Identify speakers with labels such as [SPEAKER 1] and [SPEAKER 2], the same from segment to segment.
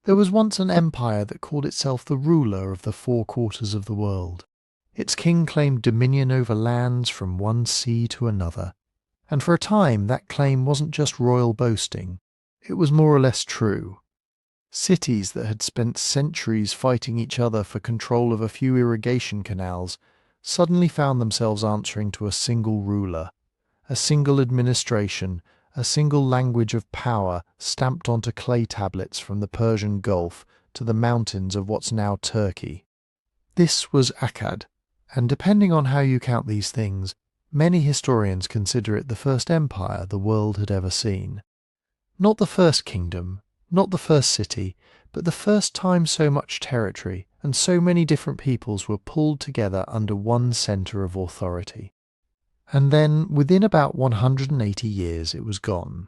[SPEAKER 1] There was once an empire that called itself the ruler of the 4 quarters of the world. Its king claimed dominion over lands from one sea to another, and for a time that claim wasn't just royal boasting, it was more or less true. Cities that had spent centuries fighting each other for control of a few irrigation canals suddenly found themselves answering to a single ruler, a single administration, a single language of power stamped onto clay tablets from the Persian Gulf to the mountains of what's now Turkey. This was Akkad, and depending on how you count these things, many historians consider it the first empire the world had ever seen. Not the first kingdom, not the first city, but the first time so much territory and so many different peoples were pulled together under one centre of authority. And then, within about 180 years, it was gone.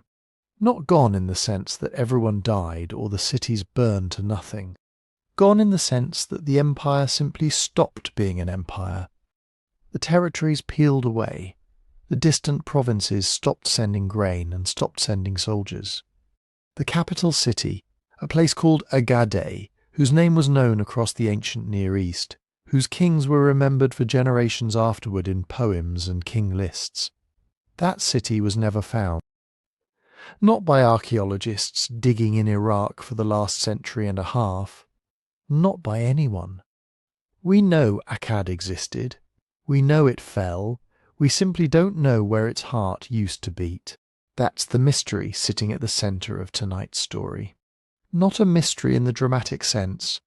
[SPEAKER 1] Not gone in the sense that everyone died or the cities burned to nothing. Gone in the sense that the empire simply stopped being an empire. The territories peeled away. The distant provinces stopped sending grain and stopped sending soldiers. The capital city, a place called Agade, whose name was known across the ancient Near East, whose kings were remembered for generations afterward in poems and king lists. That city was never found. Not by archaeologists digging in Iraq for the last century and a half. Not by anyone. We know Akkad existed. We know it fell. We simply don't know where its heart used to beat. That's the mystery sitting at the centre of tonight's story. Not a mystery in the dramatic sense.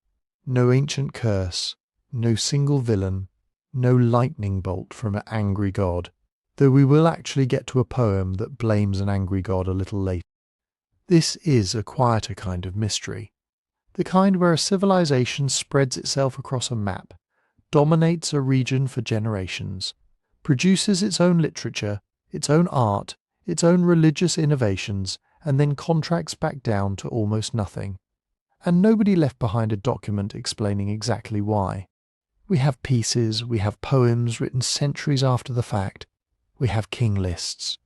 [SPEAKER 1] No ancient curse. No single villain, no lightning bolt from an angry god, though we will actually get to a poem that blames an angry god a little later. This is a quieter kind of mystery, the kind where a civilization spreads itself across a map, dominates a region for generations, produces its own literature, its own art, its own religious innovations, and then contracts back down to almost nothing. And nobody left behind a document explaining exactly why. We have pieces, we have poems written centuries after the fact, we have king lists,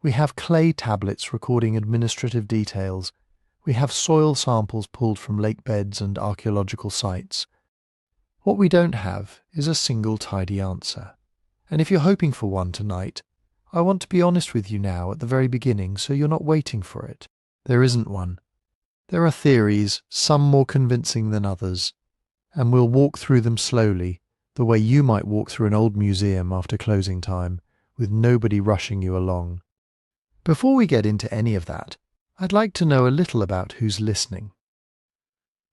[SPEAKER 1] we have clay tablets recording administrative details, we have soil samples pulled from lake beds and archaeological sites. What we don't have is a single tidy answer. And if you're hoping for one tonight, I want to be honest with you now at the very beginning so you're not waiting for it. There isn't one. There are theories, some more convincing than others, and we'll walk through them slowly, the way you might walk through an old museum after closing time, with nobody rushing you along. Before we get into any of that, I'd like to know a little about who's listening.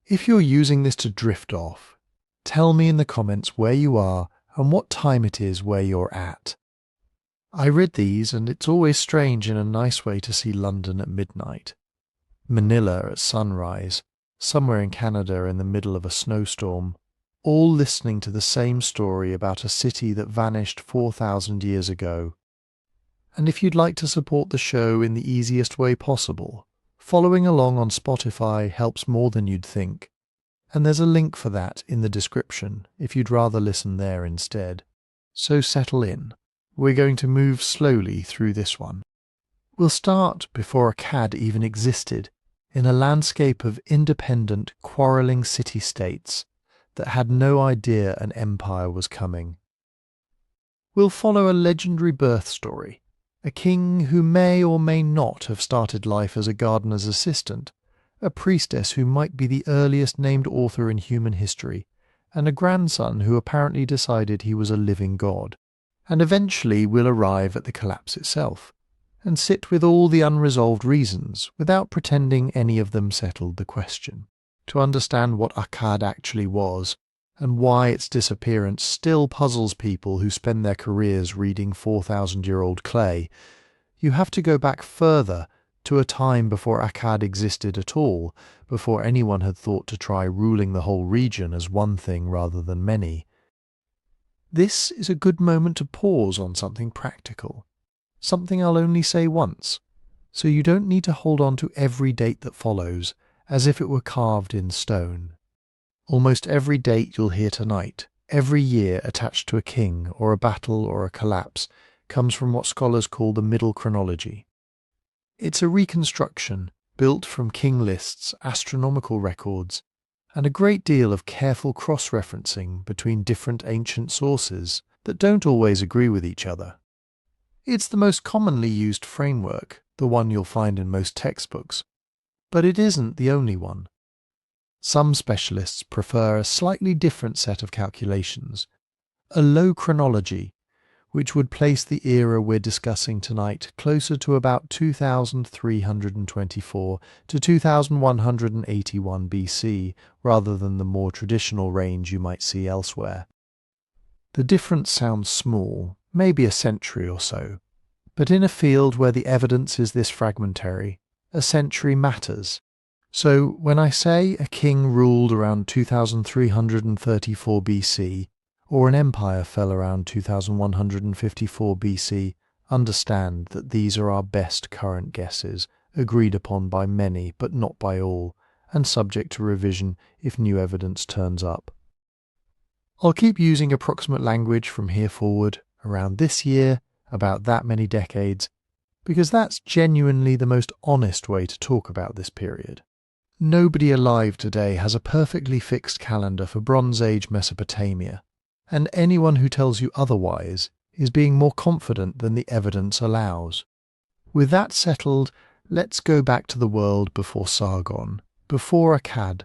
[SPEAKER 1] If you're using this to drift off, tell me in the comments where you are and what time it is where you're at. I read these, and it's always strange in a nice way to see London at midnight, Manila at sunrise, somewhere in Canada in the middle of a snowstorm, all listening to the same story about a city that vanished 4,000 years ago. And if you'd like to support the show in the easiest way possible, following along on Spotify helps more than you'd think, and there's a link for that in the description if you'd rather listen there instead. So settle in. We're going to move slowly through this one. We'll start before Akkad even existed, in a landscape of independent, quarrelling city-states that had no idea an empire was coming. We'll follow a legendary birth story, a king who may or may not have started life as a gardener's assistant, a priestess who might be the earliest named author in human history, and a grandson who apparently decided he was a living god. And eventually we'll arrive at the collapse itself, and sit with all the unresolved reasons without pretending any of them settled the question. To understand what Akkad actually was, and why its disappearance still puzzles people who spend their careers reading 4,000-year-old clay, you have to go back further to a time before Akkad existed at all, before anyone had thought to try ruling the whole region as one thing rather than many. This is a good moment to pause on something practical, something I'll only say once, so you don't need to hold on to every date that follows as if it were carved in stone. Almost every date you'll hear tonight, every year attached to a king or a battle or a collapse, comes from what scholars call the middle chronology. It's a reconstruction built from king lists, astronomical records, and a great deal of careful cross-referencing between different ancient sources that don't always agree with each other. It's the most commonly used framework, the one you'll find in most textbooks, but it isn't the only one. Some specialists prefer a slightly different set of calculations, a low chronology, which would place the era we're discussing tonight closer to about 2324 to 2181 BC, rather than the more traditional range you might see elsewhere. The difference sounds small, maybe a century or so, but in a field where the evidence is this fragmentary, a century matters. So when I say a king ruled around 2334 BC, or an empire fell around 2154 BC, understand that these are our best current guesses, agreed upon by many but not by all, and subject to revision if new evidence turns up. I'll keep using approximate language from here forward, around this year, about that many decades, because that's genuinely the most honest way to talk about this period. Nobody alive today has a perfectly fixed calendar for Bronze Age Mesopotamia, and anyone who tells you otherwise is being more confident than the evidence allows. With that settled, let's go back to the world before Sargon, before Akkad,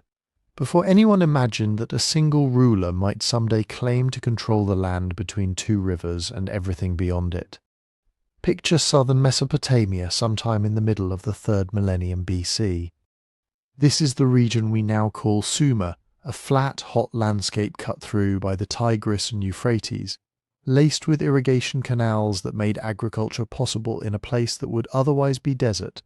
[SPEAKER 1] before anyone imagined that a single ruler might someday claim to control the land between two rivers and everything beyond it. Picture southern Mesopotamia sometime in the middle of the 3rd millennium BC. This is the region we now call Sumer, a flat, hot landscape cut through by the Tigris and Euphrates, laced with irrigation canals that made agriculture possible in a place that would otherwise be desert.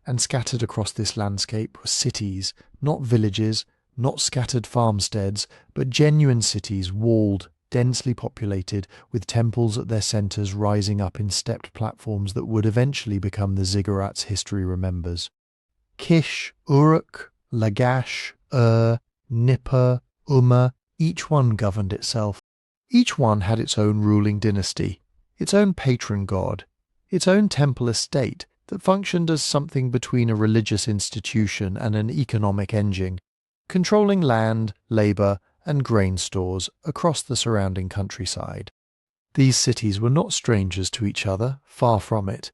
[SPEAKER 1] And scattered across this landscape were cities, not villages, not scattered farmsteads, but genuine cities, walled, densely populated, with temples at their centres rising up in stepped platforms that would eventually become the ziggurats history remembers. Kish, Uruk, Lagash, Nippur, Umma, each one governed itself. Each one had its own ruling dynasty, its own patron god, its own temple estate that functioned as something between a religious institution and an economic engine, controlling land, labour, and grain stores across the surrounding countryside. These cities were not strangers to each other, far from it.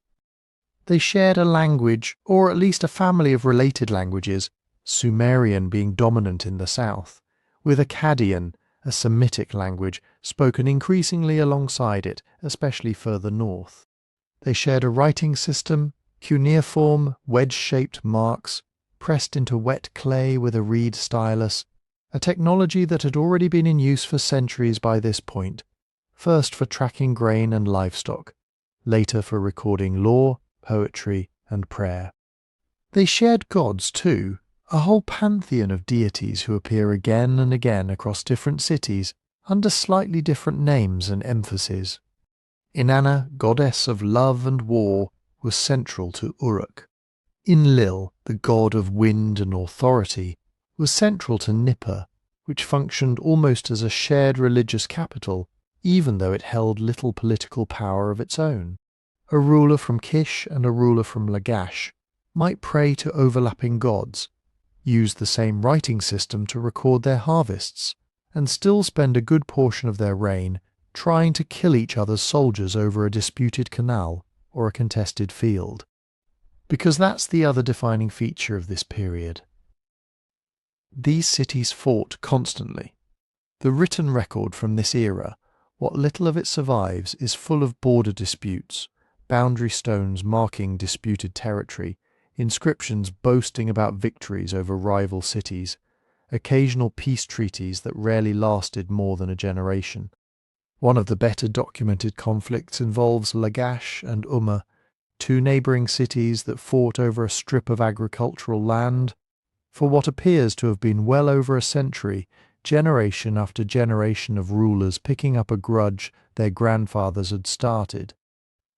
[SPEAKER 1] They shared a language, or at least a family of related languages, Sumerian being dominant in the south, with Akkadian, a Semitic language, spoken increasingly alongside it, especially further north. They shared a writing system, cuneiform, wedge-shaped marks, pressed into wet clay with a reed stylus, a technology that had already been in use for centuries by this point, first for tracking grain and livestock, later for recording law, poetry, and prayer. They shared gods too, a whole pantheon of deities who appear again and again across different cities under slightly different names and emphases. Inanna, goddess of love and war, was central to Uruk. Enlil, the god of wind and authority, was central to Nippur, which functioned almost as a shared religious capital, even though it held little political power of its own. A ruler from Kish and a ruler from Lagash might pray to overlapping gods, use the same writing system to record their harvests, and still spend a good portion of their reign trying to kill each other's soldiers over a disputed canal or a contested field. Because that's the other defining feature of this period. These cities fought constantly. The written record from this era, what little of it survives, is full of border disputes, boundary stones marking disputed territory, inscriptions boasting about victories over rival cities, occasional peace treaties that rarely lasted more than a generation. One of the better documented conflicts involves Lagash and Umma, two neighbouring cities that fought over a strip of agricultural land. For what appears to have been well over a century, generation after generation of rulers picking up a grudge their grandfathers had started.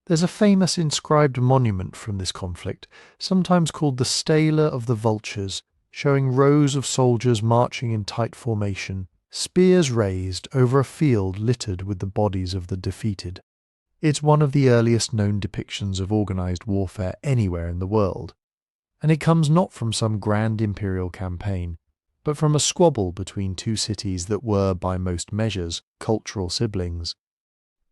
[SPEAKER 1] There's a famous inscribed monument from this conflict, sometimes called the Stela of the Vultures, showing rows of soldiers marching in tight formation, spears raised over a field littered with the bodies of the defeated. It's one of the earliest known depictions of organised warfare anywhere in the world, and it comes not from some grand imperial campaign, but from a squabble between two cities that were, by most measures, cultural siblings.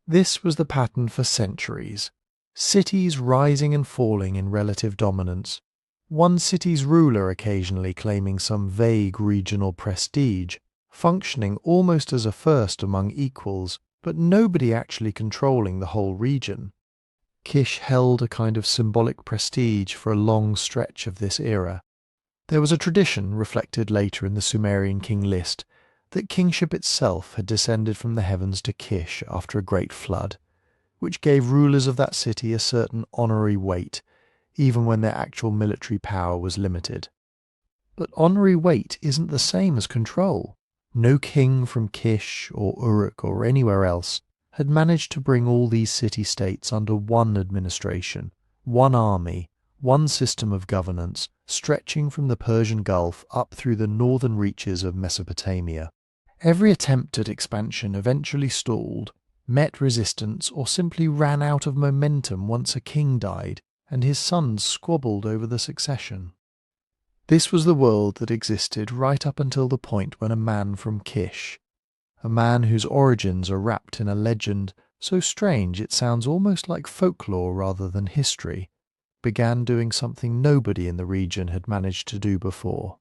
[SPEAKER 1] This was the pattern for centuries. Cities rising and falling in relative dominance, one city's ruler occasionally claiming some vague regional prestige, functioning almost as a first among equals, but nobody actually controlling the whole region. Kish held a kind of symbolic prestige for a long stretch of this era. There was a tradition, reflected later in the Sumerian king list, that kingship itself had descended from the heavens to Kish after a great flood, which gave rulers of that city a certain honorary weight, even when their actual military power was limited. But honorary weight isn't the same as control. No king from Kish or Uruk or anywhere else had managed to bring all these city-states under one administration, one army, one system of governance, stretching from the Persian Gulf up through the northern reaches of Mesopotamia. Every attempt at expansion eventually stalled, met resistance, or simply ran out of momentum once a king died and his sons squabbled over the succession. This was the world that existed right up until the point when a man from Kish, a man whose origins are wrapped in a legend so strange it sounds almost like folklore rather than history, began doing something nobody in the region had managed to do before.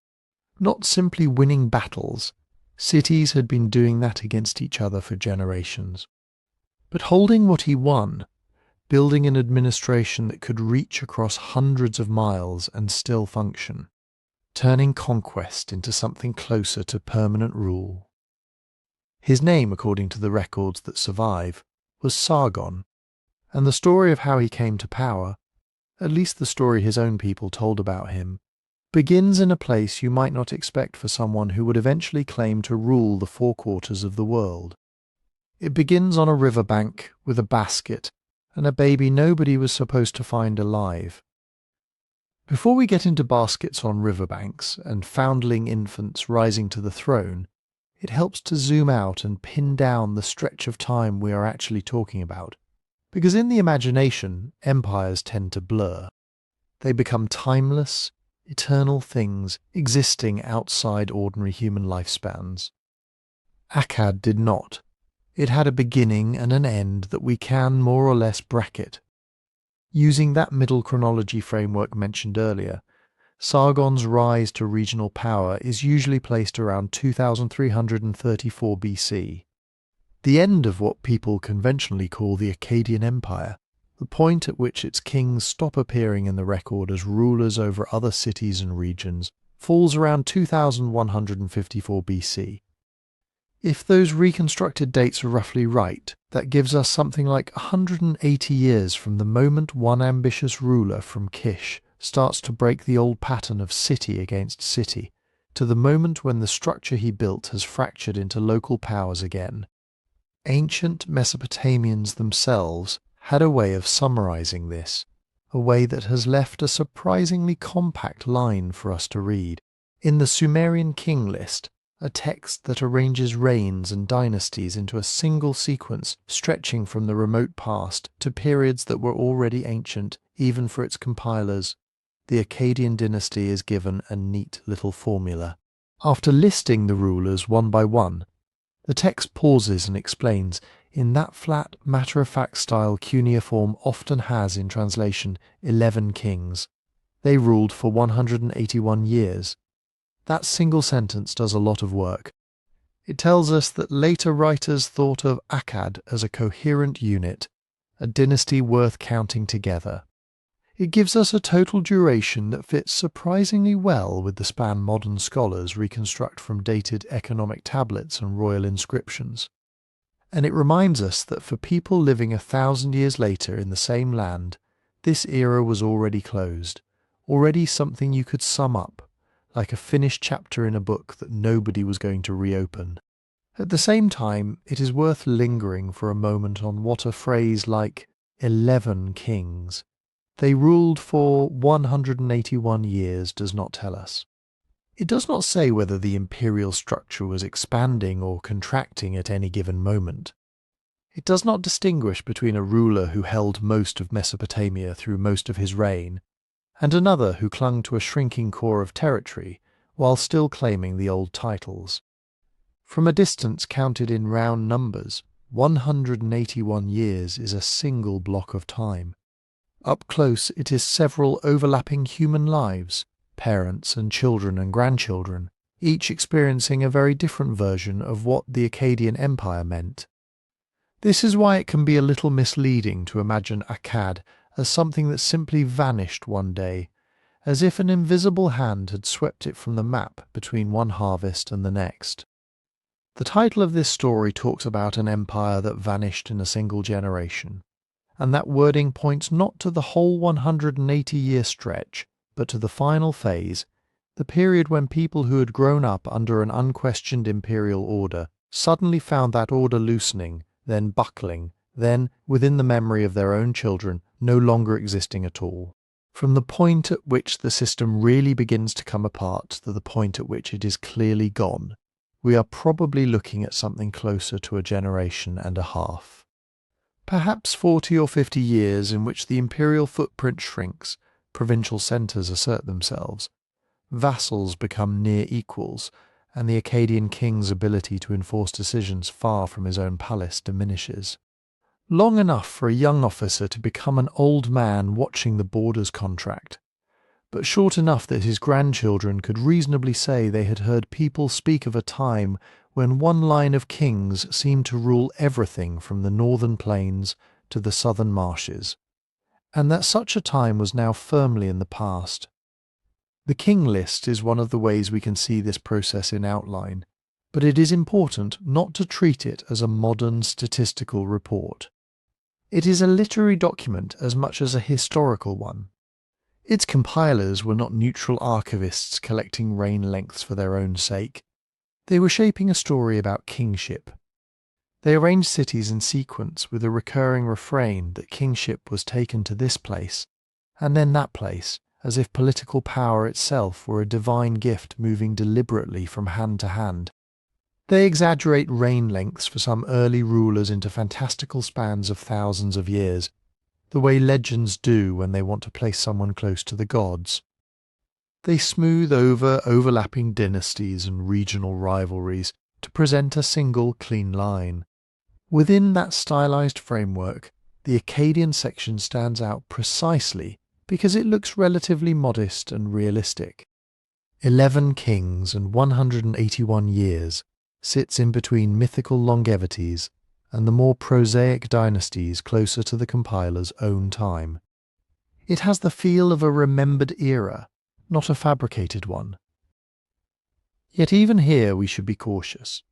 [SPEAKER 1] Not simply winning battles, cities had been doing that against each other for generations, but holding what he won, building an administration that could reach across hundreds of miles and still function, turning conquest into something closer to permanent rule. His name, according to the records that survive, was Sargon, and the story of how he came to power, at least the story his own people told about him, begins in a place you might not expect for someone who would eventually claim to rule the four quarters of the world. It begins on a riverbank with a basket and a baby nobody was supposed to find alive. Before we get into baskets on riverbanks and foundling infants rising to the throne, it helps to zoom out and pin down the stretch of time we are actually talking about, because in the imagination, empires tend to blur. They become timeless, eternal things existing outside ordinary human lifespans. Akkad did not. It had a beginning and an end that we can more or less bracket. Using that middle chronology framework mentioned earlier, Sargon's rise to regional power is usually placed around 2334 BC. The end of what people conventionally call the Akkadian Empire, the point at which its kings stop appearing in the record as rulers over other cities and regions, falls around 2154 BC. If those reconstructed dates are roughly right, that gives us something like 180 years from the moment one ambitious ruler from Kish starts to break the old pattern of city against city, to the moment when the structure he built has fractured into local powers again. Ancient Mesopotamians themselves had a way of summarizing this, a way that has left a surprisingly compact line for us to read. In the Sumerian king list, a text that arranges reigns and dynasties into a single sequence stretching from the remote past to periods that were already ancient even for its compilers, the Akkadian dynasty is given a neat little formula. After listing the rulers one by one, the text pauses and explains, in that flat, matter-of-fact style cuneiform often has in translation 11 kings. They ruled for 181 years. That single sentence does a lot of work. It tells us that later writers thought of Akkad as a coherent unit, a dynasty worth counting together. It gives us a total duration that fits surprisingly well with the span modern scholars reconstruct from dated economic tablets and royal inscriptions. And it reminds us that for people living 1,000 years later in the same land, this era was already closed, already something you could sum up, like a finished chapter in a book that nobody was going to reopen. At the same time, it is worth lingering for a moment on what a phrase like 11 kings, they ruled for 181 years, does not tell us. It does not say whether the imperial structure was expanding or contracting at any given moment. It does not distinguish between a ruler who held most of Mesopotamia through most of his reign and another who clung to a shrinking core of territory while still claiming the old titles. From a distance counted in round numbers, 181 years is a single block of time. Up close it is several overlapping human lives, parents and children and grandchildren, each experiencing a very different version of what the Akkadian Empire meant. This is why it can be a little misleading to imagine Akkad as something that simply vanished one day, as if an invisible hand had swept it from the map between one harvest and the next. The title of this story talks about an empire that vanished in a single generation, and that wording points not to the whole 180-year stretch, but to the final phase, the period when people who had grown up under an unquestioned imperial order suddenly found that order loosening, then buckling, then, within the memory of their own children, no longer existing at all. From the point at which the system really begins to come apart to the point at which it is clearly gone, we are probably looking at something closer to a generation and a half. Perhaps 40 or 50 years in which the imperial footprint shrinks, provincial centres assert themselves, vassals become near equals, and the Akkadian king's ability to enforce decisions far from his own palace diminishes. Long enough for a young officer to become an old man watching the borders contract, but short enough that his grandchildren could reasonably say they had heard people speak of a time when one line of kings seemed to rule everything from the northern plains to the southern marshes, and that such a time was now firmly in the past. The king list is one of the ways we can see this process in outline, but it is important not to treat it as a modern statistical report. It is a literary document as much as a historical one. Its compilers were not neutral archivists collecting reign lengths for their own sake. They were shaping a story about kingship. They arranged cities in sequence with a recurring refrain that kingship was taken to this place, and then that place, as if political power itself were a divine gift moving deliberately from hand to hand. They exaggerate reign lengths for some early rulers into fantastical spans of thousands of years, the way legends do when they want to place someone close to the gods. They smooth over overlapping dynasties and regional rivalries to present a single clean line. Within that stylized framework, the Akkadian section stands out precisely because it looks relatively modest and realistic. 11 kings and 181 years sits in between mythical longevities and the more prosaic dynasties closer to the compiler's own time. It has the feel of a remembered era, not a fabricated one. Yet even here we should be cautious.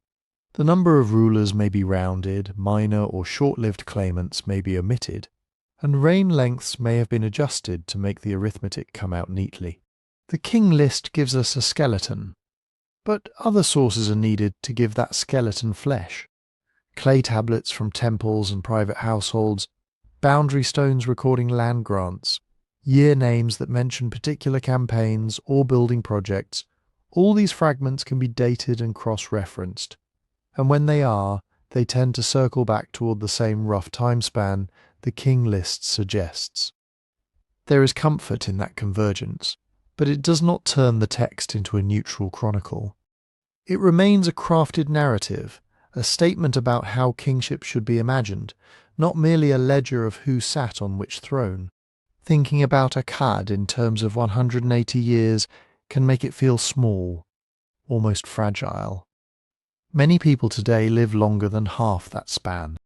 [SPEAKER 1] The number of rulers may be rounded, minor or short-lived claimants may be omitted, and reign lengths may have been adjusted to make the arithmetic come out neatly. The king list gives us a skeleton, but other sources are needed to give that skeleton flesh. Clay tablets from temples and private households, boundary stones recording land grants, year names that mention particular campaigns or building projects, all these fragments can be dated and cross-referenced, and when they are, they tend to circle back toward the same rough time span the king list suggests. There is comfort in that convergence, but it does not turn the text into a neutral chronicle. It remains a crafted narrative, a statement about how kingship should be imagined, not merely a ledger of who sat on which throne. Thinking about Akkad in terms of 180 years can make it feel small, almost fragile. Many people today live longer than half that span.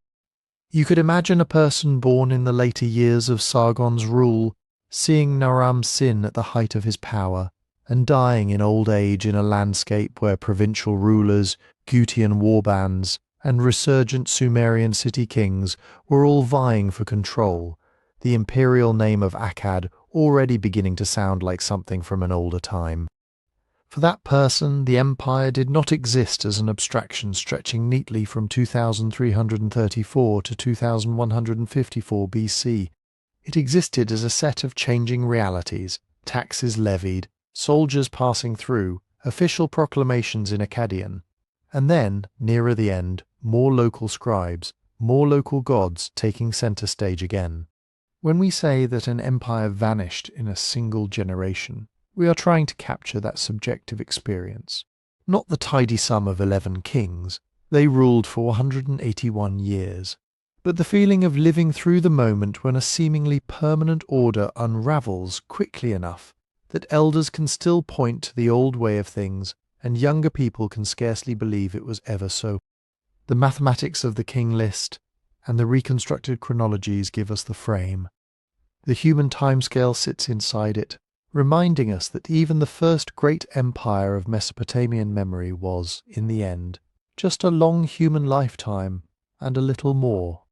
[SPEAKER 1] You could imagine a person born in the later years of Sargon's rule, seeing Naram-Sin at the height of his power, and dying in old age in a landscape where provincial rulers, Gutian warbands, and resurgent Sumerian city kings were all vying for control, the imperial name of Akkad already beginning to sound like something from an older time. For that person, the empire did not exist as an abstraction stretching neatly from 2334 to 2154 BC. It existed as a set of changing realities, taxes levied, soldiers passing through, official proclamations in Akkadian, and then, nearer the end, more local scribes, more local gods taking centre stage again. When we say that an empire vanished in a single generation, we are trying to capture that subjective experience. Not the tidy sum of 11 kings, they ruled for 181 years, but the feeling of living through the moment when a seemingly permanent order unravels quickly enough that elders can still point to the old way of things and younger people can scarcely believe it was ever so. The mathematics of the king list and the reconstructed chronologies give us the frame. The human timescale sits inside it, reminding us that even the first great empire of Mesopotamian memory was, in the end, just a long human lifetime and a little more.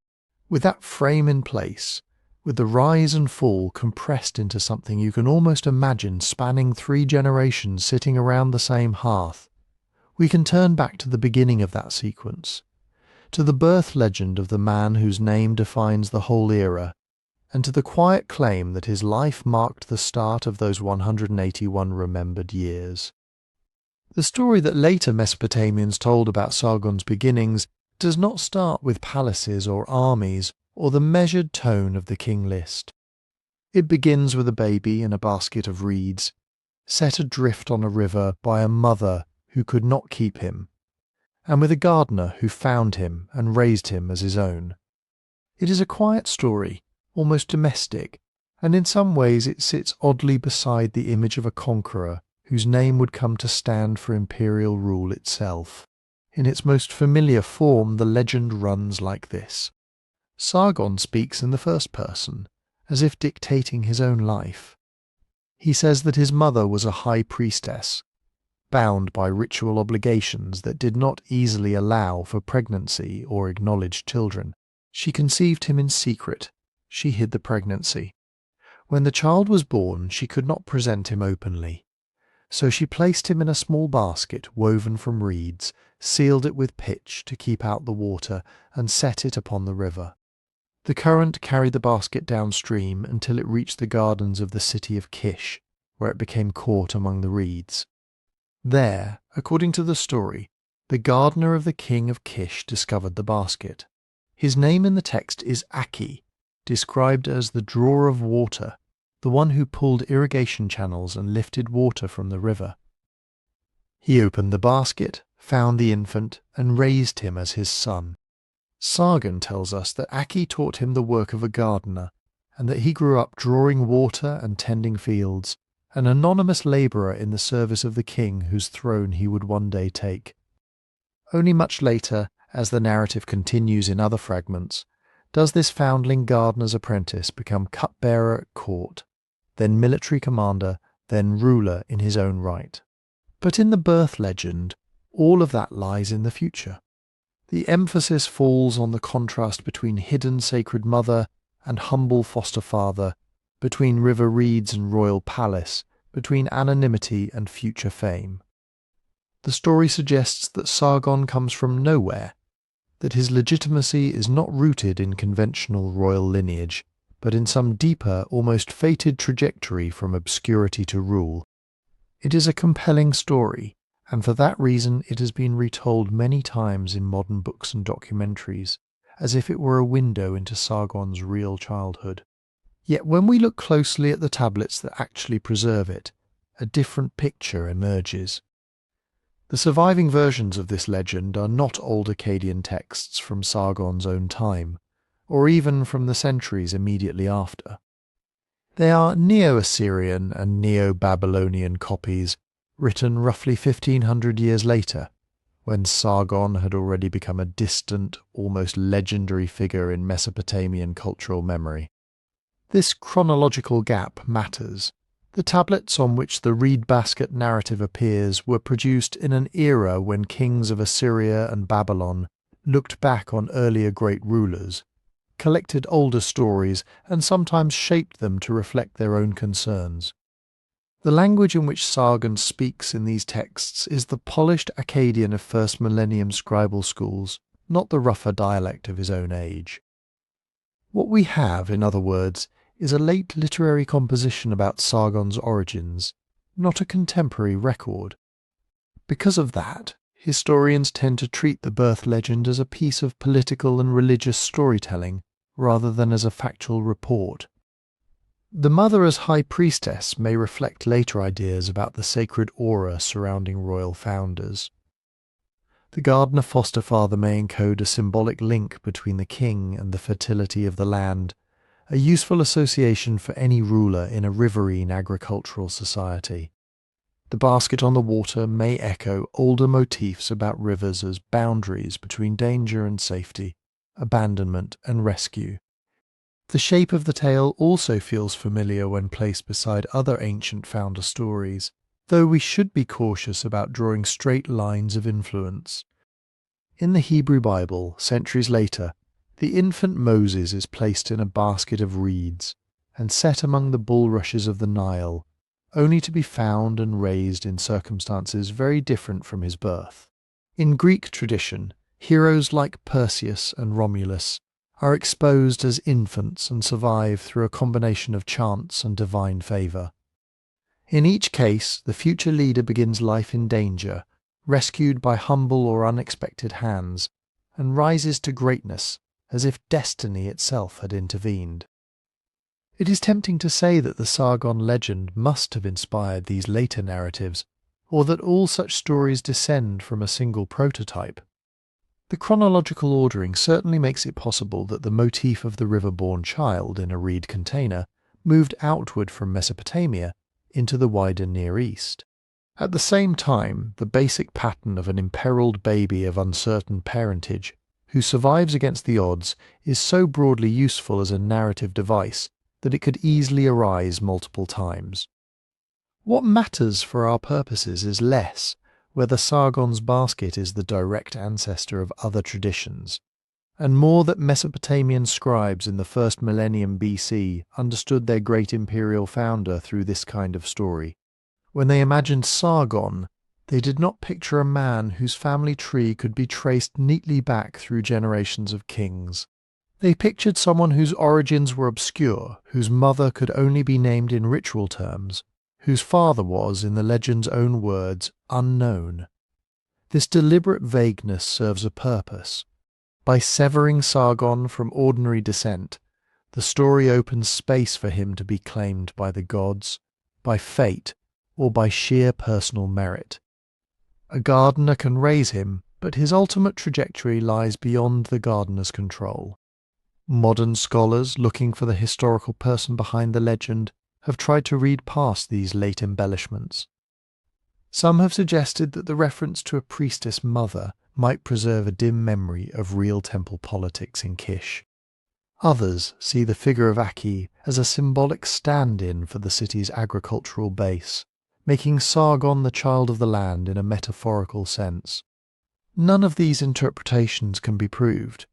[SPEAKER 1] With that frame in place, with the rise and fall compressed into something you can almost imagine spanning 3 generations sitting around the same hearth, we can turn back to the beginning of that sequence, to the birth legend of the man whose name defines the whole era, and to the quiet claim that his life marked the start of those 181 remembered years. The story that later Mesopotamians told about Sargon's beginnings does not start with palaces or armies or the measured tone of the king list. It begins with a baby in a basket of reeds, set adrift on a river by a mother who could not keep him, and with a gardener who found him and raised him as his own. It is a quiet story, almost domestic, and in some ways it sits oddly beside the image of a conqueror whose name would come to stand for imperial rule itself. In its most familiar form, the legend runs like this. Sargon speaks in the first person, as if dictating his own life. He says that his mother was a high priestess, bound by ritual obligations that did not easily allow for pregnancy or acknowledged children. She conceived him in secret. She hid the pregnancy. When the child was born, she could not present him openly. So she placed him in a small basket woven from reeds, sealed it with pitch to keep out the water, and set it upon the river. The current carried the basket downstream until it reached the gardens of the city of Kish, where it became caught among the reeds. There, according to the story, the gardener of the king of Kish discovered the basket. His name in the text is Aki, described as the drawer of water, the one who pulled irrigation channels and lifted water from the river. He opened the basket, found the infant, and raised him as his son. Sargon tells us that Aki taught him the work of a gardener, and that he grew up drawing water and tending fields, an anonymous labourer in the service of the king whose throne he would one day take. Only much later, as the narrative continues in other fragments, does this foundling gardener's apprentice become cupbearer at court, then military commander, then ruler in his own right. But in the birth legend, all of that lies in the future. The emphasis falls on the contrast between hidden sacred mother and humble foster father, between river reeds and royal palace, between anonymity and future fame. The story suggests that Sargon comes from nowhere, that his legitimacy is not rooted in conventional royal lineage, but in some deeper, almost fated trajectory from obscurity to rule. It is a compelling story, and for that reason it has been retold many times in modern books and documentaries, as if it were a window into Sargon's real childhood. Yet when we look closely at the tablets that actually preserve it, a different picture emerges. The surviving versions of this legend are not old Akkadian texts from Sargon's own time, or even from the centuries immediately after. They are Neo-Assyrian and Neo-Babylonian copies, written roughly 1500 years later, when Sargon had already become a distant, almost legendary figure in Mesopotamian cultural memory. This chronological gap matters. The tablets on which the reed basket narrative appears were produced in an era when kings of Assyria and Babylon looked back on earlier great rulers, collected older stories, and sometimes shaped them to reflect their own concerns. The language in which Sargon speaks in these texts is the polished Akkadian of first millennium scribal schools, not the rougher dialect of his own age. What we have, in other words, is a late literary composition about Sargon's origins, not a contemporary record. Because of that, historians tend to treat the birth legend as a piece of political and religious storytelling rather than as a factual report. The mother as high priestess may reflect later ideas about the sacred aura surrounding royal founders. The gardener foster father may encode a symbolic link between the king and the fertility of the land, a useful association for any ruler in a riverine agricultural society. The basket on the water may echo older motifs about rivers as boundaries between danger and safety, abandonment and rescue. The shape of the tale also feels familiar when placed beside other ancient founder stories, though we should be cautious about drawing straight lines of influence. In the Hebrew Bible, centuries later, the infant Moses is placed in a basket of reeds and set among the bulrushes of the Nile, only to be found and raised in circumstances very different from his birth. In Greek tradition, heroes like Perseus and Romulus are exposed as infants and survive through a combination of chance and divine favour. In each case, the future leader begins life in danger, rescued by humble or unexpected hands, and rises to greatness as if destiny itself had intervened. It is tempting to say that the Sargon legend must have inspired these later narratives, or that all such stories descend from a single prototype. The chronological ordering certainly makes it possible that the motif of the river-born child in a reed container moved outward from Mesopotamia into the wider Near East. At the same time, the basic pattern of an imperiled baby of uncertain parentage who survives against the odds is so broadly useful as a narrative device that it could easily arise multiple times. What matters for our purposes is less whether Sargon's basket is the direct ancestor of other traditions, and more that Mesopotamian scribes in the first millennium BC understood their great imperial founder through this kind of story. When they imagined Sargon, they did not picture a man whose family tree could be traced neatly back through generations of kings. They pictured someone whose origins were obscure, whose mother could only be named in ritual terms, whose father was, in the legend's own words, unknown. This deliberate vagueness serves a purpose. By severing Sargon from ordinary descent, the story opens space for him to be claimed by the gods, by fate, or by sheer personal merit. A gardener can raise him, but his ultimate trajectory lies beyond the gardener's control. Modern scholars, looking for the historical person behind the legend, have tried to read past these late embellishments. Some have suggested that the reference to a priestess mother might preserve a dim memory of real temple politics in Kish. Others see the figure of Aki as a symbolic stand-in for the city's agricultural base, making Sargon the child of the land in a metaphorical sense. None of these interpretations can be proved.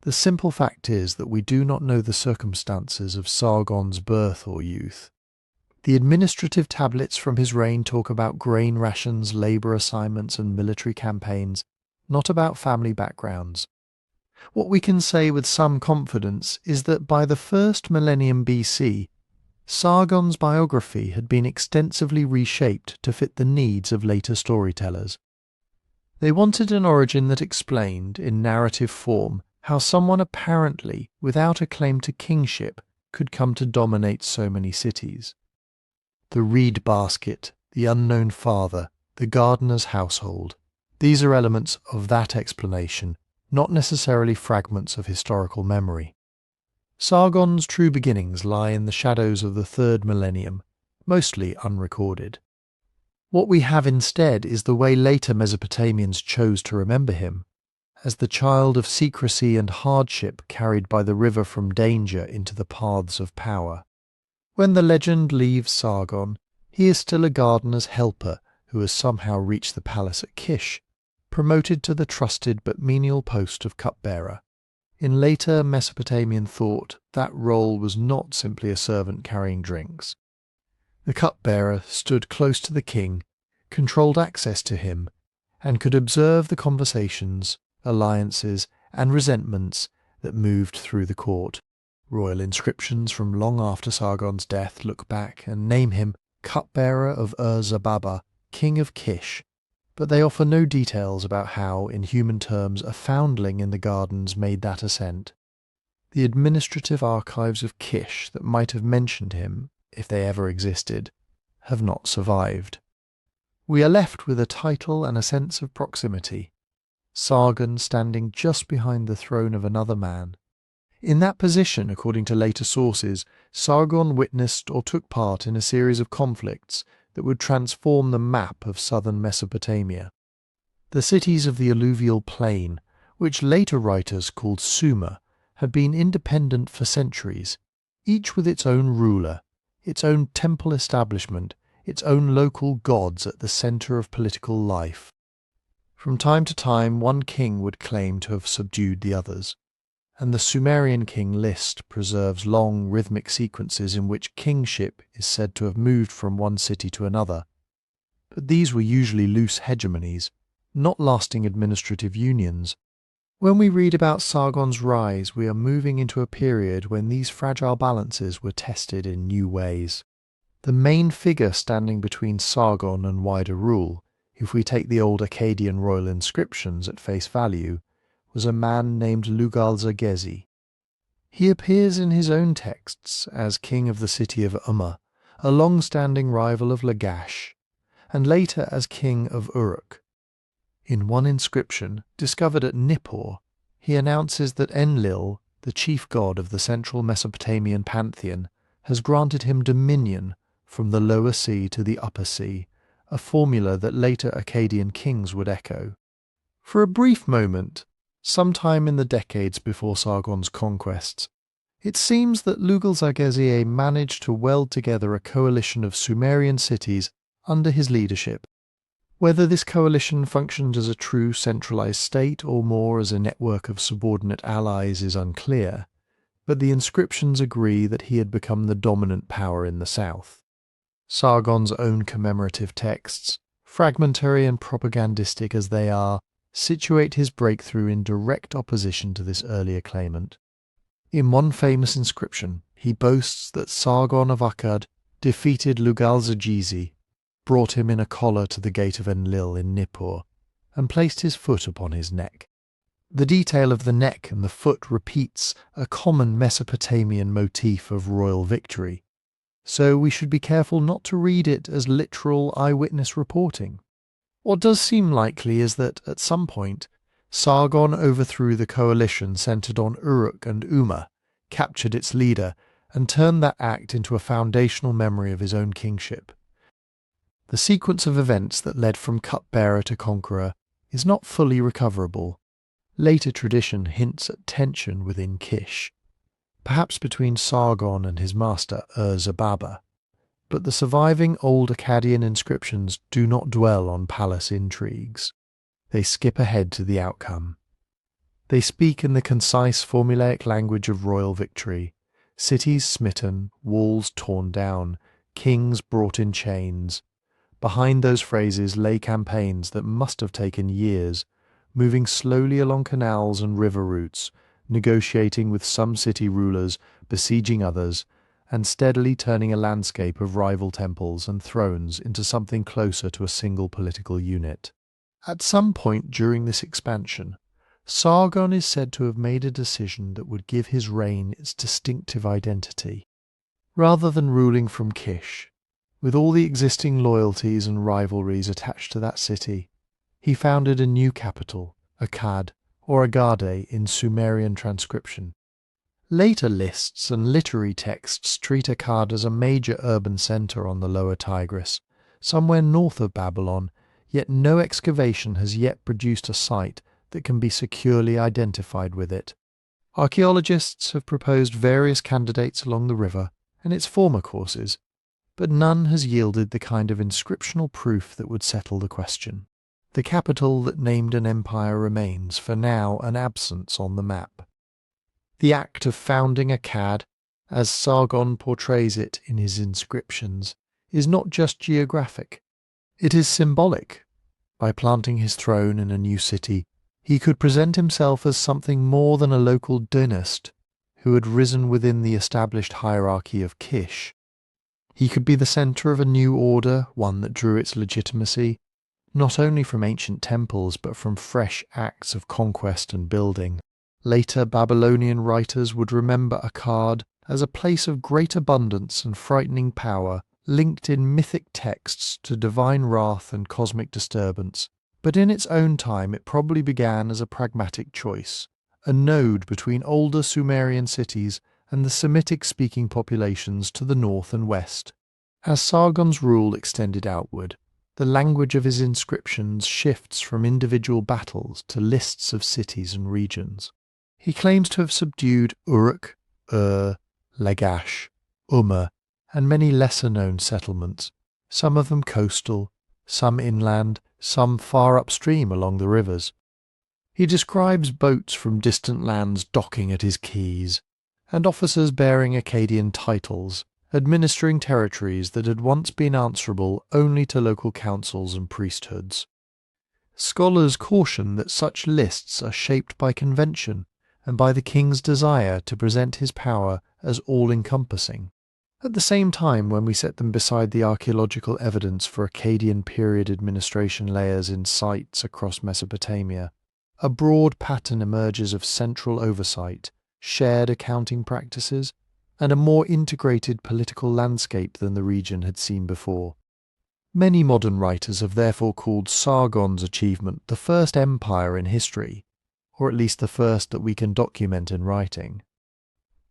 [SPEAKER 1] The simple fact is that we do not know the circumstances of Sargon's birth or youth. The administrative tablets from his reign talk about grain rations, labour assignments and military campaigns, not about family backgrounds. What we can say with some confidence is that by the first millennium BC, Sargon's biography had been extensively reshaped to fit the needs of later storytellers. They wanted an origin that explained, in narrative form, how someone apparently without a claim to kingship could come to dominate so many cities. The reed basket, the unknown father, the gardener's household, these are elements of that explanation, not necessarily fragments of historical memory. Sargon's true beginnings lie in the shadows of the third millennium, mostly unrecorded. What we have instead is the way later Mesopotamians chose to remember him, as the child of secrecy and hardship carried by the river from danger into the paths of power. When the legend leaves Sargon, he is still a gardener's helper who has somehow reached the palace at Kish, promoted to the trusted but menial post of cupbearer. In later Mesopotamian thought, that role was not simply a servant carrying drinks. The cupbearer stood close to the king, controlled access to him, and could observe the conversations, alliances, and resentments that moved through the court. Royal inscriptions from long after Sargon's death look back and name him cupbearer of Ur-Zababa, king of Kish, but they offer no details about how, in human terms, a foundling in the gardens made that ascent. The administrative archives of Kish that might have mentioned him, if they ever existed, have not survived. We are left with a title and a sense of proximity, Sargon standing just behind the throne of another man. In that position, according to later sources, Sargon witnessed or took part in a series of conflicts that would transform the map of southern Mesopotamia. The cities of the alluvial plain, which later writers called Sumer, had been independent for centuries, each with its own ruler, its own temple establishment, its own local gods at the centre of political life. From time to time, one king would claim to have subdued the others, and the Sumerian king list preserves long rhythmic sequences in which kingship is said to have moved from one city to another. But these were usually loose hegemonies, not lasting administrative unions. When we read about Sargon's rise, we are moving into a period when these fragile balances were tested in new ways. The main figure standing between Sargon and wider rule, if we take the old Akkadian royal inscriptions at face value, was a man named Lugal-Zaggisi. He appears in his own texts as king of the city of Umma, a long-standing rival of Lagash, and later as king of Uruk. In one inscription, discovered at Nippur, he announces that Enlil, the chief god of the central Mesopotamian pantheon, has granted him dominion from the lower sea to the upper sea, a formula that later Akkadian kings would echo. For a brief moment, sometime in the decades before Sargon's conquests, it seems that Lugal-Zaggisi managed to weld together a coalition of Sumerian cities under his leadership. Whether this coalition functioned as a true centralized state or more as a network of subordinate allies is unclear, but the inscriptions agree that he had become the dominant power in the south. Sargon's own commemorative texts, fragmentary and propagandistic as they are, situate his breakthrough in direct opposition to this earlier claimant. In one famous inscription, he boasts that Sargon of Akkad defeated Lugal-Zaggisi, brought him in a collar to the gate of Enlil in Nippur, and placed his foot upon his neck. The detail of the neck and the foot repeats a common Mesopotamian motif of royal victory, so we should be careful not to read it as literal eyewitness reporting. What does seem likely is that, at some point, Sargon overthrew the coalition centered on Uruk and Umma, captured its leader, and turned that act into a foundational memory of his own kingship. The sequence of events that led from cupbearer to conqueror is not fully recoverable. Later tradition hints at tension within Kish, perhaps between Sargon and his master Ur-Zababa, but the surviving old Akkadian inscriptions do not dwell on palace intrigues. They skip ahead to the outcome. They speak in the concise formulaic language of royal victory: cities smitten, walls torn down, kings brought in chains. Behind those phrases lay campaigns that must have taken years, moving slowly along canals and river routes, negotiating with some city rulers, besieging others, and steadily turning a landscape of rival temples and thrones into something closer to a single political unit. At some point during this expansion, Sargon is said to have made a decision that would give his reign its distinctive identity. Rather than ruling from Kish, with all the existing loyalties and rivalries attached to that city, he founded a new capital, Akkad, or Agade in Sumerian transcription. Later lists and literary texts treat Akkad as a major urban centre on the lower Tigris, somewhere north of Babylon, yet no excavation has yet produced a site that can be securely identified with it. Archaeologists have proposed various candidates along the river and its former courses, but none has yielded the kind of inscriptional proof that would settle the question. The capital that named an empire remains, for now, an absence on the map. The act of founding Akkad, as Sargon portrays it in his inscriptions, is not just geographic. It is symbolic. By planting his throne in a new city, he could present himself as something more than a local dynast who had risen within the established hierarchy of Kish. He could be the centre of a new order, one that drew its legitimacy, not only from ancient temples but from fresh acts of conquest and building. Later Babylonian writers would remember Akkad as a place of great abundance and frightening power, linked in mythic texts to divine wrath and cosmic disturbance. But in its own time it probably began as a pragmatic choice, a node between older Sumerian cities and the Semitic-speaking populations to the north and west. As Sargon's rule extended outward, the language of his inscriptions shifts from individual battles to lists of cities and regions. He claims to have subdued Uruk, Lagash, Umma, and many lesser-known settlements, some of them coastal, some inland, some far upstream along the rivers. He describes boats from distant lands docking at his quays, and officers bearing Akkadian titles, administering territories that had once been answerable only to local councils and priesthoods. Scholars caution that such lists are shaped by convention and by the king's desire to present his power as all-encompassing. At the same time, when we set them beside the archaeological evidence for Akkadian period administration layers in sites across Mesopotamia, a broad pattern emerges of central oversight, shared accounting practices, and a more integrated political landscape than the region had seen before. Many modern writers have therefore called Sargon's achievement the first empire in history, or at least the first that we can document in writing.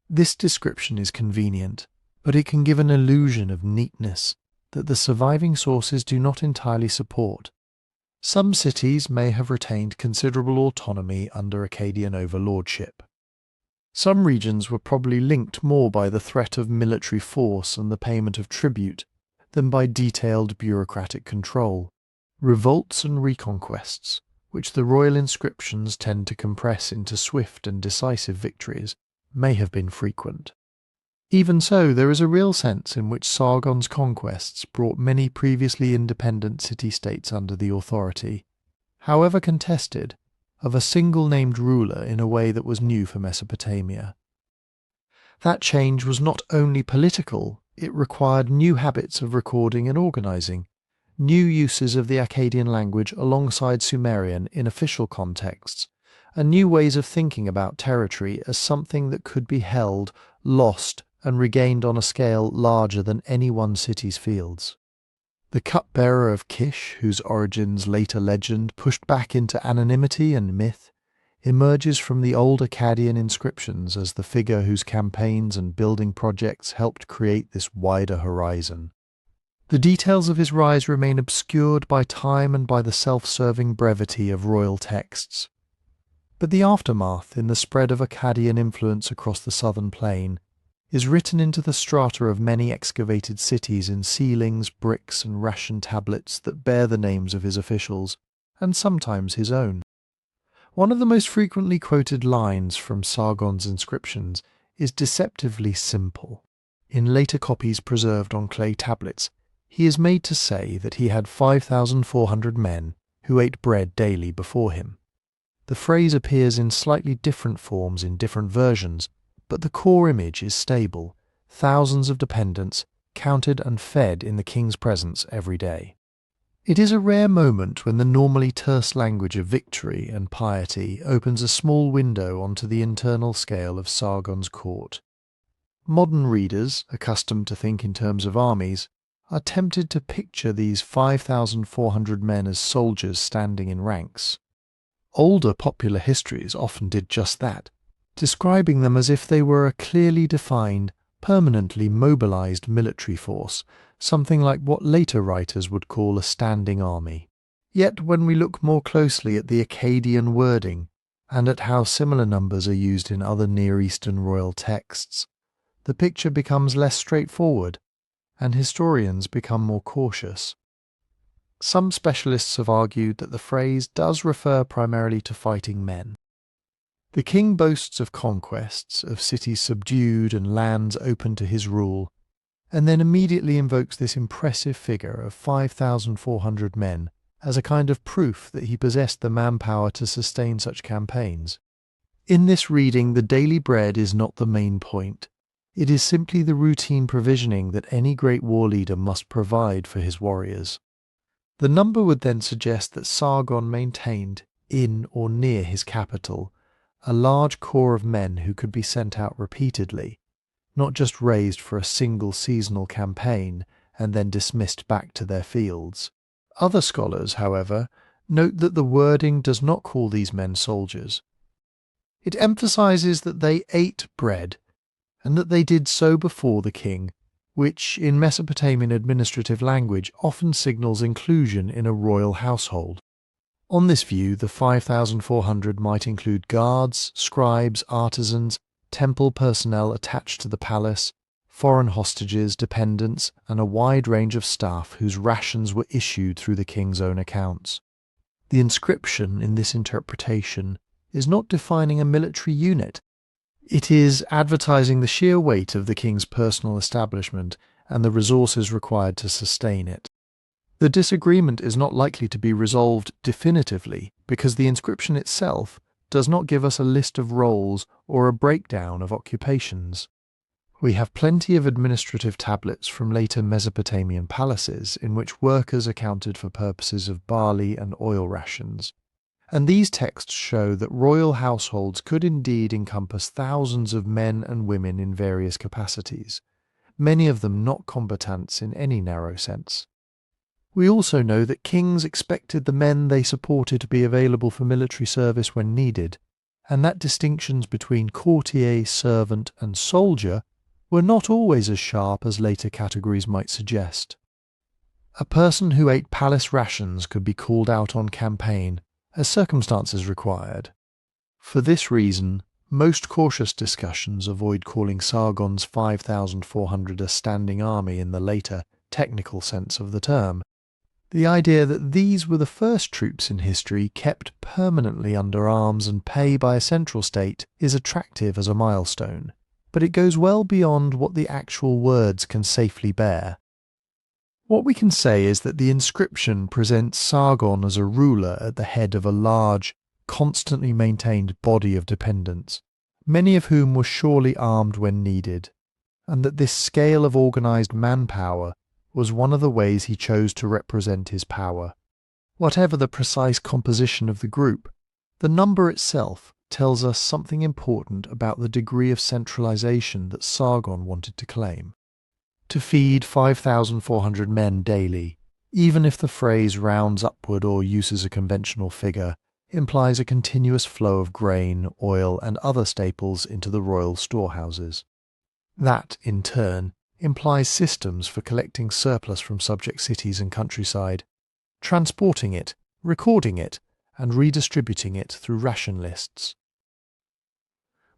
[SPEAKER 1] This description is convenient, but it can give an illusion of neatness that the surviving sources do not entirely support. Some cities may have retained considerable autonomy under Akkadian overlordship. Some regions were probably linked more by the threat of military force and the payment of tribute than by detailed bureaucratic control. Revolts and reconquests, which the royal inscriptions tend to compress into swift and decisive victories, may have been frequent. Even so, there is a real sense in which Sargon's conquests brought many previously independent city-states under the authority, however contested, of a single-named ruler in a way that was new for Mesopotamia. That change was not only political, it required new habits of recording and organizing, new uses of the Akkadian language alongside Sumerian in official contexts, and new ways of thinking about territory as something that could be held, lost, and regained on a scale larger than any one city's fields. The cupbearer of Kish, whose origins later legend pushed back into anonymity and myth, emerges from the old Akkadian inscriptions as the figure whose campaigns and building projects helped create this wider horizon. The details of his rise remain obscured by time and by the self-serving brevity of royal texts. But the aftermath in the spread of Akkadian influence across the southern plain is written into the strata of many excavated cities in ceilings, bricks and ration tablets that bear the names of his officials, and sometimes his own. One of the most frequently quoted lines from Sargon's inscriptions is deceptively simple. In later copies preserved on clay tablets, he is made to say that he had 5,400 men who ate bread daily before him. The phrase appears in slightly different forms in different versions, but the core image is stable, thousands of dependents counted and fed in the king's presence every day. It is a rare moment when the normally terse language of victory and piety opens a small window onto the internal scale of Sargon's court. Modern readers, accustomed to think in terms of armies, are tempted to picture these 5,400 men as soldiers standing in ranks. Older popular histories often did just that, describing them as if they were a clearly defined, permanently mobilized military force, something like what later writers would call a standing army. Yet when we look more closely at the Akkadian wording, and at how similar numbers are used in other Near Eastern royal texts, the picture becomes less straightforward, and historians become more cautious. Some specialists have argued that the phrase does refer primarily to fighting men. The king boasts of conquests, of cities subdued and lands open to his rule, and then immediately invokes this impressive figure of 5,400 men as a kind of proof that he possessed the manpower to sustain such campaigns. In this reading, the daily bread is not the main point. It is simply the routine provisioning that any great war leader must provide for his warriors. The number would then suggest that Sargon maintained, in or near his capital, a large corps of men who could be sent out repeatedly, not just raised for a single seasonal campaign and then dismissed back to their fields. Other scholars, however, note that the wording does not call these men soldiers. It emphasizes that they ate bread, and that they did so before the king, which, in Mesopotamian administrative language, often signals inclusion in a royal household. On this view, the 5,400 might include guards, scribes, artisans, temple personnel attached to the palace, foreign hostages, dependents, and a wide range of staff whose rations were issued through the king's own accounts. The inscription in this interpretation is not defining a military unit. It is advertising the sheer weight of the king's personal establishment and the resources required to sustain it. The disagreement is not likely to be resolved definitively because the inscription itself does not give us a list of roles or a breakdown of occupations. We have plenty of administrative tablets from later Mesopotamian palaces in which workers accounted for purposes of barley and oil rations, and these texts show that royal households could indeed encompass thousands of men and women in various capacities, many of them not combatants in any narrow sense. We also know that kings expected the men they supported to be available for military service when needed, and that distinctions between courtier, servant, and soldier were not always as sharp as later categories might suggest. A person who ate palace rations could be called out on campaign, as circumstances required. For this reason, most cautious discussions avoid calling Sargon's 5,400 a standing army in the later, technical sense of the term. The idea that these were the first troops in history kept permanently under arms and pay by a central state is attractive as a milestone, but it goes well beyond what the actual words can safely bear. What we can say is that the inscription presents Sargon as a ruler at the head of a large, constantly maintained body of dependents, many of whom were surely armed when needed, and that this scale of organized manpower was one of the ways he chose to represent his power. Whatever the precise composition of the group, the number itself tells us something important about the degree of centralization that Sargon wanted to claim. To feed 5,400 men daily, even if the phrase rounds upward or uses a conventional figure, implies a continuous flow of grain, oil, and other staples into the royal storehouses. That, in turn, implies systems for collecting surplus from subject cities and countryside, transporting it, recording it, and redistributing it through ration lists.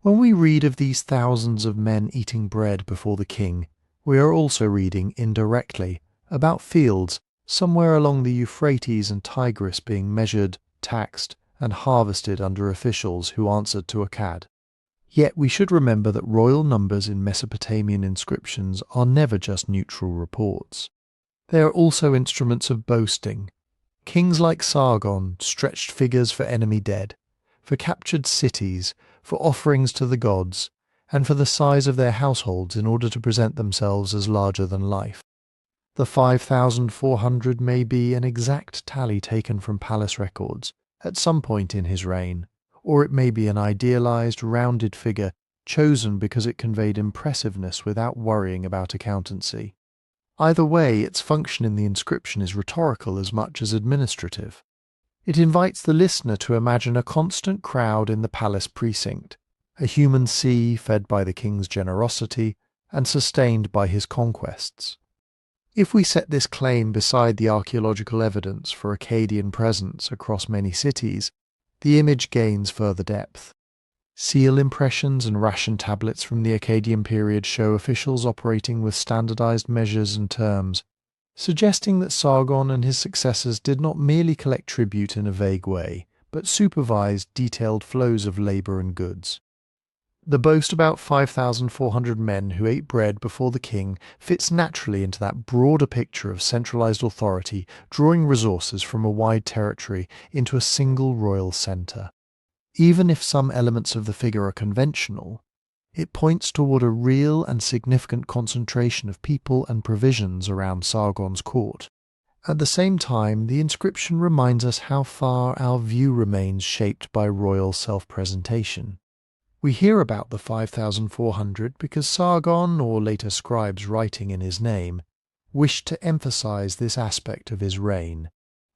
[SPEAKER 1] When we read of these thousands of men eating bread before the king, we are also reading indirectly about fields somewhere along the Euphrates and Tigris being measured, taxed, and harvested under officials who answered to Akkad. Yet we should remember that royal numbers in Mesopotamian inscriptions are never just neutral reports. They are also instruments of boasting. Kings like Sargon stretched figures for enemy dead, for captured cities, for offerings to the gods, and for the size of their households in order to present themselves as larger than life. The 5,400 may be an exact tally taken from palace records at some point in his reign, or it may be an idealized, rounded figure chosen because it conveyed impressiveness without worrying about accountancy. Either way, its function in the inscription is rhetorical as much as administrative. It invites the listener to imagine a constant crowd in the palace precinct, a human sea fed by the king's generosity and sustained by his conquests. If we set this claim beside the archaeological evidence for Akkadian presence across many cities, the image gains further depth. Seal impressions and ration tablets from the Akkadian period show officials operating with standardized measures and terms, suggesting that Sargon and his successors did not merely collect tribute in a vague way, but supervised detailed flows of labor and goods. The boast about 5,400 men who ate bread before the king fits naturally into that broader picture of centralized authority drawing resources from a wide territory into a single royal center. Even if some elements of the figure are conventional, it points toward a real and significant concentration of people and provisions around Sargon's court, At the same time, the inscription reminds us how far our view remains shaped by royal self-presentation. We hear about the 5,400 because Sargon, or later scribes writing in his name, wished to emphasize this aspect of his reign.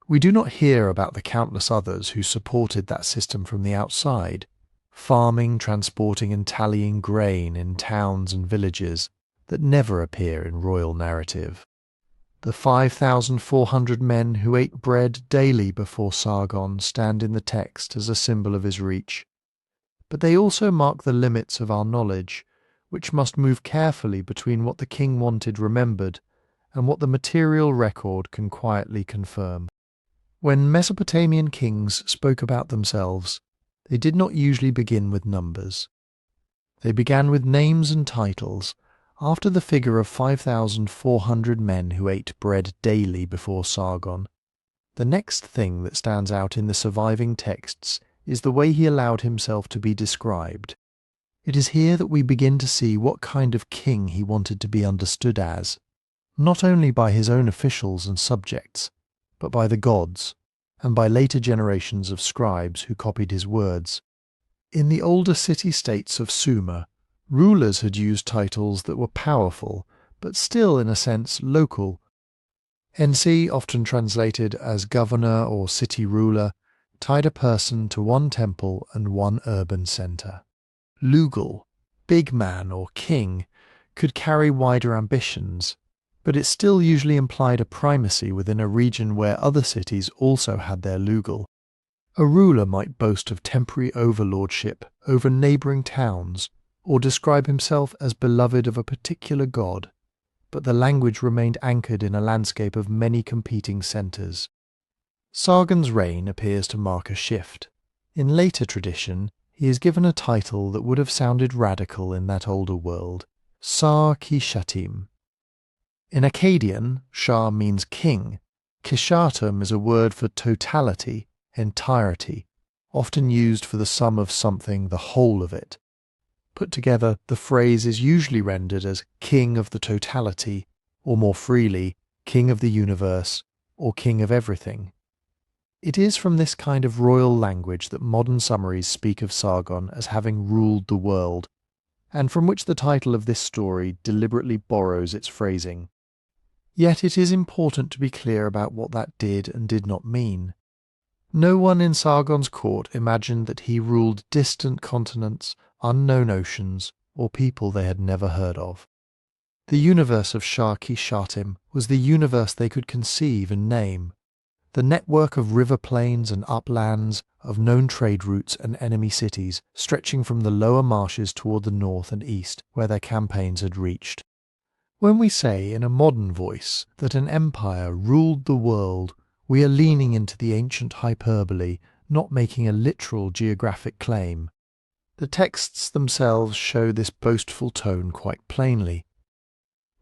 [SPEAKER 1] We do not hear about the countless others who supported that system from the outside, farming, transporting and tallying grain in towns and villages that never appear in royal narrative. The 5,400 men who ate bread daily before Sargon stand in the text as a symbol of his reach. But they also mark the limits of our knowledge, which must move carefully between what the king wanted remembered and what the material record can quietly confirm. When Mesopotamian kings spoke about themselves, they did not usually begin with numbers. They began with names and titles, after the figure of 5,400 men who ate bread daily before Sargon. The next thing that stands out in the surviving texts is the way he allowed himself to be described. It is here that we begin to see what kind of king he wanted to be understood as, not only by his own officials and subjects, but by the gods, and by later generations of scribes who copied his words. In the older city-states of Sumer, rulers had used titles that were powerful, but still in a sense local. NC, often translated as governor or city ruler, tied a person to one temple and one urban centre. Lugal, big man or king, could carry wider ambitions, but it still usually implied a primacy within a region where other cities also had their Lugal. A ruler might boast of temporary overlordship over neighbouring towns, or describe himself as beloved of a particular god, but the language remained anchored in a landscape of many competing centres. Sargon's reign appears to mark a shift. In later tradition, he is given a title that would have sounded radical in that older world, Shar-kali-sharri. In Akkadian, Shar means king. Kishatum is a word for totality, entirety, often used for the sum of something, the whole of it. Put together, the phrase is usually rendered as king of the totality, or more freely, king of the universe, or king of everything. It is from this kind of royal language that modern summaries speak of Sargon as having ruled the world, and from which the title of this story deliberately borrows its phrasing. Yet it is important to be clear about what that did and did not mean. No one in Sargon's court imagined that he ruled distant continents, unknown oceans, or people they had never heard of. The universe of Shar-kali-sharri was the universe they could conceive and name, the network of river plains and uplands, of known trade routes and enemy cities stretching from the lower marshes toward the north and east where their campaigns had reached. When we say in a modern voice that an empire ruled the world, we are leaning into the ancient hyperbole, not making a literal geographic claim. The texts themselves show this boastful tone quite plainly.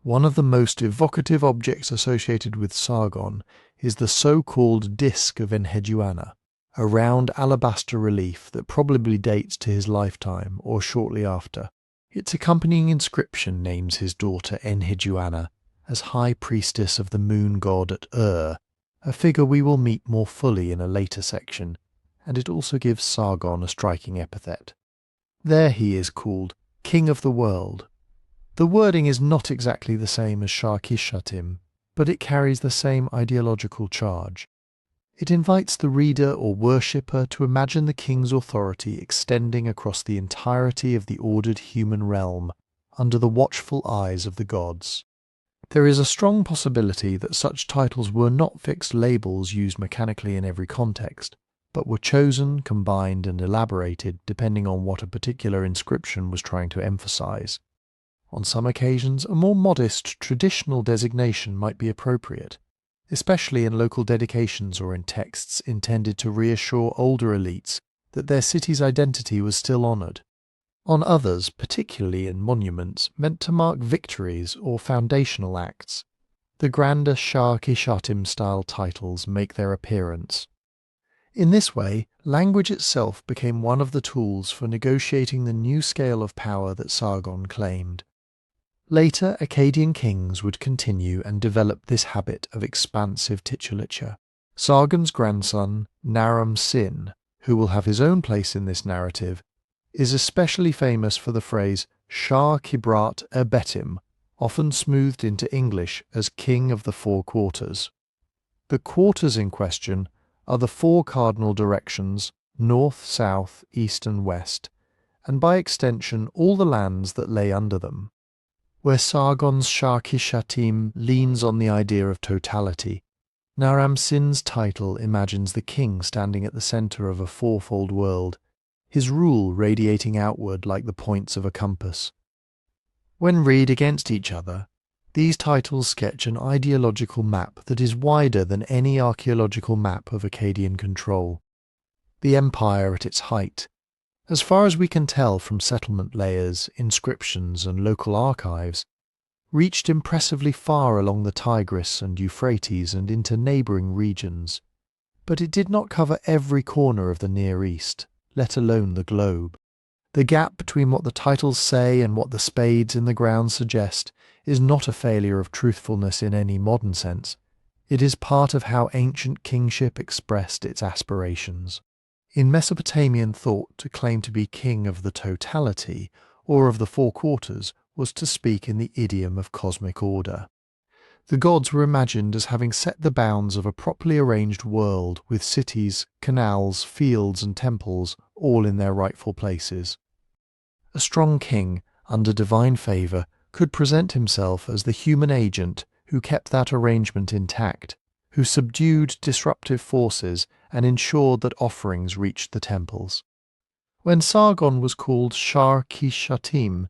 [SPEAKER 1] One of the most evocative objects associated with Sargon is the so-called Disk of Enheduanna, a round alabaster relief that probably dates to his lifetime or shortly after. Its accompanying inscription names his daughter Enheduanna as High Priestess of the Moon God at a figure we will meet more fully in a later section, and it also gives Sargon a striking epithet. There he is called King of the World. The wording is not exactly the same as Shar-kali-sharri, but it carries the same ideological charge. It invites the reader or worshipper to imagine the king's authority extending across the entirety of the ordered human realm, under the watchful eyes of the gods. There is a strong possibility that such titles were not fixed labels used mechanically in every context, but were chosen, combined and elaborated depending on what a particular inscription was trying to emphasize. On some occasions, a more modest traditional designation might be appropriate, especially in local dedications or in texts intended to reassure older elites that their city's identity was still honoured. On others, particularly in monuments, meant to mark victories or foundational acts, the grander Shar-kali-sharri style titles make their appearance. In this way, language itself became one of the tools for negotiating the new scale of power that Sargon claimed. Later, Akkadian kings would continue and develop this habit of expansive titulature. Sargon's grandson, Naram-Sin, who will have his own place in this narrative, is especially famous for the phrase Shar-kali-sharri, often smoothed into English as King of the Four Quarters. The quarters in question are the four cardinal directions, north, south, east and west, and by extension all the lands that lay under them. Where Sargon's Shar-kali-sharri leans on the idea of totality, Naram-Sin's title imagines the king standing at the centre of a fourfold world, his rule radiating outward like the points of a compass. When read against each other, these titles sketch an ideological map that is wider than any archaeological map of Akkadian control. The empire at its height, as far as we can tell from settlement layers, inscriptions and local archives, reached impressively far along the Tigris and Euphrates and into neighbouring regions, but it did not cover every corner of the Near East, let alone the globe. The gap between what the titles say and what the spades in the ground suggest is not a failure of truthfulness in any modern sense. It is part of how ancient kingship expressed its aspirations. In Mesopotamian thought, to claim to be king of the totality, or of the four quarters, was to speak in the idiom of cosmic order. The gods were imagined as having set the bounds of a properly arranged world with cities, canals, fields and temples all in their rightful places. A strong king, under divine favour, could present himself as the human agent who kept that arrangement intact, who subdued disruptive forces and ensured that offerings reached the temples. When Sargon was called Shar-kali-sharri,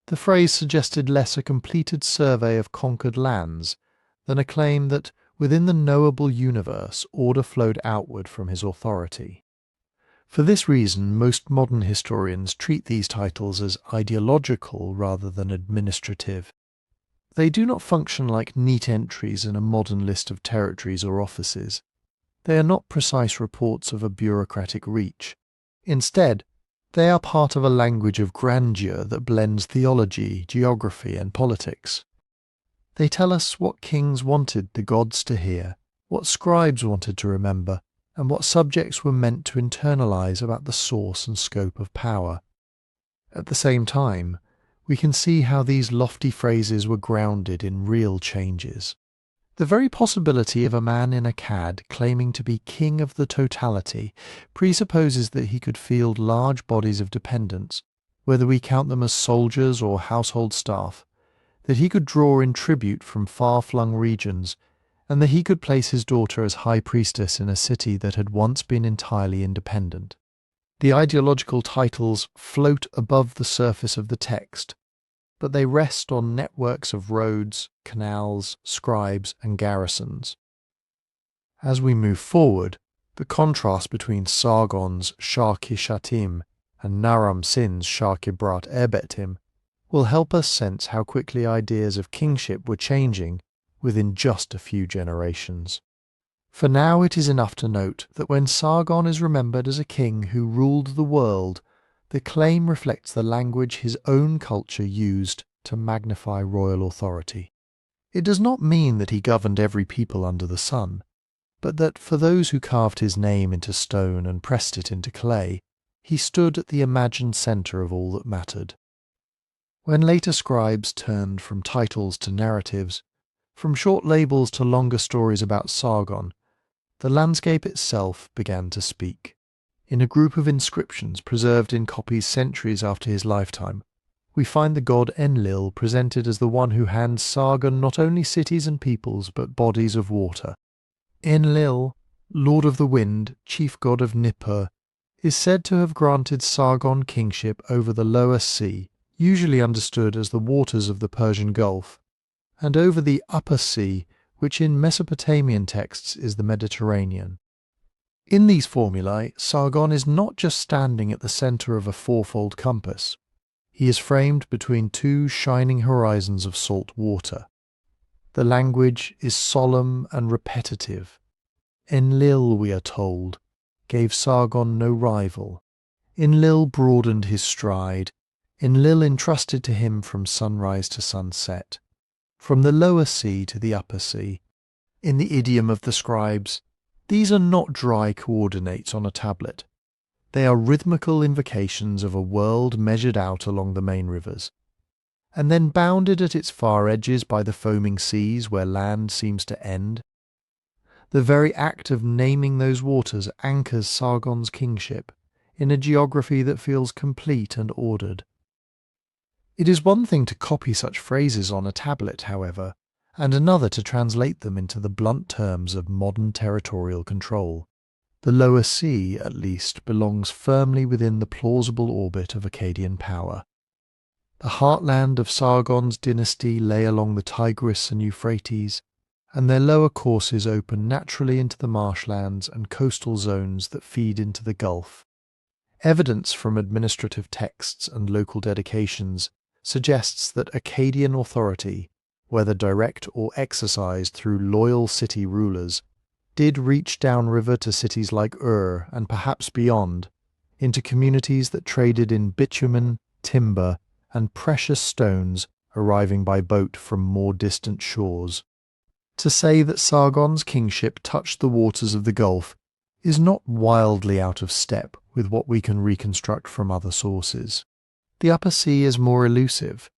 [SPEAKER 1] the phrase suggested less a completed survey of conquered lands than a claim that within the knowable universe order flowed outward from his authority. For this reason, most modern historians treat these titles as ideological rather than administrative. They do not function like neat entries in a modern list of territories or offices. They are not precise reports of a bureaucratic reach. Instead, they are part of a language of grandeur that blends theology, geography, and politics. They tell us what kings wanted the gods to hear, what scribes wanted to remember, and what subjects were meant to internalize about the source and scope of power. At the same time, we can see how these lofty phrases were grounded in real changes. The very possibility of a man in Akkad claiming to be king of the totality presupposes that he could field large bodies of dependents, whether we count them as soldiers or household staff, that he could draw in tribute from far-flung regions, and that he could place his daughter as high priestess in a city that had once been entirely independent. The ideological titles float above the surface of the text, but they rest on networks of roads, canals, scribes, and garrisons. As we move forward, the contrast between Sargon's Shar-kali-sharri and Naram-Sin's Shar-kali-sharri will help us sense how quickly ideas of kingship were changing within just a few generations. For now it is enough to note that when Sargon is remembered as a king who ruled the world, the claim reflects the language his own culture used to magnify royal authority. It does not mean that he governed every people under the sun, but that for those who carved his name into stone and pressed it into clay, he stood at the imagined centre of all that mattered. When later scribes turned from titles to narratives, from short labels to longer stories about Sargon, the landscape itself began to speak. In a group of inscriptions preserved in copies centuries after his lifetime, we find the god Enlil presented as the one who hands Sargon not only cities and peoples but bodies of water. Enlil, lord of the wind, chief god of Nippur, is said to have granted Sargon kingship over the lower sea, usually understood as the waters of the Persian Gulf, and over the upper sea, which in Mesopotamian texts is the Mediterranean. In these formulae, Sargon is not just standing at the centre of a fourfold compass. He is framed between two shining horizons of salt water. The language is solemn and repetitive. Enlil, we are told, gave Sargon no rival. Enlil broadened his stride. Enlil entrusted to him from sunrise to sunset, from the lower sea to the upper sea. In the idiom of the scribes, these are not dry coordinates on a tablet. They are rhythmical invocations of a world measured out along the main rivers, and then bounded at its far edges by the foaming seas where land seems to end. The very act of naming those waters anchors Sargon's kingship in a geography that feels complete and ordered. It is one thing to copy such phrases on a tablet, however, and another to translate them into the blunt terms of modern territorial control. The lower sea, at least, belongs firmly within the plausible orbit of Akkadian power. The heartland of Sargon's dynasty lay along the Tigris and Euphrates, and their lower courses open naturally into the marshlands and coastal zones that feed into the Gulf. Evidence from administrative texts and local dedications suggests that Akkadian authority, whether direct or exercised through loyal city rulers, did reach downriver to cities like Ur and perhaps beyond, into communities that traded in bitumen, timber, and precious stones arriving by boat from more distant shores. To say that Sargon's kingship touched the waters of the Gulf is not wildly out of step with what we can reconstruct from other sources. The Upper Sea is more elusive.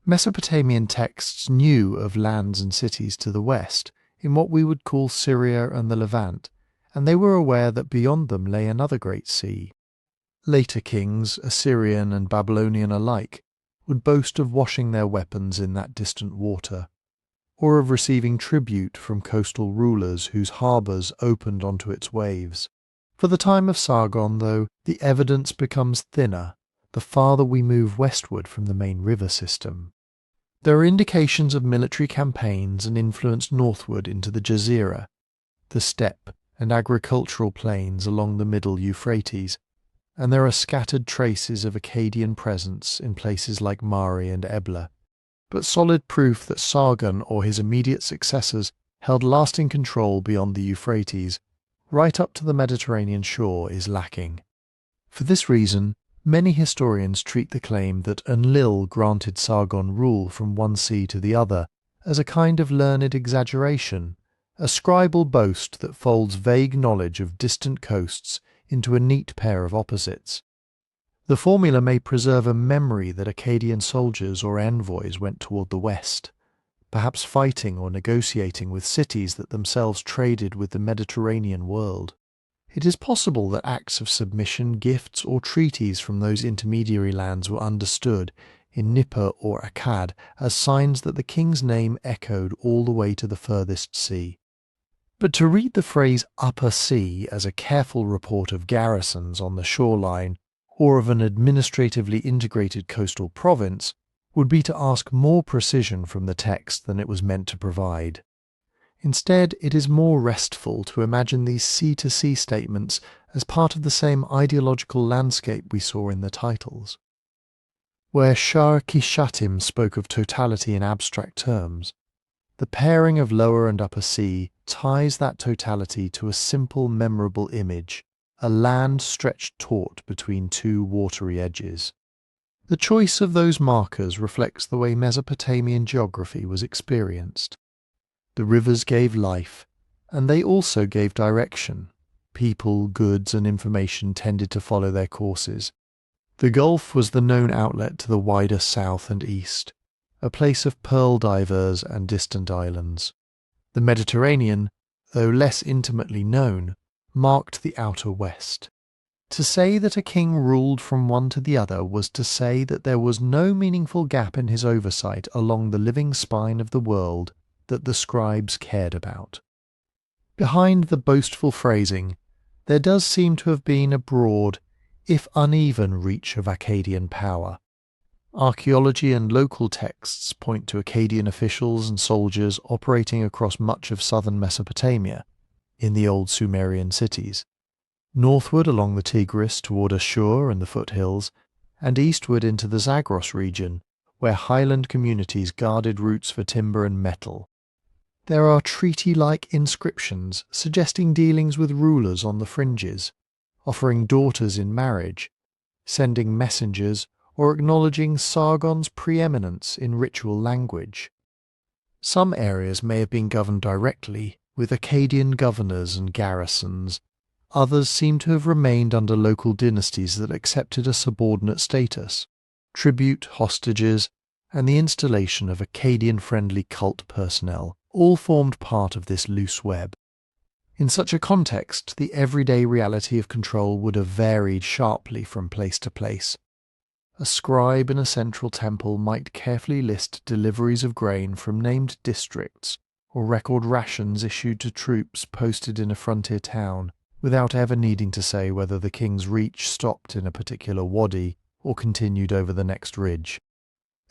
[SPEAKER 1] Mesopotamian texts knew of lands and cities to the west, in what we would call Syria and the Levant, and they were aware that beyond them lay another great sea. Later kings, Assyrian and Babylonian alike, would boast of washing their weapons in that distant water, or of receiving tribute from coastal rulers whose harbours opened onto its waves. For the time of Sargon, though, the evidence becomes thinner the farther we move westward from the main river system. There are indications of military campaigns and influence northward into the Jazira, the steppe and agricultural plains along the middle Euphrates, and there are scattered traces of Akkadian presence in places like Mari and Ebla. But solid proof that Sargon or his immediate successors held lasting control beyond the Euphrates, right up to the Mediterranean shore, is lacking. For this reason, many historians treat the claim that Enlil granted Sargon rule from one sea to the other as a kind of learned exaggeration, a scribal boast that folds vague knowledge of distant coasts into a neat pair of opposites. The formula may preserve a memory that Akkadian soldiers or envoys went toward the west, perhaps fighting or negotiating with cities that themselves traded with the Mediterranean world. It is possible that acts of submission, gifts, or treaties from those intermediary lands were understood in Nippur or Akkad as signs that the king's name echoed all the way to the furthest sea. But to read the phrase Upper Sea as a careful report of garrisons on the shoreline or of an administratively integrated coastal province would be to ask more precision from the text than it was meant to provide. Instead, it is more restful to imagine these sea-to-sea statements as part of the same ideological landscape we saw in the titles. Where Shar-kali-sharri spoke of totality in abstract terms, the pairing of lower and upper sea ties that totality to a simple, memorable image, a land stretched taut between two watery edges. The choice of those markers reflects the way Mesopotamian geography was experienced. The rivers gave life, and they also gave direction. People, goods, and information tended to follow their courses. The Gulf was the known outlet to the wider south and east, a place of pearl divers and distant islands. The Mediterranean, though less intimately known, marked the outer west. To say that a king ruled from one to the other was to say that there was no meaningful gap in his oversight along the living spine of the world that the scribes cared about. Behind the boastful phrasing, there does seem to have been a broad, if uneven, reach of Akkadian power. Archaeology and local texts point to Akkadian officials and soldiers operating across much of southern Mesopotamia, in the old Sumerian cities, northward along the Tigris toward Ashur and the foothills, and eastward into the Zagros region, where highland communities guarded routes for timber and metal. There are treaty-like inscriptions suggesting dealings with rulers on the fringes, offering daughters in marriage, sending messengers, or acknowledging Sargon's preeminence in ritual language. Some areas may have been governed directly, with Akkadian governors and garrisons. Others seem to have remained under local dynasties that accepted a subordinate status. Tribute, hostages, and the installation of Akkadian-friendly cult personnel all formed part of this loose web. In such a context, the everyday reality of control would have varied sharply from place to place. A scribe in a central temple might carefully list deliveries of grain from named districts, or record rations issued to troops posted in a frontier town, without ever needing to say whether the king's reach stopped in a particular wadi or continued over the next ridge.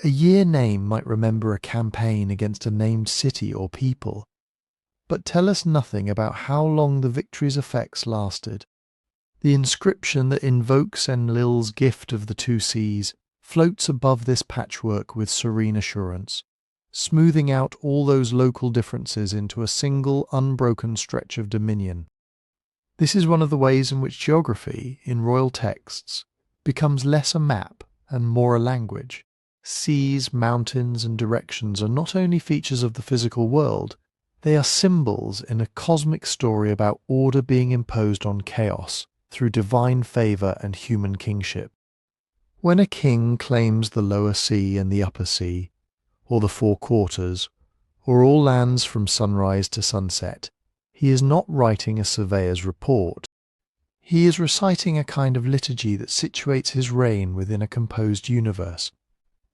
[SPEAKER 1] A year name might remember a campaign against a named city or people, but tell us nothing about how long the victory's effects lasted. The inscription that invokes Enlil's gift of the two seas floats above this patchwork with serene assurance, smoothing out all those local differences into a single unbroken stretch of dominion. This is one of the ways in which geography, in royal texts, becomes less a map and more a language. Seas, mountains, and directions are not only features of the physical world, they are symbols in a cosmic story about order being imposed on chaos through divine favour and human kingship. When a king claims the lower sea and the upper sea, or the four quarters, or all lands from sunrise to sunset, he is not writing a surveyor's report. He is reciting a kind of liturgy that situates his reign within a composed universe,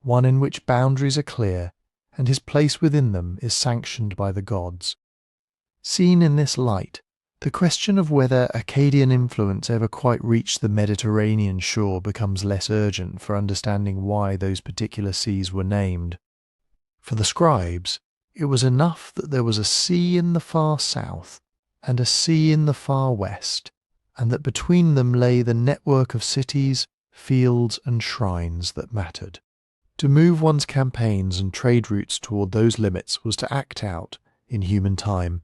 [SPEAKER 1] one in which boundaries are clear and his place within them is sanctioned by the gods. Seen in this light, the question of whether Akkadian influence ever quite reached the Mediterranean shore becomes less urgent for understanding why those particular seas were named. For the scribes, it was enough that there was a sea in the far south and a sea in the far west, and that between them lay the network of cities, fields, and shrines that mattered. To move one's campaigns and trade routes toward those limits was to act out, in human time,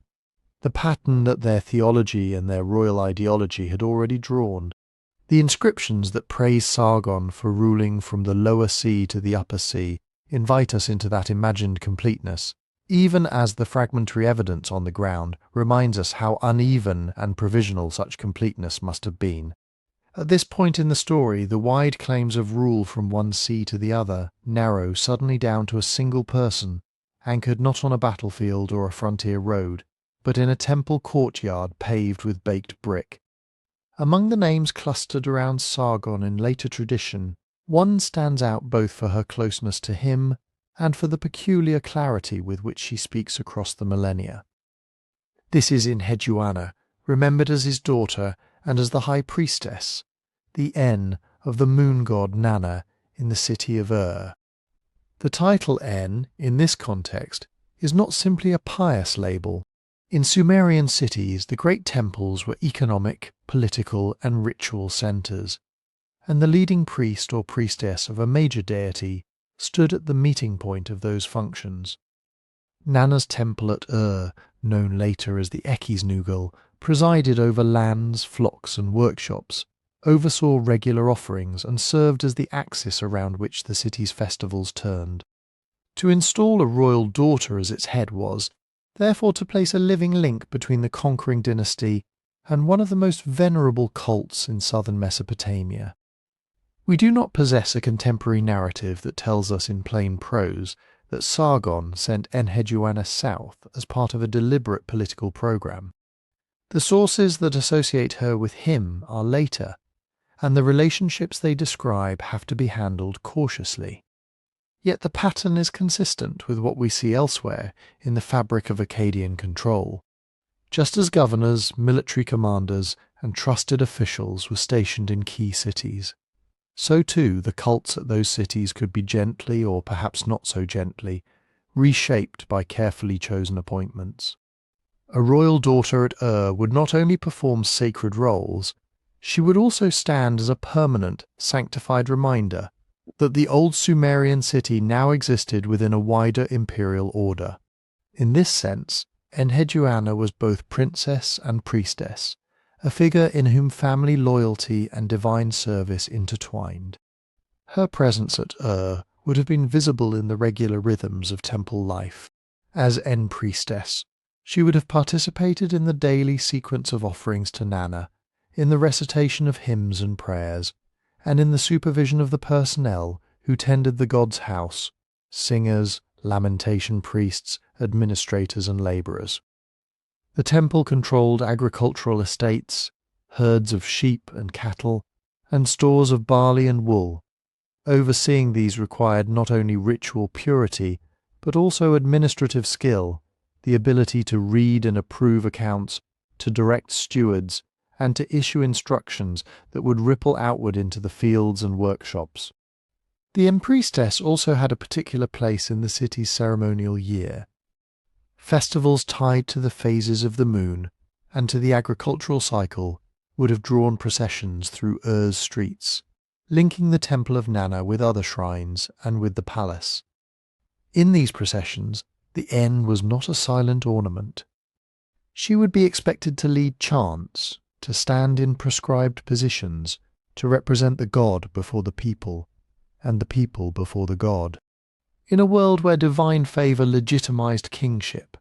[SPEAKER 1] the pattern that their theology and their royal ideology had already drawn. The inscriptions that praise Sargon for ruling from the lower sea to the upper sea invite us into that imagined completeness, even as the fragmentary evidence on the ground reminds us how uneven and provisional such completeness must have been. At this point in the story, the wide claims of rule from one sea to the other narrow suddenly down to a single person, anchored not on a battlefield or a frontier road, but in a temple courtyard paved with baked brick. Among the names clustered around Sargon in later tradition, one stands out both for her closeness to him and for the peculiar clarity with which she speaks across the millennia. This is Enheduanna, remembered as his daughter and as the high priestess, the En of the moon god Nanna in the city of The title En, in this context, is not simply a pious label. In Sumerian cities, the great temples were economic, political, and ritual centres, and the leading priest or priestess of a major deity stood at the meeting point of those functions. Nanna's temple at known later as the Ekkisnugul, presided over lands, flocks, and workshops, oversaw regular offerings, and served as the axis around which the city's festivals turned. To install a royal daughter as its head was, therefore, to place a living link between the conquering dynasty and one of the most venerable cults in southern Mesopotamia. We do not possess a contemporary narrative that tells us in plain prose that Sargon sent Enheduanna south as part of a deliberate political program. The sources that associate her with him are later, and the relationships they describe have to be handled cautiously. Yet the pattern is consistent with what we see elsewhere in the fabric of Akkadian control. Just as governors, military commanders, and trusted officials were stationed in key cities, so too the cults at those cities could be gently, or perhaps not so gently, reshaped by carefully chosen appointments. A royal daughter at would not only perform sacred roles, she would also stand as a permanent, sanctified reminder that the old Sumerian city now existed within a wider imperial order. In this sense, Enheduanna was both princess and priestess, a figure in whom family loyalty and divine service intertwined. Her presence at would have been visible in the regular rhythms of temple life. As priestess, she would have participated in the daily sequence of offerings to Nana, in the recitation of hymns and prayers, and in the supervision of the personnel who tended the god's house, singers, lamentation priests, administrators and labourers. The temple controlled agricultural estates, herds of sheep and cattle, and stores of barley and wool. Overseeing these required not only ritual purity, but also administrative skill, the ability to read and approve accounts, to direct stewards, and to issue instructions that would ripple outward into the fields and workshops. The priestess also had a particular place in the city's ceremonial year. Festivals tied to the phases of the moon and to the agricultural cycle would have drawn processions through Ur's streets, linking the temple of Nana with other shrines and with the palace. In these processions, the N was not a silent ornament. She would be expected to lead chants, to stand in prescribed positions, to represent the god before the people, and the people before the god. In a world where divine favour legitimized kingship,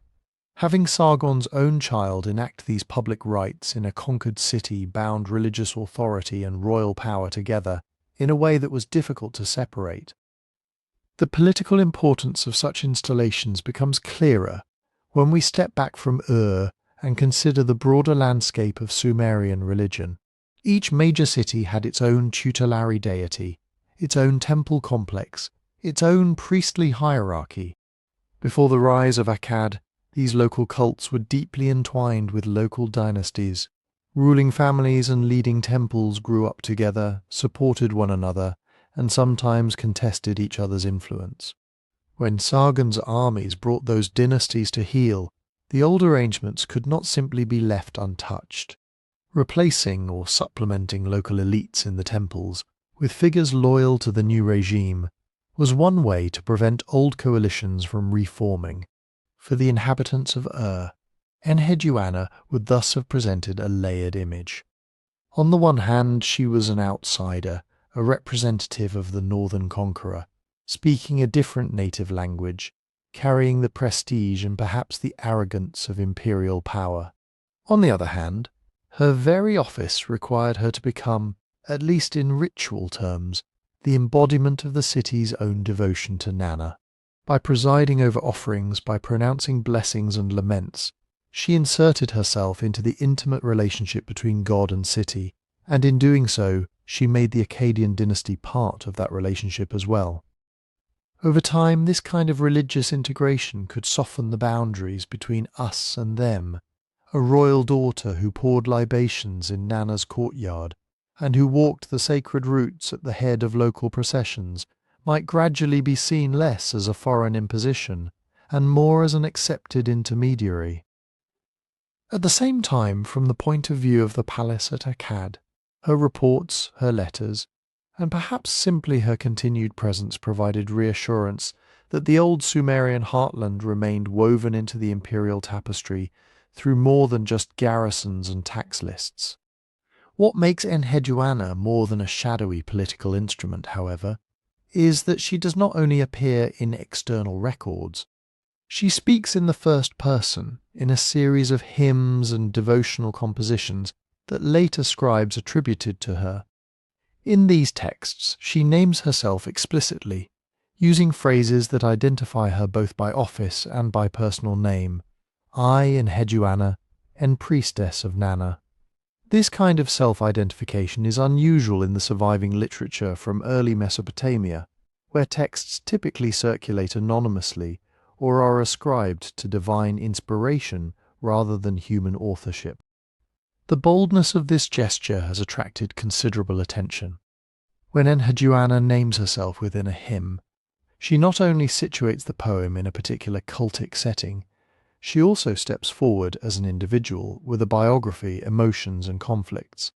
[SPEAKER 1] having Sargon's own child enact these public rites in a conquered city bound religious authority and royal power together in a way that was difficult to separate. The political importance of such installations becomes clearer when we step back from and consider the broader landscape of Sumerian religion. Each major city had its own tutelary deity, its own temple complex, its own priestly hierarchy. Before the rise of Akkad, these local cults were deeply entwined with local dynasties. Ruling families and leading temples grew up together, supported one another, and sometimes contested each other's influence. When Sargon's armies brought those dynasties to heel, the old arrangements could not simply be left untouched. Replacing or supplementing local elites in the temples with figures loyal to the new regime was one way to prevent old coalitions from reforming. For the inhabitants of Enheduanna would thus have presented a layered image. On the one hand, she was an outsider, a representative of the northern conqueror, speaking a different native language, carrying the prestige and perhaps the arrogance of imperial power. On the other hand, her very office required her to become, at least in ritual terms, the embodiment of the city's own devotion to Nana. By presiding over offerings, by pronouncing blessings and laments, she inserted herself into the intimate relationship between God and city, and in doing so, she made the Akkadian dynasty part of that relationship as well. Over time, this kind of religious integration could soften the boundaries between us and them. A royal daughter who poured libations in Nana's courtyard, and who walked the sacred routes at the head of local processions, might gradually be seen less as a foreign imposition, and more as an accepted intermediary. At the same time, from the point of view of the palace at Akkad, her reports, her letters, and perhaps simply her continued presence provided reassurance that the old Sumerian heartland remained woven into the imperial tapestry through more than just garrisons and tax lists. What makes Enheduanna more than a shadowy political instrument, however, is that she does not only appear in external records. She speaks in the first person in a series of hymns and devotional compositions that later scribes attributed to her. In these texts, she names herself explicitly, using phrases that identify her both by office and by personal name. I, Enheduanna, priestess of Nana. This kind of self-identification is unusual in the surviving literature from early Mesopotamia, where texts typically circulate anonymously or are ascribed to divine inspiration rather than human authorship. The boldness of this gesture has attracted considerable attention. When Enheduanna names herself within a hymn, she not only situates the poem in a particular cultic setting, she also steps forward as an individual with a biography, emotions and conflicts.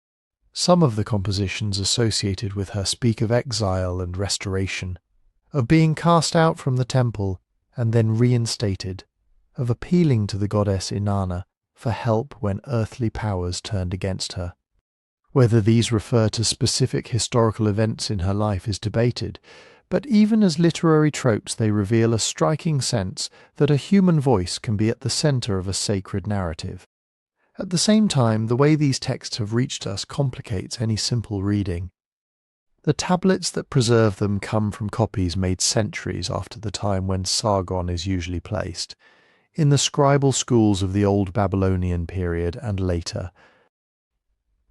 [SPEAKER 1] Some of the compositions associated with her speak of exile and restoration, of being cast out from the temple and then reinstated, of appealing to the goddess Inanna for help when earthly powers turned against her. Whether these refer to specific historical events in her life is debated, but even as literary tropes they reveal a striking sense that a human voice can be at the centre of a sacred narrative. At the same time, the way these texts have reached us complicates any simple reading. The tablets that preserve them come from copies made centuries after the time when Sargon is usually placed, in the scribal schools of the Old Babylonian period and later.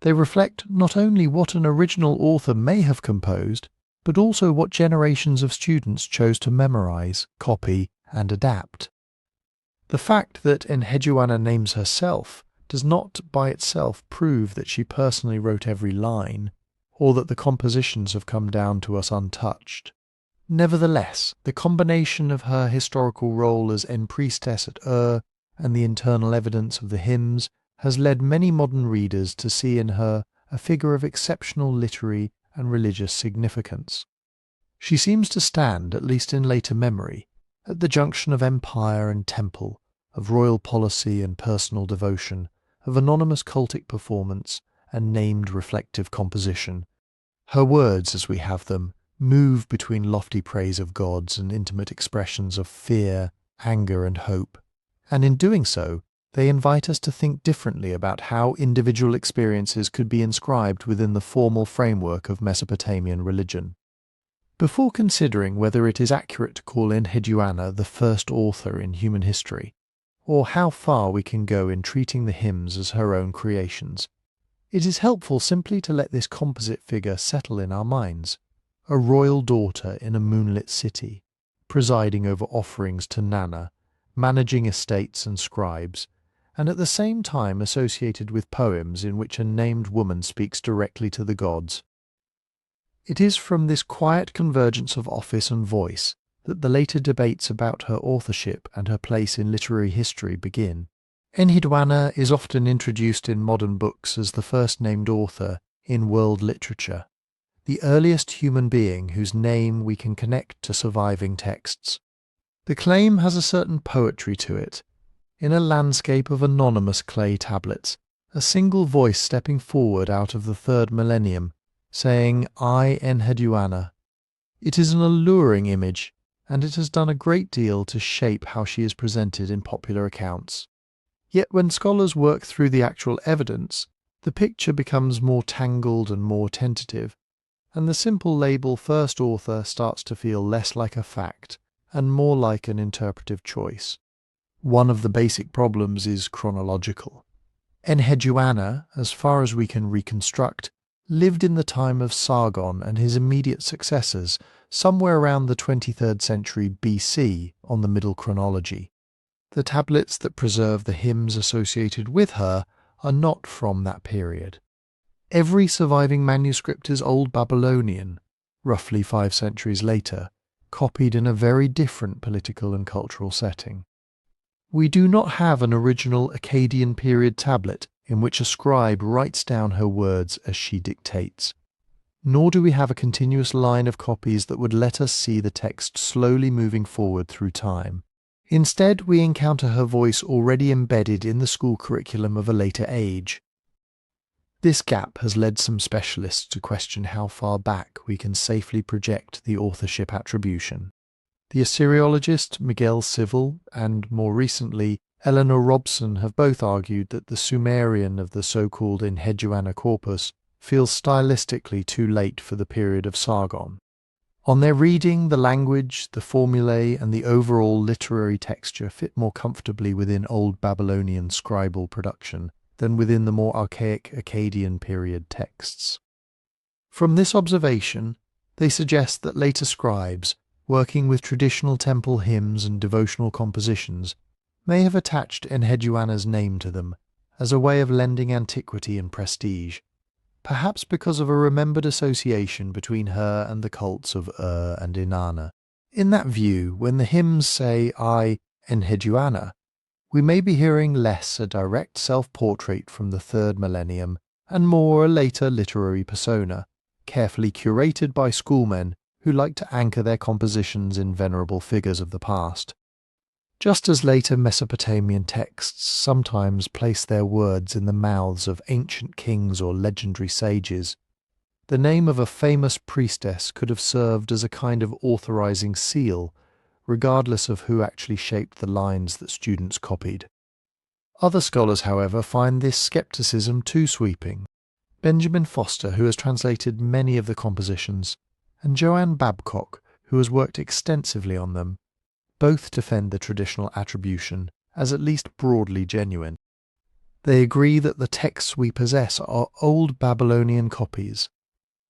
[SPEAKER 1] They reflect not only what an original author may have composed, but also what generations of students chose to memorize, copy, and adapt. The fact that Enheduanna names herself does not by itself prove that she personally wrote every line, or that the compositions have come down to us untouched. Nevertheless, the combination of her historical role as priestess at and the internal evidence of the hymns has led many modern readers to see in her a figure of exceptional literary and religious significance. She seems to stand, at least in later memory, at the junction of empire and temple, of royal policy and personal devotion, of anonymous cultic performance and named reflective composition. Her words, as we have them, move between lofty praise of gods and intimate expressions of fear, anger and hope, and in doing so, they invite us to think differently about how individual experiences could be inscribed within the formal framework of Mesopotamian religion. Before considering whether it is accurate to call Enheduanna the first author in human history, or how far we can go in treating the hymns as her own creations, it is helpful simply to let this composite figure settle in our minds, a royal daughter in a moonlit city, presiding over offerings to Nana, managing estates and scribes, and at the same time associated with poems in which a named woman speaks directly to the gods. It is from this quiet convergence of office and voice that the later debates about her authorship and her place in literary history begin. Enheduanna is often introduced in modern books as the first named author in world literature, the earliest human being whose name we can connect to surviving texts. The claim has a certain poetry to it. In a landscape of anonymous clay tablets, a single voice stepping forward out of the third millennium, saying, "I, Enheduanna." It is an alluring image, and it has done a great deal to shape how she is presented in popular accounts. Yet when scholars work through the actual evidence, the picture becomes more tangled and more tentative, and the simple label first author starts to feel less like a fact and more like an interpretive choice. One of the basic problems is chronological. Enheduanna, as far as we can reconstruct, lived in the time of Sargon and his immediate successors, somewhere around the 23rd century BC on the middle chronology. The tablets that preserve the hymns associated with her are not from that period. Every surviving manuscript is Old Babylonian, roughly 5 centuries later, copied in a very different political and cultural setting. We do not have an original Akkadian period tablet in which a scribe writes down her words as she dictates, nor do we have a continuous line of copies that would let us see the text slowly moving forward through time. Instead, we encounter her voice already embedded in the school curriculum of a later age. This gap has led some specialists to question how far back we can safely project the authorship attribution. The Assyriologist Miguel Civil and, more recently, Eleanor Robson have both argued that the Sumerian of the so-called Enheduanna corpus feels stylistically too late for the period of Sargon. On their reading, the language, the formulae, and the overall literary texture fit more comfortably within Old Babylonian scribal production than within the more archaic Akkadian period texts. From this observation, they suggest that later scribes, working with traditional temple hymns and devotional compositions, may have attached Enheduanna's name to them as a way of lending antiquity and prestige, perhaps because of a remembered association between her and the cults of and Inanna. In that view, when the hymns say, "I, Enheduanna," we may be hearing less a direct self-portrait from the third millennium and more a later literary persona, carefully curated by schoolmen who like to anchor their compositions in venerable figures of the past. Just as later Mesopotamian texts sometimes place their words in the mouths of ancient kings or legendary sages, the name of a famous priestess could have served as a kind of authorizing seal, regardless of who actually shaped the lines that students copied. Other scholars, however, find this skepticism too sweeping. Benjamin Foster, who has translated many of the compositions, and Joanne Babcock, who has worked extensively on them, both defend the traditional attribution as at least broadly genuine. They agree that the texts we possess are old Babylonian copies,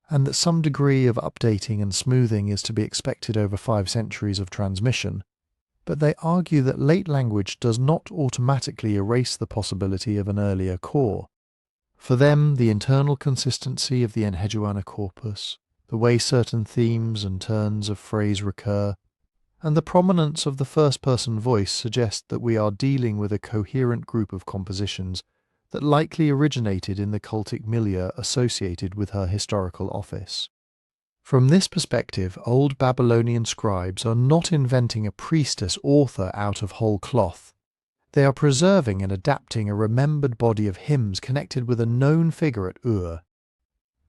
[SPEAKER 1] and that some degree of updating and smoothing is to be expected over 5 centuries of transmission, but they argue that late language does not automatically erase the possibility of an earlier core. For them, the internal consistency of the Enheduanna corpus, the way certain themes and turns of phrase recur, and the prominence of the first-person voice suggest that we are dealing with a coherent group of compositions that likely originated in the cultic milieu associated with her historical office. From this perspective, old Babylonian scribes are not inventing a priestess author out of whole cloth. They are preserving and adapting a remembered body of hymns connected with a known figure at Ur.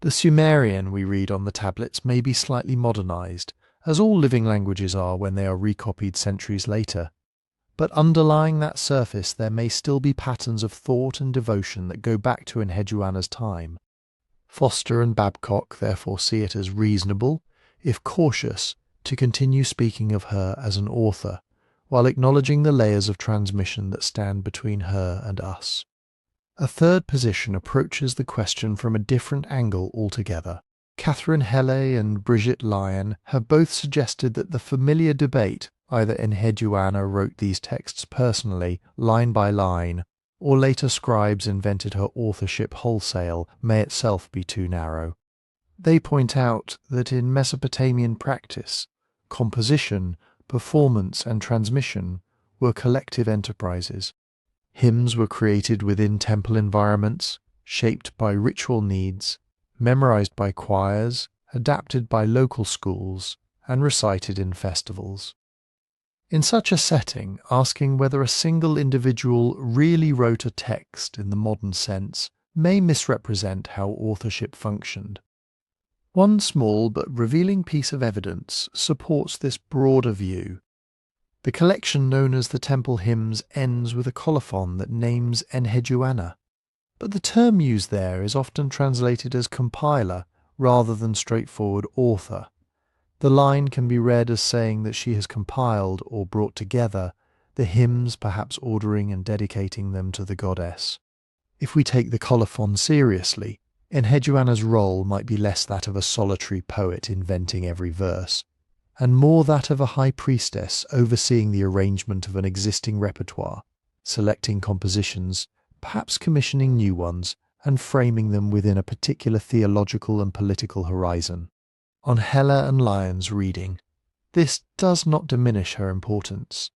[SPEAKER 1] The Sumerian we read on the tablets may be slightly modernized, as all living languages are when they are recopied centuries later. But underlying that surface there may still be patterns of thought and devotion that go back to Enheduanna's time. Foster and Babcock therefore see it as reasonable, if cautious, to continue speaking of her as an author, while acknowledging the layers of transmission that stand between her and us. A third position approaches the question from a different angle altogether. Catherine Helle and Brigitte Leilan have both suggested that the familiar debate, either Enheduanna wrote these texts personally, line by line, or later scribes invented her authorship wholesale, may itself be too narrow. They point out that in Mesopotamian practice, composition, performance and transmission were collective enterprises. Hymns were created within temple environments, shaped by ritual needs, memorized by choirs, adapted by local schools, and recited in festivals. In such a setting, asking whether a single individual really wrote a text in the modern sense may misrepresent how authorship functioned. One small but revealing piece of evidence supports this broader view. The collection known as the Temple Hymns ends with a colophon that names Enheduanna, but the term used there is often translated as compiler rather than straightforward author. The line can be read as saying that she has compiled or brought together the hymns, perhaps ordering and dedicating them to the goddess. If we take the colophon seriously, Enheduanna's role might be less that of a solitary poet inventing every verse, and more that of a high priestess overseeing the arrangement of an existing repertoire, selecting compositions, perhaps commissioning new ones, and framing them within a particular theological and political horizon. On Helle and Leilan's reading, this does not diminish her importance.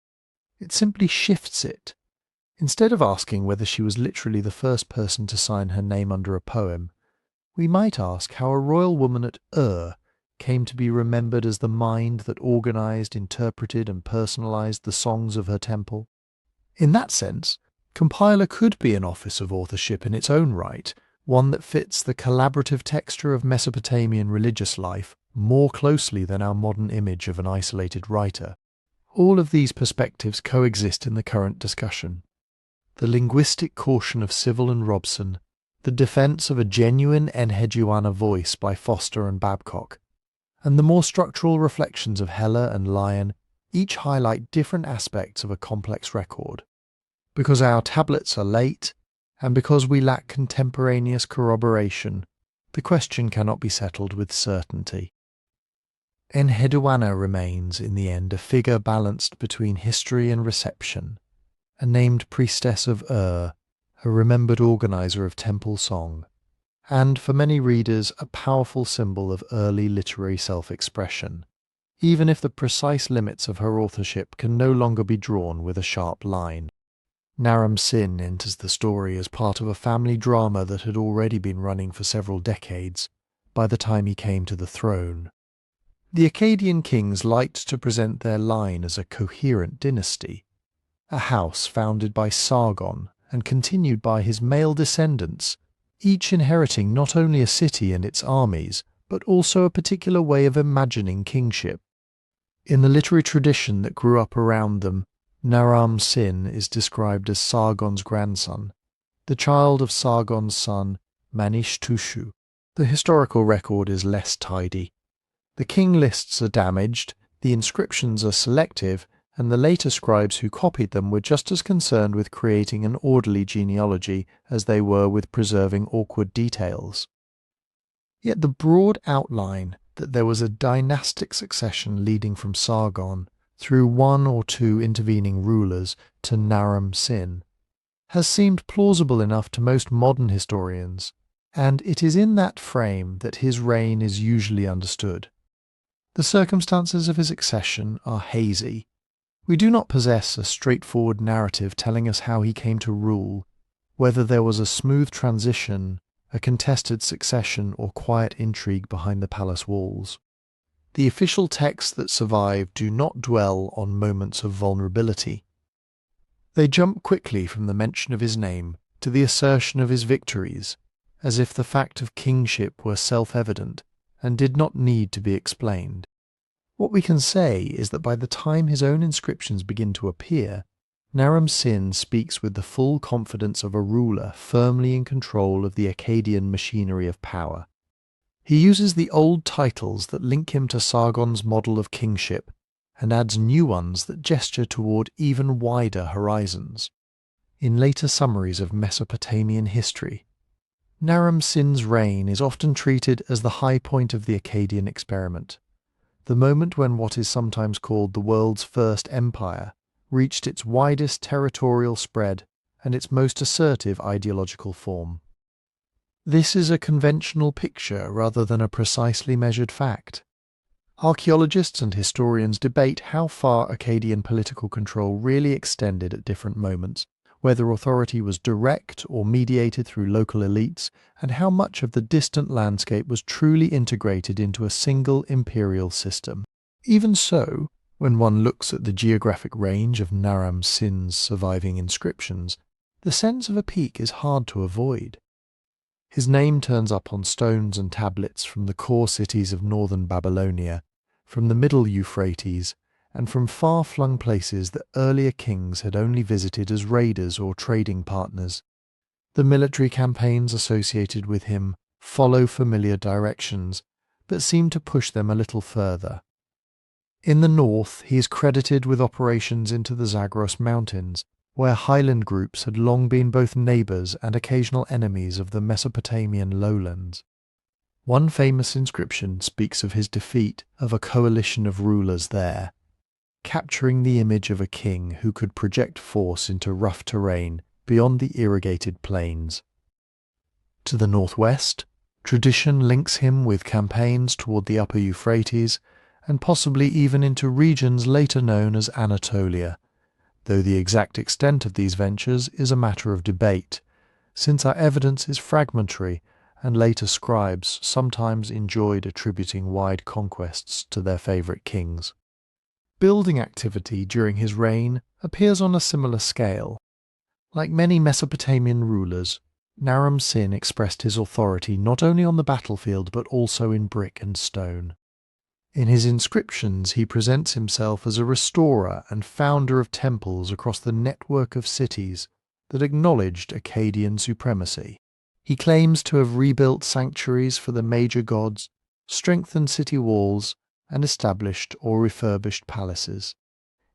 [SPEAKER 1] It simply shifts it. Instead of asking whether she was literally the first person to sign her name under a poem, we might ask how a royal woman at Ur came to be remembered as the mind that organized, interpreted, and personalized the songs of her temple. In that sense, compiler could be an office of authorship in its own right, one that fits the collaborative texture of Mesopotamian religious life more closely than our modern image of an isolated writer. All of these perspectives coexist in the current discussion. The linguistic caution of Civil and Robson, the defence of a genuine Enheduanna voice by Foster and Babcock, and the more structural reflections of Helle and Leilan each highlight different aspects of a complex record. Because our tablets are late, and because we lack contemporaneous corroboration, the question cannot be settled with certainty. Enheduanna remains, in the end, a figure balanced between history and reception, a named priestess of Ur, a remembered organizer of temple song, and, for many readers, a powerful symbol of early literary self-expression, even if the precise limits of her authorship can no longer be drawn with a sharp line. Naram-Sin enters the story as part of a family drama that had already been running for several decades by the time he came to the throne. The Akkadian kings liked to present their line as a coherent dynasty, a house founded by Sargon and continued by his male descendants, each inheriting not only a city and its armies, but also a particular way of imagining kingship. In the literary tradition that grew up around them, Naram-Sin is described as Sargon's grandson, the child of Sargon's son, Manish-Tushu. The historical record is less tidy. The king lists are damaged, the inscriptions are selective, and the later scribes who copied them were just as concerned with creating an orderly genealogy as they were with preserving awkward details. Yet the broad outline that there was a dynastic succession leading from Sargon through one or two intervening rulers to Naram-Sin has seemed plausible enough to most modern historians, and it is in that frame that his reign is usually understood. The circumstances of his accession are hazy. We do not possess a straightforward narrative telling us how he came to rule, whether there was a smooth transition, a contested succession, or quiet intrigue behind the palace walls. The official texts that survive do not dwell on moments of vulnerability. They jump quickly from the mention of his name to the assertion of his victories, as if the fact of kingship were self-evident and did not need to be explained. What we can say is that by the time his own inscriptions begin to appear, Naram-Sin speaks with the full confidence of a ruler firmly in control of the Akkadian machinery of power. He uses the old titles that link him to Sargon's model of kingship, and adds new ones that gesture toward even wider horizons. In later summaries of Mesopotamian history, Naram-Sin's reign is often treated as the high point of the Akkadian experiment, the moment when what is sometimes called the world's first empire reached its widest territorial spread and its most assertive ideological form. This is a conventional picture rather than a precisely measured fact. Archaeologists and historians debate how far Akkadian political control really extended at different moments, whether authority was direct or mediated through local elites, and how much of the distant landscape was truly integrated into a single imperial system. Even so, when one looks at the geographic range of Naram-Sin's surviving inscriptions, the sense of a peak is hard to avoid. His name turns up on stones and tablets from the core cities of northern Babylonia, from the middle Euphrates, and from far-flung places that earlier kings had only visited as raiders or trading partners. The military campaigns associated with him follow familiar directions, but seem to push them a little further. In the north, he is credited with operations into the Zagros Mountains, where highland groups had long been both neighbours and occasional enemies of the Mesopotamian lowlands. One famous inscription speaks of his defeat of a coalition of rulers there, capturing the image of a king who could project force into rough terrain beyond the irrigated plains. To the northwest, tradition links him with campaigns toward the upper Euphrates and possibly even into regions later known as Anatolia, though the exact extent of these ventures is a matter of debate, since our evidence is fragmentary and later scribes sometimes enjoyed attributing wide conquests to their favourite kings. Building activity during his reign appears on a similar scale. Like many Mesopotamian rulers, Naram-Sin expressed his authority not only on the battlefield but also in brick and stone. In his inscriptions he presents himself as a restorer and founder of temples across the network of cities that acknowledged Akkadian supremacy. He claims to have rebuilt sanctuaries for the major gods, strengthened city walls, and established or refurbished palaces.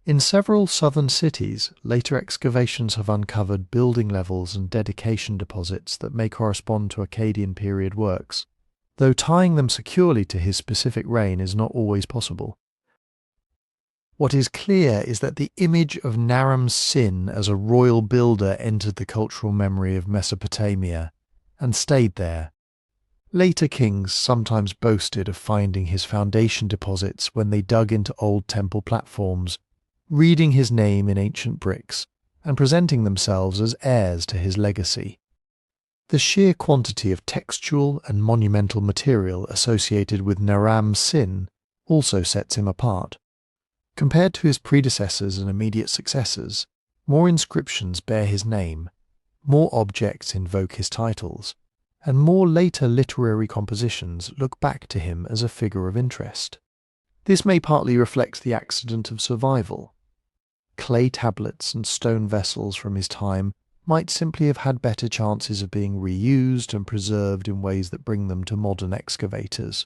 [SPEAKER 1] In several southern cities, later excavations have uncovered building levels and dedication deposits that may correspond to Akkadian period works, though tying them securely to his specific reign is not always possible. What is clear is that the image of Naram-Sin as a royal builder entered the cultural memory of Mesopotamia and stayed there. Later kings sometimes boasted of finding his foundation deposits when they dug into old temple platforms, reading his name in ancient bricks, and presenting themselves as heirs to his legacy. The sheer quantity of textual and monumental material associated with Naram-Sin also sets him apart. Compared to his predecessors and immediate successors, More inscriptions bear his name, more objects invoke his titles, and more later literary compositions look back to him as a figure of interest. This may partly reflect the accident of survival. Clay tablets and stone vessels from his time might simply have had better chances of being reused and preserved in ways that bring them to modern excavators.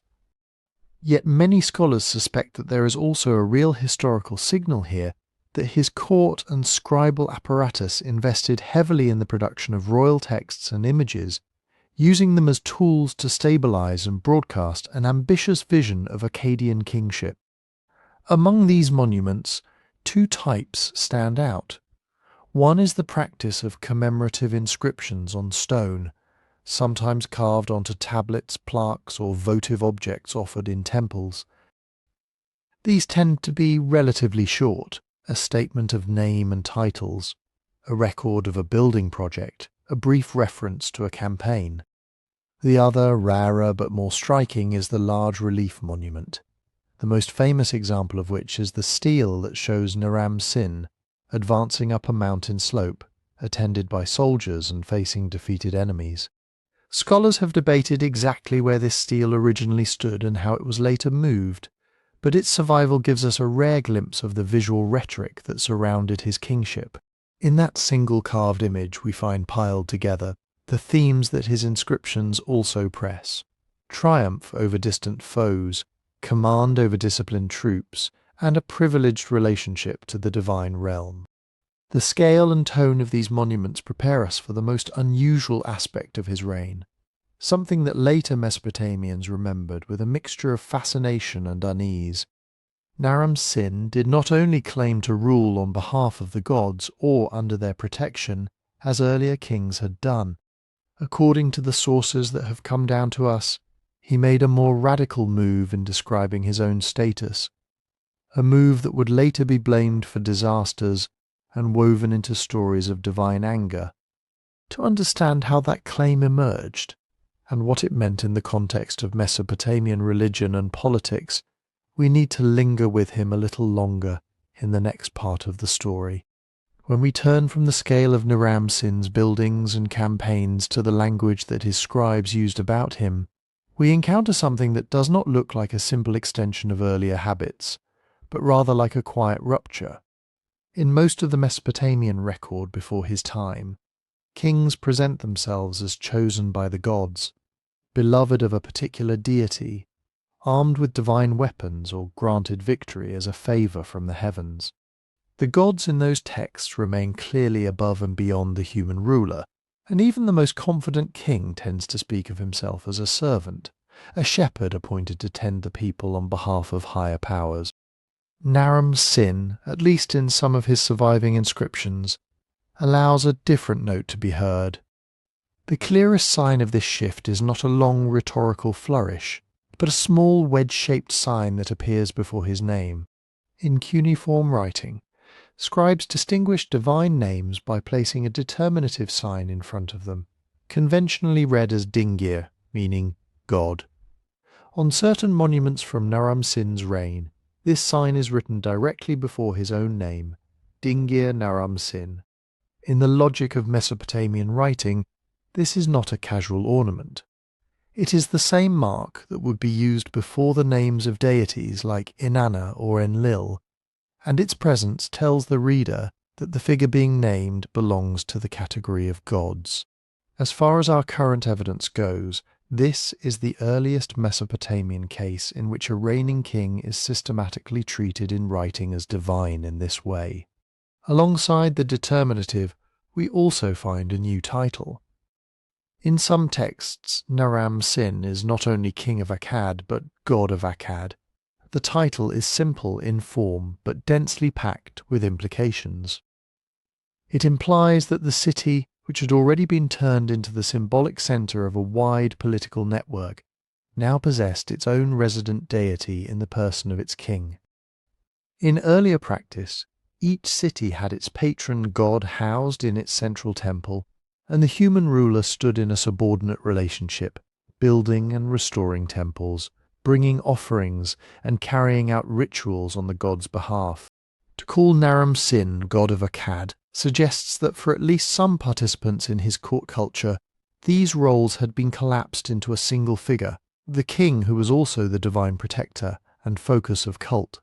[SPEAKER 1] Yet many scholars suspect that there is also a real historical signal here that his court and scribal apparatus invested heavily in the production of royal texts and images, using them as tools to stabilize and broadcast an ambitious vision of Akkadian kingship. Among these monuments, two types stand out. One is the practice of commemorative inscriptions on stone, sometimes carved onto tablets, plaques, or votive objects offered in temples. These tend to be relatively short, a statement of name and titles, a record of a building project, a brief reference to a campaign. The other, rarer but more striking, is the large relief monument, the most famous example of which is the stele that shows Naram-Sin advancing up a mountain slope, attended by soldiers and facing defeated enemies. Scholars have debated exactly where this stele originally stood and how it was later moved, but its survival gives us a rare glimpse of the visual rhetoric that surrounded his kingship. In that single carved image we find piled together the themes that his inscriptions also press: triumph over distant foes, command over disciplined troops, and a privileged relationship to the divine realm. The scale and tone of these monuments prepare us for the most unusual aspect of his reign, something that later Mesopotamians remembered with a mixture of fascination and unease. Naram-Sin did not only claim to rule on behalf of the gods or under their protection, as earlier kings had done. According to the sources that have come down to us, he made a more radical move in describing his own status, a move that would later be blamed for disasters and woven into stories of divine anger. To understand how that claim emerged, and what it meant in the context of Mesopotamian religion and politics, we need to linger with him a little longer in the next part of the story. When we turn from the scale of Naram-Sin's buildings and campaigns to the language that his scribes used about him, we encounter something that does not look like a simple extension of earlier habits, but rather like a quiet rupture. In most of the Mesopotamian record before his time, kings present themselves as chosen by the gods, beloved of a particular deity, armed with divine weapons or granted victory as a favour from the heavens. The gods in those texts remain clearly above and beyond the human ruler, and even the most confident king tends to speak of himself as a servant, a shepherd appointed to tend the people on behalf of higher powers. Naram-Sin, at least in some of his surviving inscriptions, allows a different note to be heard. The clearest sign of this shift is not a long rhetorical flourish, but a small wedge-shaped sign that appears before his name. In cuneiform writing, scribes distinguish divine names by placing a determinative sign in front of them, conventionally read as Dingir, meaning God. On certain monuments from Naram-Sin's reign, this sign is written directly before his own name, Dingir Naram-Sin. In the logic of Mesopotamian writing, this is not a casual ornament. It is the same mark that would be used before the names of deities like Inanna or Enlil, and its presence tells the reader that the figure being named belongs to the category of gods. As far as our current evidence goes, this is the earliest Mesopotamian case in which a reigning king is systematically treated in writing as divine in this way. Alongside the determinative, we also find a new title. In some texts, Naram-Sin is not only king of Akkad, but god of Akkad. The title is simple in form, but densely packed with implications. It implies that the city, which had already been turned into the symbolic centre of a wide political network, now possessed its own resident deity in the person of its king. In earlier practice, each city had its patron god housed in its central temple, and the human ruler stood in a subordinate relationship, building and restoring temples, bringing offerings, and carrying out rituals on the god's behalf. To call Naram-Sin god of Akkad suggests that for at least some participants in his court culture, these roles had been collapsed into a single figure, the king who was also the divine protector and focus of cult.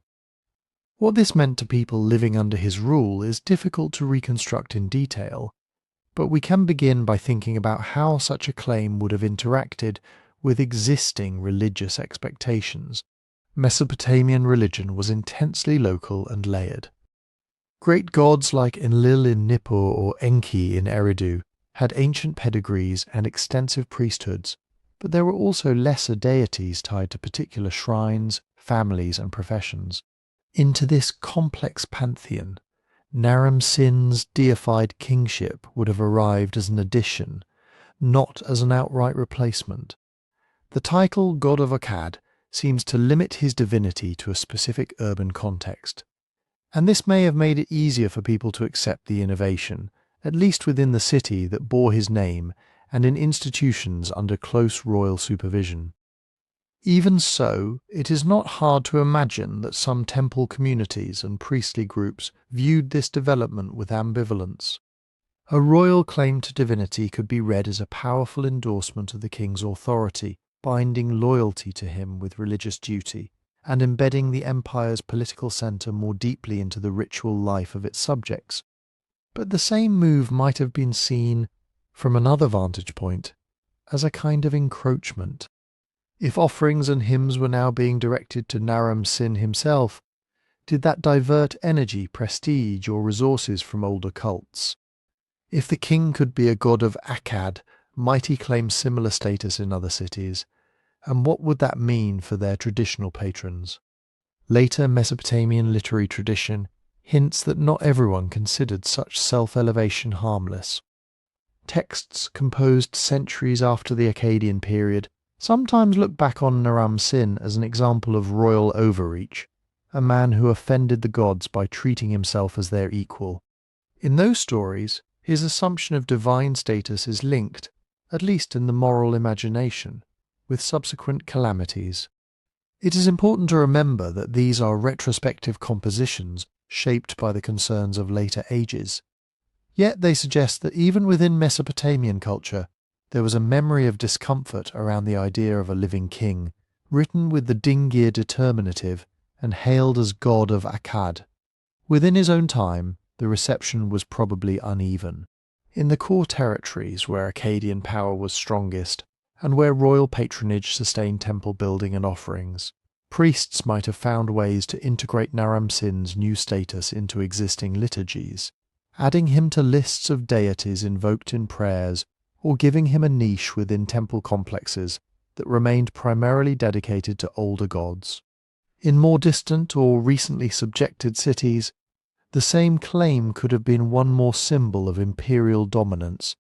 [SPEAKER 1] What this meant to people living under his rule is difficult to reconstruct in detail, but we can begin by thinking about how such a claim would have interacted with existing religious expectations. Mesopotamian religion was intensely local and layered. Great gods like Enlil in Nippur or Enki in Eridu had ancient pedigrees and extensive priesthoods, but there were also lesser deities tied to particular shrines, families and professions. Into this complex pantheon, Naram-Sin's deified kingship would have arrived as an addition, not as an outright replacement. The title God of Akkad seems to limit his divinity to a specific urban context, and this may have made it easier for people to accept the innovation, at least within the city that bore his name and in institutions under close royal supervision. Even so, it is not hard to imagine that some temple communities and priestly groups viewed this development with ambivalence. A royal claim to divinity could be read as a powerful endorsement of the king's authority, binding loyalty to him with religious duty, and embedding the empire's political centre more deeply into the ritual life of its subjects. But the same move might have been seen, from another vantage point, as a kind of encroachment. If offerings and hymns were now being directed to Naram-Sin himself, did that divert energy, prestige, or resources from older cults? If the king could be a god of Akkad, might he claim similar status in other cities? And what would that mean for their traditional patrons? Later Mesopotamian literary tradition hints that not everyone considered such self-elevation harmless. Texts composed centuries after the Akkadian period sometimes look back on Naram-Sin as an example of royal overreach, a man who offended the gods by treating himself as their equal. In those stories, his assumption of divine status is linked, at least in the moral imagination, with subsequent calamities. It is important to remember that these are retrospective compositions shaped by the concerns of later ages. Yet they suggest that even within Mesopotamian culture, there was a memory of discomfort around the idea of a living king, written with the Dingir determinative and hailed as god of Akkad. Within his own time, the reception was probably uneven. In the core territories where Akkadian power was strongest, and where royal patronage sustained temple building and offerings, priests might have found ways to integrate Naram-Sin's new status into existing liturgies, adding him to lists of deities invoked in prayers or giving him a niche within temple complexes that remained primarily dedicated to older gods. In more distant or recently subjected cities, the same claim could have been one more symbol of imperial dominance,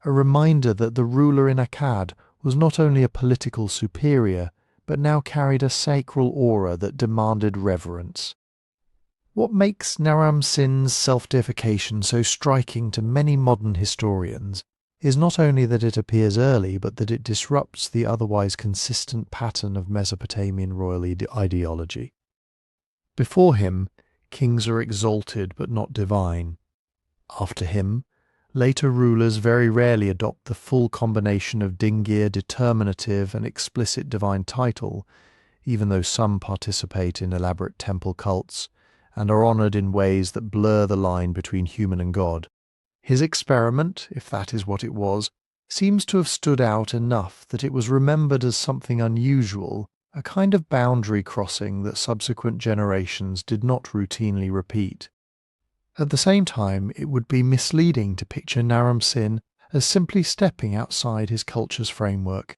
[SPEAKER 1] a reminder that the ruler in Akkad was not only a political superior, but now carried a sacral aura that demanded reverence. What makes Naram-Sin's self-deification so striking to many modern historians is not only that it appears early, but that it disrupts the otherwise consistent pattern of Mesopotamian royal ideology. Before him, kings are exalted but not divine. After him, later rulers very rarely adopt the full combination of Dingir determinative and explicit divine title, even though some participate in elaborate temple cults and are honoured in ways that blur the line between human and god. His experiment, if that is what it was, seems to have stood out enough that it was remembered as something unusual, a kind of boundary crossing that subsequent generations did not routinely repeat. At the same time, it would be misleading to picture Naram-Sin as simply stepping outside his culture's framework.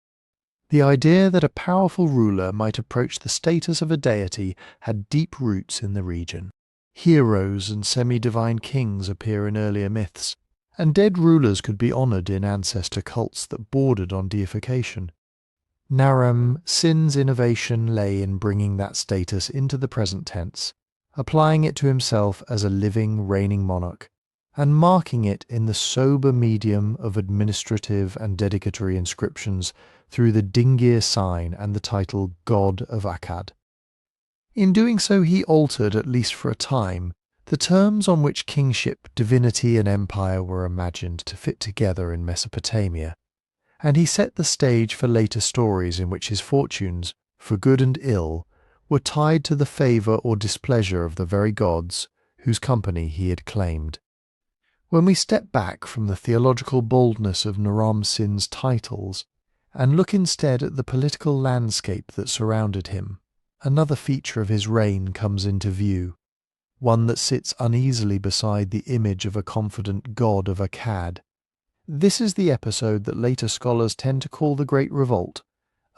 [SPEAKER 1] The idea that a powerful ruler might approach the status of a deity had deep roots in the region. Heroes and semi-divine kings appear in earlier myths, and dead rulers could be honoured in ancestor cults that bordered on deification. Naram-Sin's innovation lay in bringing that status into the present tense, applying it to himself as a living, reigning monarch, and marking it in the sober medium of administrative and dedicatory inscriptions through the Dingir sign and the title God of Akkad. In doing so, he altered, at least for a time, The terms on which kingship, divinity and empire were imagined to fit together in Mesopotamia, and he set the stage for later stories in which his fortunes, for good and ill, were tied to the favour or displeasure of the very gods whose company he had claimed. When we step back from the theological boldness of Naram-Sin's titles and look instead at the political landscape that surrounded him, another feature of his reign comes into view, one that sits uneasily beside the image of a confident god of Akkad. This is the episode that later scholars tend to call the Great Revolt,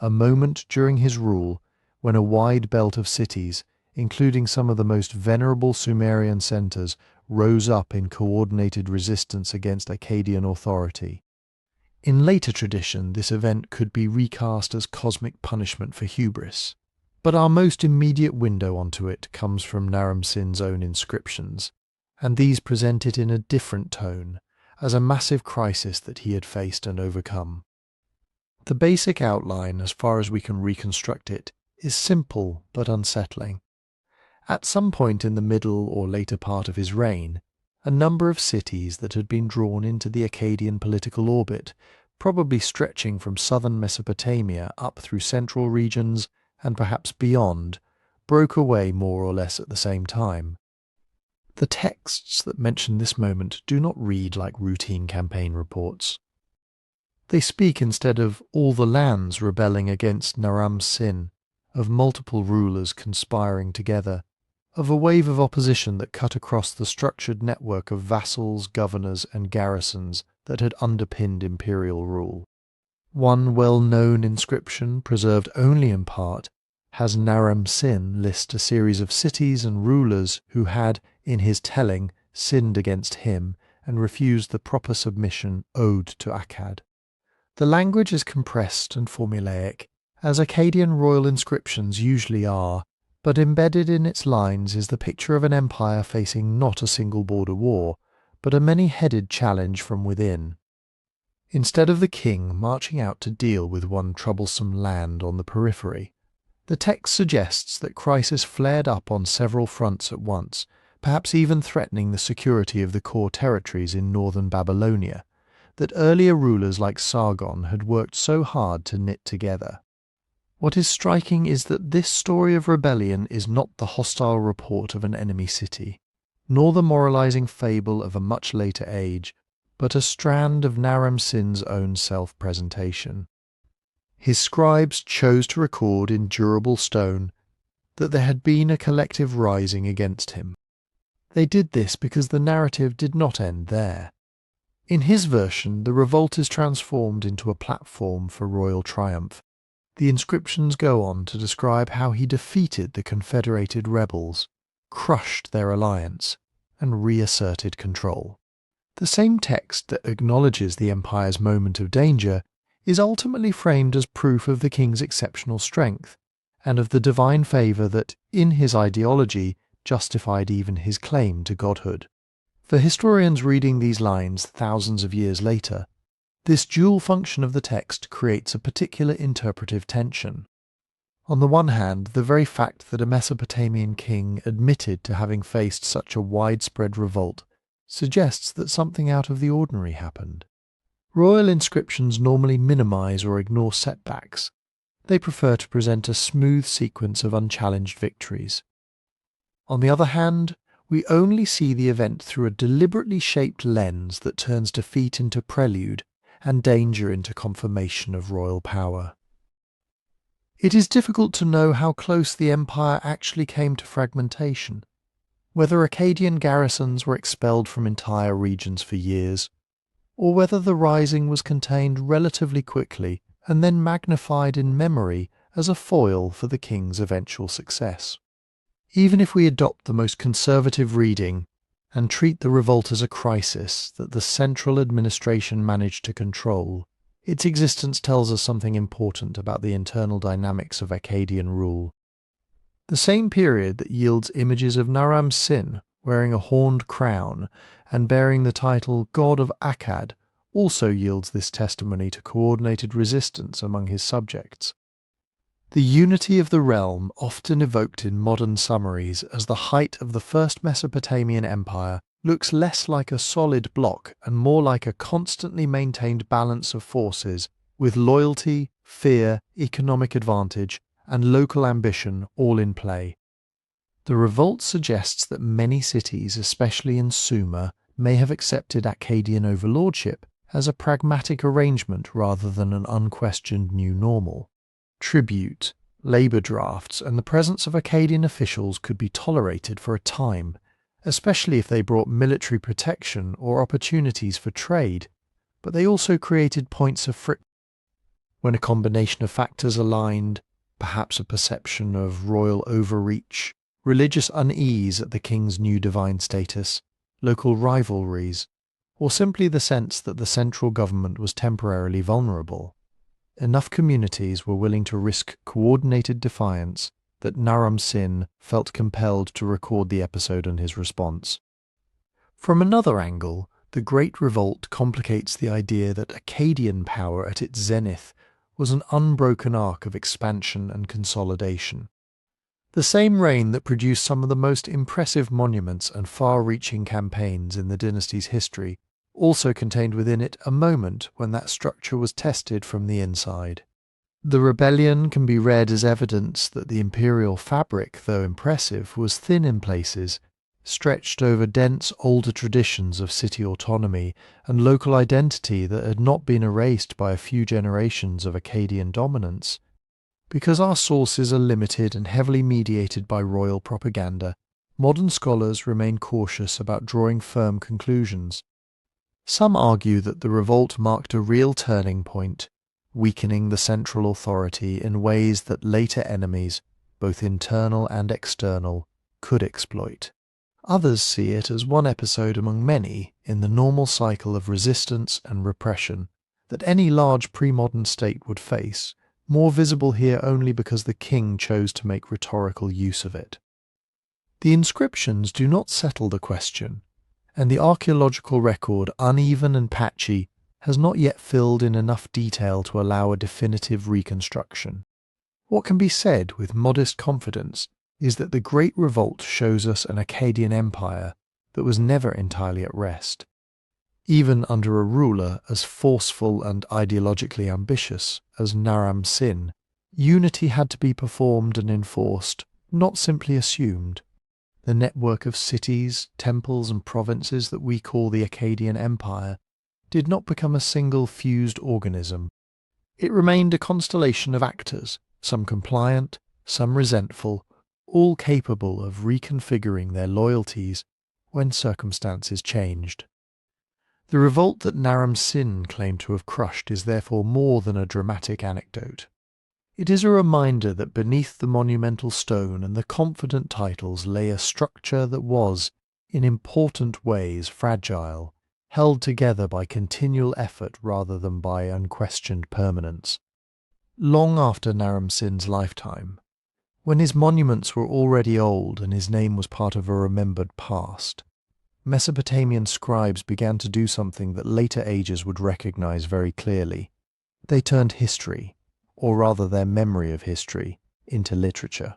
[SPEAKER 1] a moment during his rule when a wide belt of cities, including some of the most venerable Sumerian centres, rose up in coordinated resistance against Akkadian authority. In later tradition, this event could be recast as cosmic punishment for hubris, but our most immediate window onto it comes from Naram-Sin's own inscriptions, and these present it in a different tone, as a massive crisis that he had faced and overcome. The basic outline, as far as we can reconstruct it, is simple but unsettling. At some point in the middle or later part of his reign, a number of cities that had been drawn into the Akkadian political orbit, probably stretching from southern Mesopotamia up through central regions and perhaps beyond, broke away more or less at the same time. The texts that mention this moment do not read like routine campaign reports. They speak instead of all the lands rebelling against Naram-Sin, of multiple rulers conspiring together, of a wave of opposition that cut across the structured network of vassals, governors and garrisons that had underpinned imperial rule. One well-known inscription, preserved only in part, has Naram-Sin list a series of cities and rulers who had, in his telling, sinned against him and refused the proper submission owed to Akkad. The language is compressed and formulaic, as Akkadian royal inscriptions usually are, but embedded in its lines is the picture of an empire facing not a single border war, but a many-headed challenge from within. Instead of the king marching out to deal with one troublesome land on the periphery, the text suggests that crisis flared up on several fronts at once, perhaps even threatening the security of the core territories in northern Babylonia, that earlier rulers like Sargon had worked so hard to knit together. What is striking is that this story of rebellion is not the hostile report of an enemy city, nor the moralizing fable of a much later age, but a strand of Naram-Sin's own self-presentation. His scribes chose to record in durable stone that there had been a collective rising against him. They did this because the narrative did not end there. In his version, the revolt is transformed into a platform for royal triumph. The inscriptions go on to describe how he defeated the confederated rebels, crushed their alliance, and reasserted control. The same text that acknowledges the empire's moment of danger is ultimately framed as proof of the king's exceptional strength, and of the divine favour that, in his ideology, justified even his claim to godhood. For historians reading these lines thousands of years later, this dual function of the text creates a particular interpretive tension. On the one hand, the very fact that a Mesopotamian king admitted to having faced such a widespread revolt suggests that something out of the ordinary happened. Royal inscriptions normally minimize or ignore setbacks. They prefer to present a smooth sequence of unchallenged victories. On the other hand, we only see the event through a deliberately shaped lens that turns defeat into prelude and danger into confirmation of royal power. It is difficult to know how close the empire actually came to fragmentation, whether Akkadian garrisons were expelled from entire regions for years, or whether the rising was contained relatively quickly and then magnified in memory as a foil for the king's eventual success. Even if we adopt the most conservative reading and treat the revolt as a crisis that the central administration managed to control, its existence tells us something important about the internal dynamics of Akkadian rule. The same period that yields images of Naram-Sin wearing a horned crown and bearing the title God of Akkad also yields this testimony to coordinated resistance among his subjects. The unity of the realm, often evoked in modern summaries as the height of the First Mesopotamian Empire, looks less like a solid block and more like a constantly maintained balance of forces, with loyalty, fear, economic advantage, and local ambition all in play. The revolt suggests that many cities, especially in Sumer, may have accepted Akkadian overlordship as a pragmatic arrangement rather than an unquestioned new normal. Tribute, labour drafts, and the presence of Akkadian officials could be tolerated for a time, especially if they brought military protection or opportunities for trade, but they also created points of friction. When a combination of factors aligned, perhaps a perception of royal overreach, religious unease at the king's new divine status, local rivalries, or simply the sense that the central government was temporarily vulnerable, enough communities were willing to risk coordinated defiance that Naram-Sin felt compelled to record the episode and his response. From another angle, the Great Revolt complicates the idea that Akkadian power at its zenith was an unbroken arc of expansion and consolidation. The same reign that produced some of the most impressive monuments and far-reaching campaigns in the dynasty's history also contained within it a moment when that structure was tested from the inside. The rebellion can be read as evidence that the imperial fabric, though impressive, was thin in places, stretched over dense older traditions of city autonomy and local identity that had not been erased by a few generations of Akkadian dominance. Because our sources are limited and heavily mediated by royal propaganda, modern scholars remain cautious about drawing firm conclusions. Some argue that the revolt marked a real turning point, weakening the central authority in ways that later enemies, both internal and external, could exploit. Others see it as one episode among many in the normal cycle of resistance and repression that any large pre-modern state would face, more visible here only because the king chose to make rhetorical use of it. The inscriptions do not settle the question, and the archaeological record, uneven and patchy, has not yet filled in enough detail to allow a definitive reconstruction. What can be said with modest confidence is that the Great Revolt shows us an Akkadian Empire that was never entirely at rest. Even under a ruler as forceful and ideologically ambitious as Naram-Sin, unity had to be performed and enforced, not simply assumed. The network of cities, temples and provinces that we call the Akkadian Empire did not become a single fused organism. It remained a constellation of actors, some compliant, some resentful, all capable of reconfiguring their loyalties when circumstances changed. The revolt that Naram-Sin claimed to have crushed is therefore more than a dramatic anecdote. It is a reminder that beneath the monumental stone and the confident titles lay a structure that was, in important ways, fragile, held together by continual effort rather than by unquestioned permanence. Long after Naram-Sin's lifetime, when his monuments were already old and his name was part of a remembered past, Mesopotamian scribes began to do something that later ages would recognize very clearly. They turned history, or rather their memory of history, into literature.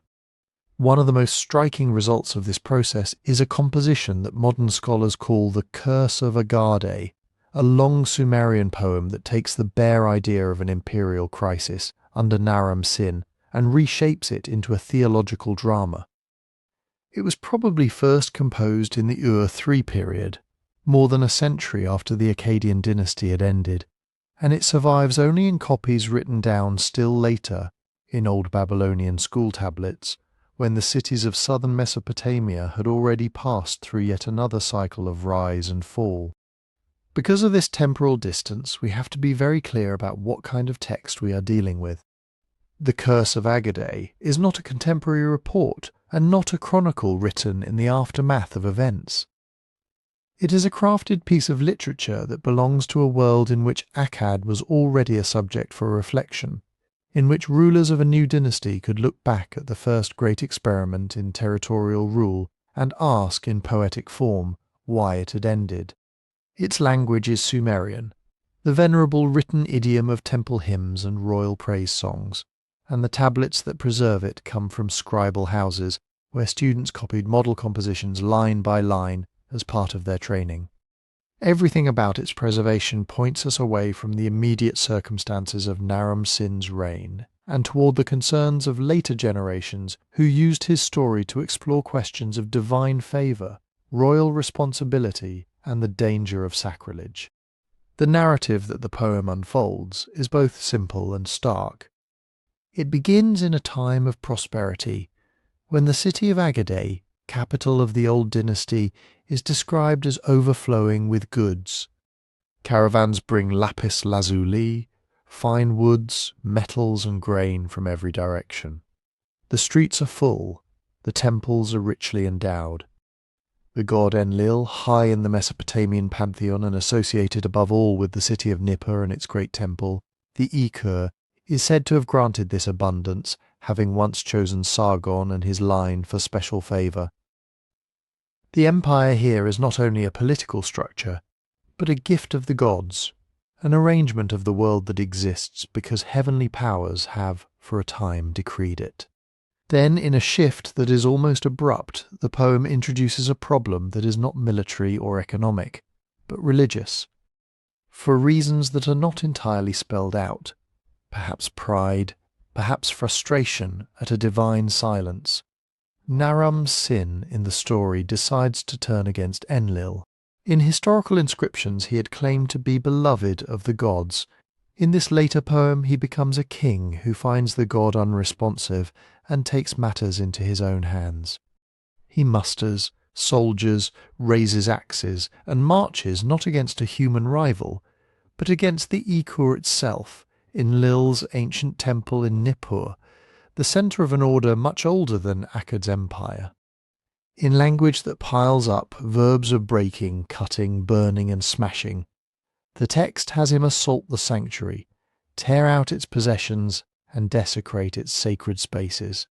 [SPEAKER 1] One of the most striking results of this process is a composition that modern scholars call the Curse of Agade, a long Sumerian poem that takes the bare idea of an imperial crisis under Naram-Sin and reshapes it into a theological drama. It was probably first composed in the Ur-III period, more than a century after the Akkadian dynasty had ended, and it survives only in copies written down still later in Old Babylonian school tablets, when the cities of southern Mesopotamia had already passed through yet another cycle of rise and fall. Because of this temporal distance, we have to be very clear about what kind of text we are dealing with. The Curse of Agade is not a contemporary report and not a chronicle written in the aftermath of events. It is a crafted piece of literature that belongs to a world in which Akkad was already a subject for reflection, in which rulers of a new dynasty could look back at the first great experiment in territorial rule and ask in poetic form why it had ended. Its language is Sumerian, the venerable written idiom of temple hymns and royal praise songs, and the tablets that preserve it come from scribal houses, where students copied model compositions line by line as part of their training. Everything about its preservation points us away from the immediate circumstances of Naram-Sin's reign, and toward the concerns of later generations who used his story to explore questions of divine favour, royal responsibility, and the danger of sacrilege. The narrative that the poem unfolds is both simple and stark. It begins in a time of prosperity, when the city of Agade, capital of the old dynasty, is described as overflowing with goods. Caravans bring lapis lazuli, fine woods, metals and grain from every direction. The streets are full, the temples are richly endowed. The god Enlil, high in the Mesopotamian pantheon and associated above all with the city of Nippur and its great temple, the Ikur, is said to have granted this abundance, having once chosen Sargon and his line for special favour. The empire here is not only a political structure, but a gift of the gods, an arrangement of the world that exists because heavenly powers have, for a time, decreed it. Then, in a shift that is almost abrupt, the poem introduces a problem that is not military or economic, but religious, for reasons that are not entirely spelled out. Perhaps pride, perhaps frustration at a divine silence. Naram-Sin in the story decides to turn against Enlil. In historical inscriptions he had claimed to be beloved of the gods. In this later poem he becomes a king who finds the god unresponsive and takes matters into his own hands. He musters, soldiers, raises axes, and marches not against a human rival, but against the Ikur itself, in Lil's ancient temple in Nippur, the centre of an order much older than Akkad's empire. In language that piles up verbs of breaking, cutting, burning and smashing, the text has him assault the sanctuary, tear out its possessions and desecrate its sacred spaces.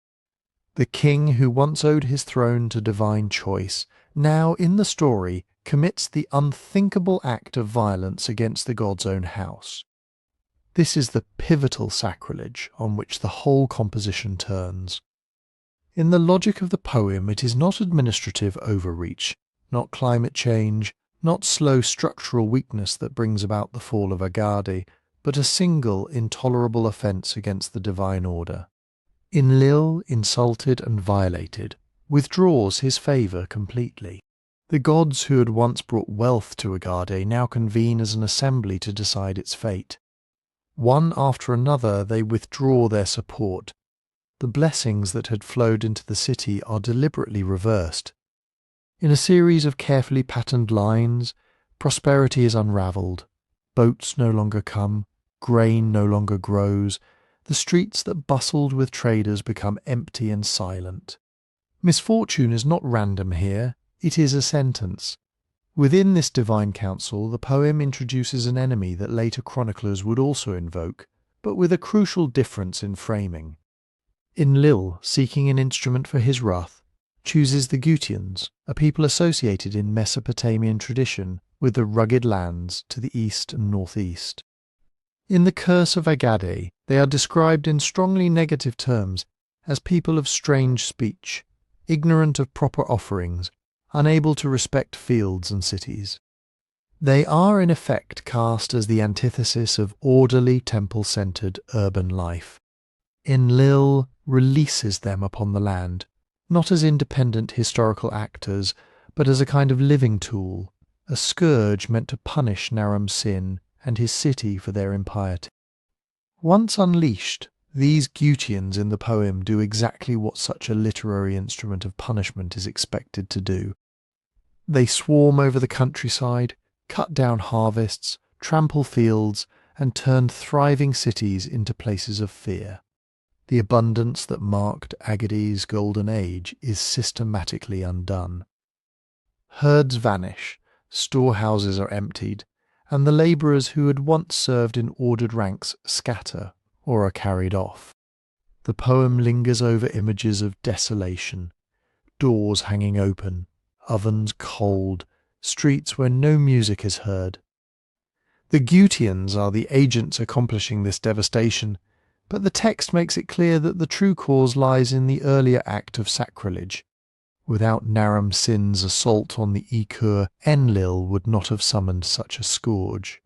[SPEAKER 1] The king who once owed his throne to divine choice, now in the story commits the unthinkable act of violence against the god's own house. This is the pivotal sacrilege on which the whole composition turns. In the logic of the poem, it is not administrative overreach, not climate change, not slow structural weakness that brings about the fall of Agade, but a single intolerable offence against the divine order. Enlil, insulted and violated, withdraws his favour completely. The gods who had once brought wealth to Agade now convene as an assembly to decide its fate. One after another they withdraw their support. The blessings that had flowed into the city are deliberately reversed. In a series of carefully patterned lines, prosperity is unravelled. Boats no longer come, grain no longer grows, the streets that bustled with traders become empty and silent. Misfortune is not random here, it is a sentence. Within this divine council, the poem introduces an enemy that later chroniclers would also invoke, but with a crucial difference in framing. Enlil, seeking an instrument for his wrath, chooses the Gutians, a people associated in Mesopotamian tradition with the rugged lands to the east and northeast. In the Curse of Agade, they are described in strongly negative terms as people of strange speech, ignorant of proper offerings, unable to respect fields and cities. They are in effect cast as the antithesis of orderly temple-centred urban life. Enlil releases them upon the land, not as independent historical actors, but as a kind of living tool, a scourge meant to punish Naram-Sin and his city for their impiety. Once unleashed, these Gutians in the poem do exactly what such a literary instrument of punishment is expected to do. They swarm over the countryside, cut down harvests, trample fields, and turn thriving cities into places of fear. The abundance that marked Agade's golden age is systematically undone. Herds vanish, storehouses are emptied, and the labourers who had once served in ordered ranks scatter or are carried off. The poem lingers over images of desolation, doors hanging open, ovens cold, streets where no music is heard. The Gutians are the agents accomplishing this devastation, But the text makes it clear that the true cause lies in the earlier act of sacrilege. Without Naram-Sin's assault on the Ikur, Enlil would not have summoned such a scourge.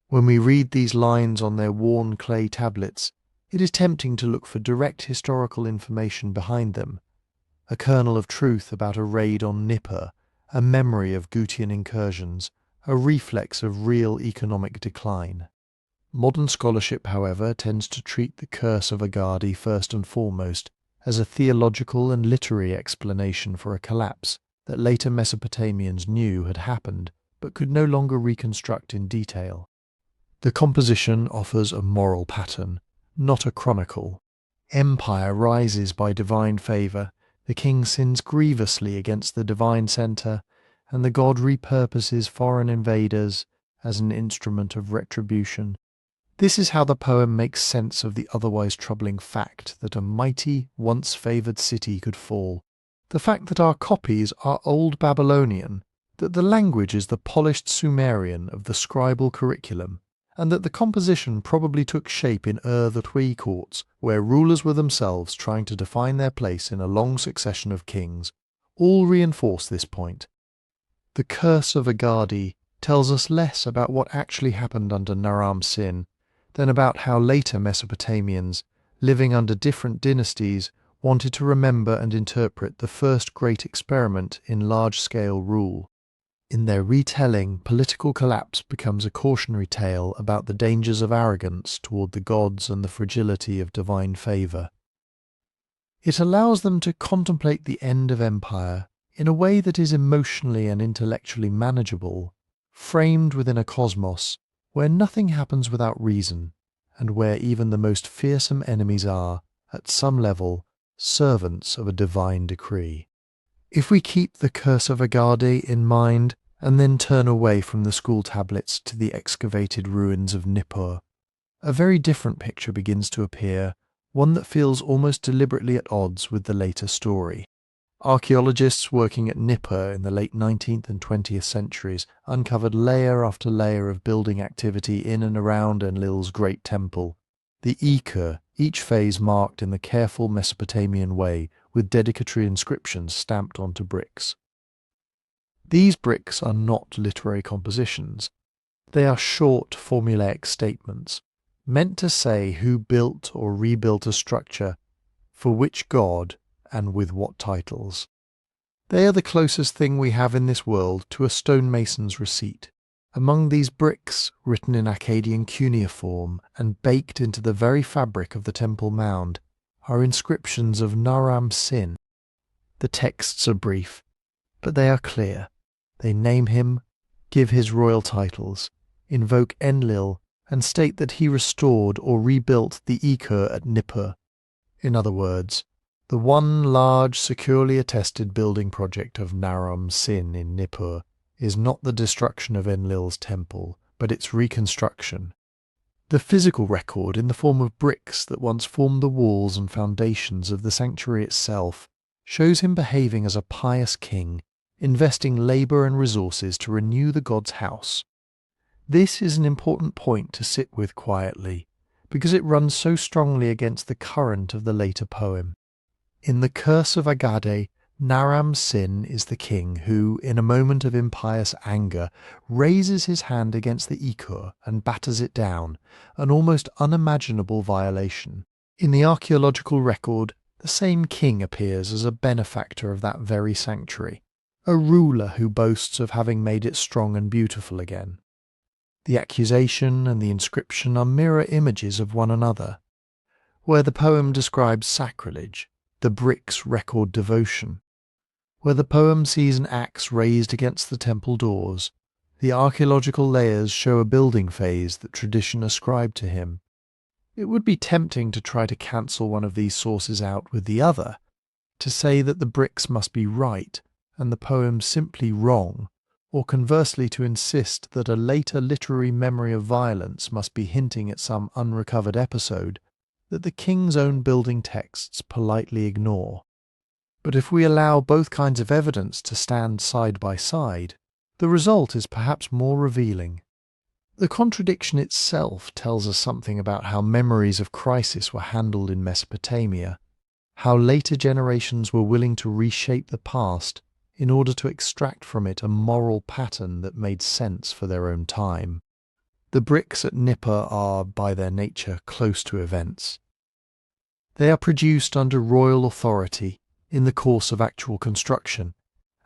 [SPEAKER 1] When we read these lines on their worn clay tablets, it is tempting to look for direct historical information behind them. A kernel of truth about a raid on Nippur, a memory of Gutian incursions, a reflex of real economic decline. Modern scholarship, however, tends to treat the curse of Agade first and foremost as a theological and literary explanation for a collapse that later Mesopotamians knew had happened but could no longer reconstruct in detail. The composition offers a moral pattern, not a chronicle. Empire rises by divine favour, the king sins grievously against the divine centre, and the god repurposes foreign invaders as an instrument of retribution. This is how the poem makes sense of the otherwise troubling fact that a mighty, once-favoured city could fall, the fact that our copies are Old Babylonian, that the language is the polished Sumerian of the scribal curriculum, and that the composition probably took shape in the Twi courts, where rulers were themselves trying to define their place in a long succession of kings, all reinforce this point. The curse of Agade tells us less about what actually happened under Naram-Sin than about how later Mesopotamians, living under different dynasties, wanted to remember and interpret the first great experiment in large-scale rule. In their retelling, political collapse becomes a cautionary tale about the dangers of arrogance toward the gods and the fragility of divine favour. It allows them to contemplate the end of empire in a way that is emotionally and intellectually manageable, framed within a cosmos where nothing happens without reason, and where even the most fearsome enemies are, at some level, servants of a divine decree. If we keep the curse of Agade in mind, and then turn away from the school tablets to the excavated ruins of Nippur, a very different picture begins to appear, one that feels almost deliberately at odds with the later story. Archaeologists working at Nippur in the late 19th and 20th centuries uncovered layer after layer of building activity in and around Enlil's great temple, the Ikur, each phase marked in the careful Mesopotamian way with dedicatory inscriptions stamped onto bricks. These bricks are not literary compositions. They are short, formulaic statements, meant to say who built or rebuilt a structure, for which god, and with what titles. They are the closest thing we have in this world to a stonemason's receipt. Among these bricks, written in Akkadian cuneiform and baked into the very fabric of the temple mound, are inscriptions of Naram-Sin. The texts are brief, but they are clear. They name him, give his royal titles, invoke Enlil, and state that he restored or rebuilt the Ikur at Nippur. In other words, the one large, securely attested building project of Naram-Sin in Nippur is not the destruction of Enlil's temple, but its reconstruction. The physical record in the form of bricks that once formed the walls and foundations of the sanctuary itself shows him behaving as a pious king, investing labour and resources to renew the god's house. This is an important point to sit with quietly, because it runs so strongly against the current of the later poem. In the Curse of Agade, Naram-Sin is the king who, in a moment of impious anger, raises his hand against the Ikur and batters it down, an almost unimaginable violation. In the archaeological record, the same king appears as a benefactor of that very sanctuary, a ruler who boasts of having made it strong and beautiful again. The accusation and the inscription are mirror images of one another. Where the poem describes sacrilege, the bricks record devotion. Where the poem sees an axe raised against the temple doors, the archaeological layers show a building phase that tradition ascribed to him. It would be tempting to try to cancel one of these sources out with the other, to say that the bricks must be right and the poem simply wrong, or conversely to insist that a later literary memory of violence must be hinting at some unrecovered episode that the king's own building texts politely ignore. But if we allow both kinds of evidence to stand side by side, the result is perhaps more revealing. The contradiction itself tells us something about how memories of crisis were handled in Mesopotamia, how later generations were willing to reshape the past in order to extract from it a moral pattern that made sense for their own time. The bricks at Nippur are, by their nature, close to events. They are produced under royal authority in the course of actual construction,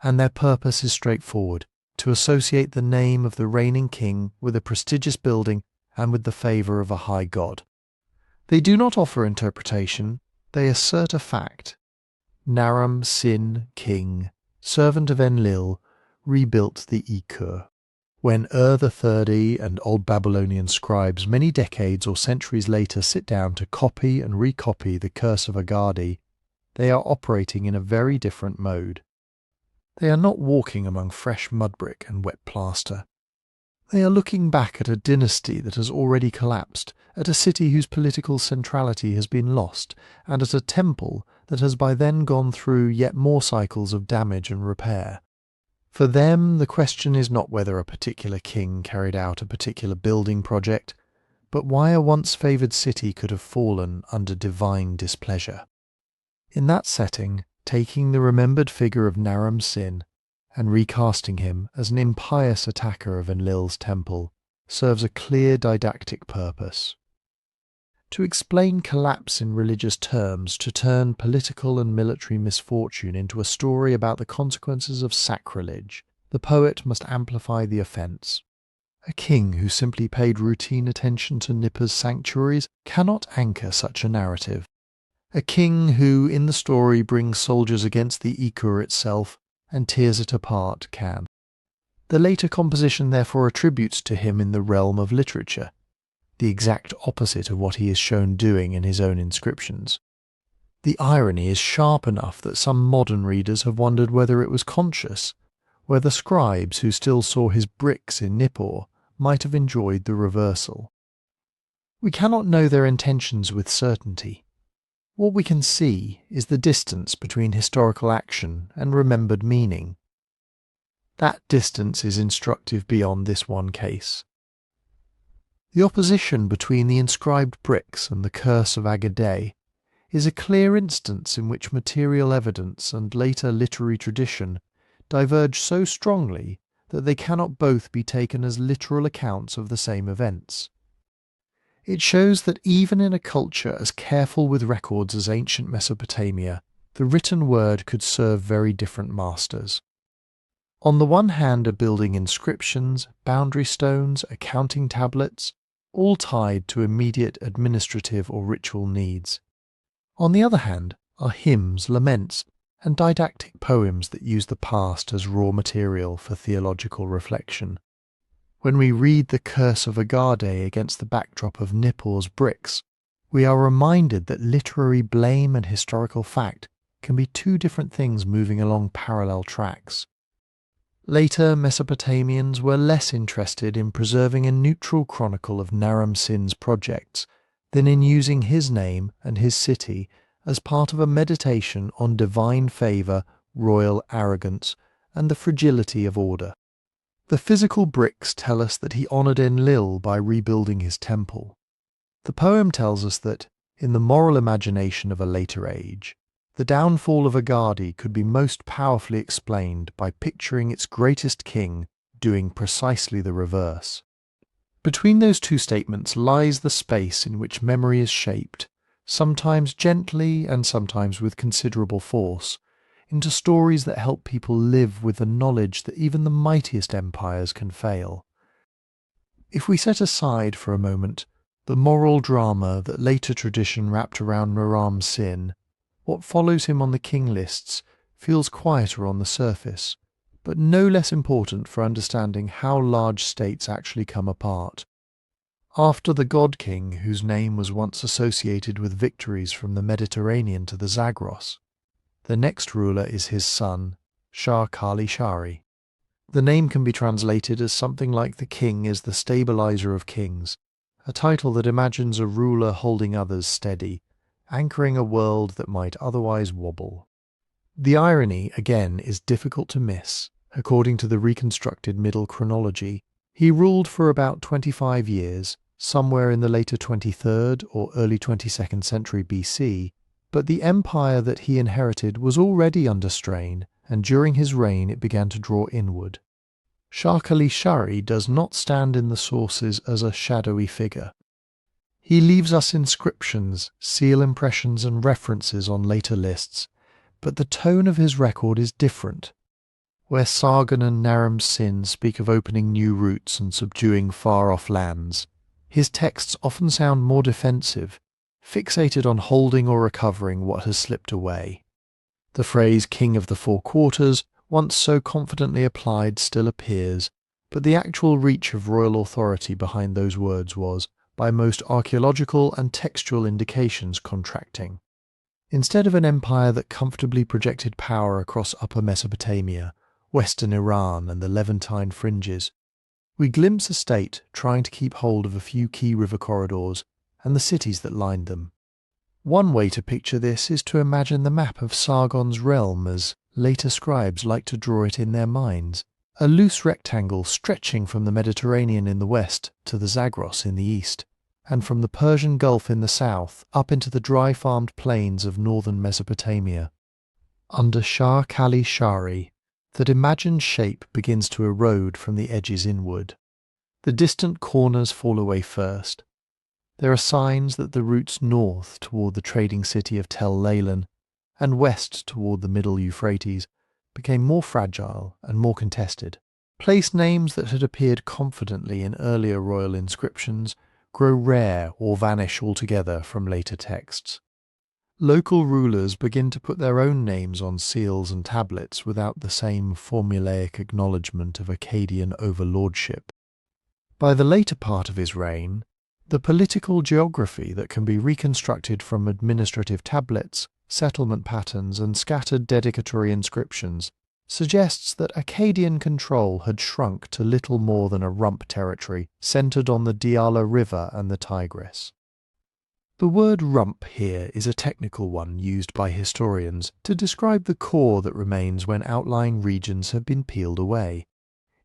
[SPEAKER 1] and their purpose is straightforward: to associate the name of the reigning king with a prestigious building and with the favour of a high god. They do not offer interpretation, they assert a fact. Naram-Sin, king, servant of Enlil, rebuilt the Ikur. When III and Old Babylonian scribes many decades or centuries later sit down to copy and recopy the Curse of Agade, they are operating in a very different mode. They are not walking among fresh mud brick and wet plaster. They are looking back at a dynasty that has already collapsed, at a city whose political centrality has been lost, and at a temple that has by then gone through yet more cycles of damage and repair. For them, the question is not whether a particular king carried out a particular building project, but why a once favoured city could have fallen under divine displeasure. In that setting, taking the remembered figure of Naram-Sin and recasting him as an impious attacker of Enlil's temple serves a clear didactic purpose. To explain collapse in religious terms, to turn political and military misfortune into a story about the consequences of sacrilege, the poet must amplify the offence. A king who simply paid routine attention to Nippur's sanctuaries cannot anchor such a narrative. A king who, in the story, brings soldiers against the Ikur itself and tears it apart can. The later composition therefore attributes to him in the realm of literature, the exact opposite of what he is shown doing in his own inscriptions. The irony is sharp enough that some modern readers have wondered whether it was conscious, whether scribes who still saw his bricks in Nippur might have enjoyed the reversal. We cannot know their intentions with certainty. What we can see is the distance between historical action and remembered meaning. That distance is instructive beyond this one case. The opposition between the inscribed bricks and the Curse of Agade is a clear instance in which material evidence and later literary tradition diverge so strongly that they cannot both be taken as literal accounts of the same events. It shows that even in a culture as careful with records as ancient Mesopotamia, the written word could serve very different masters. On the one hand are building inscriptions, boundary stones, accounting tablets, all tied to immediate administrative or ritual needs. On the other hand are hymns, laments, and didactic poems that use the past as raw material for theological reflection. When we read the Curse of Agade against the backdrop of Nippur's bricks, we are reminded that literary blame and historical fact can be two different things moving along parallel tracks. Later Mesopotamians were less interested in preserving a neutral chronicle of Naram-Sin's projects than in using his name and his city as part of a meditation on divine favour, royal arrogance, and the fragility of order. The physical bricks tell us that he honoured Enlil by rebuilding his temple. The poem tells us that, in the moral imagination of a later age, the downfall of Agade could be most powerfully explained by picturing its greatest king doing precisely the reverse. Between those two statements lies the space in which memory is shaped, sometimes gently and sometimes with considerable force, into stories that help people live with the knowledge that even the mightiest empires can fail. If we set aside for a moment the moral drama that later tradition wrapped around Naram-Sin, what follows him on the king lists feels quieter on the surface, but no less important for understanding how large states actually come apart. After the god king, whose name was once associated with victories from the Mediterranean to the Zagros, the next ruler is his son, Shar-kali-sharri. The name can be translated as something like the king is the stabilizer of kings, a title that imagines a ruler holding others steady, anchoring a world that might otherwise wobble. The irony, again, is difficult to miss. According to the reconstructed middle chronology, He ruled for about 25 years, somewhere in the later 23rd or early 22nd century BC, but the empire that he inherited was already under strain, and during his reign it began to draw inward. Shar-kali-sharri does not stand in the sources as a shadowy figure. He leaves us inscriptions, seal impressions and references on later lists, but the tone of his record is different. Where Sargon and Naram-Sin speak of opening new routes and subduing far-off lands, his texts often sound more defensive, fixated on holding or recovering what has slipped away. The phrase "King of the Four Quarters," once so confidently applied, still appears, but the actual reach of royal authority behind those words was, by most archaeological and textual indications, contracting. Instead of an empire that comfortably projected power across Upper Mesopotamia, western Iran and the Levantine fringes, we glimpse a state trying to keep hold of a few key river corridors and the cities that lined them. One way to picture this is to imagine the map of Sargon's realm as later scribes like to draw it in their minds, a loose rectangle stretching from the Mediterranean in the west to the Zagros in the east, and from the Persian Gulf in the south up into the dry-farmed plains of northern Mesopotamia. Under Shar-kali-sharri, that imagined shape begins to erode from the edges inward. The distant corners fall away first. There are signs that the routes north toward the trading city of Tel Leilan and west toward the middle Euphrates became more fragile and more contested. Place names that had appeared confidently in earlier royal inscriptions grow rare or vanish altogether from later texts. Local rulers begin to put their own names on seals and tablets without the same formulaic acknowledgement of Akkadian overlordship. By the later part of his reign, the political geography that can be reconstructed from administrative tablets, settlement patterns and scattered dedicatory inscriptions suggests that Akkadian control had shrunk to little more than a rump territory centered on the Diyala River and the Tigris. The word rump here is a technical one used by historians to describe the core that remains when outlying regions have been peeled away.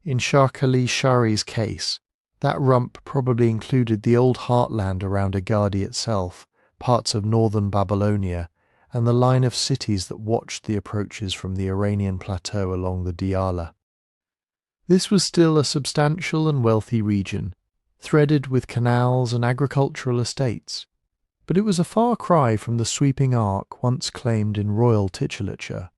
[SPEAKER 1] In Shar-kali-sharri's case, that rump probably included the old heartland around Agade itself, parts of northern Babylonia, and the line of cities that watched the approaches from the Iranian plateau along the Diyala. This was still a substantial and wealthy region, threaded with canals and agricultural estates, but it was a far cry from the sweeping arc once claimed in royal titulature.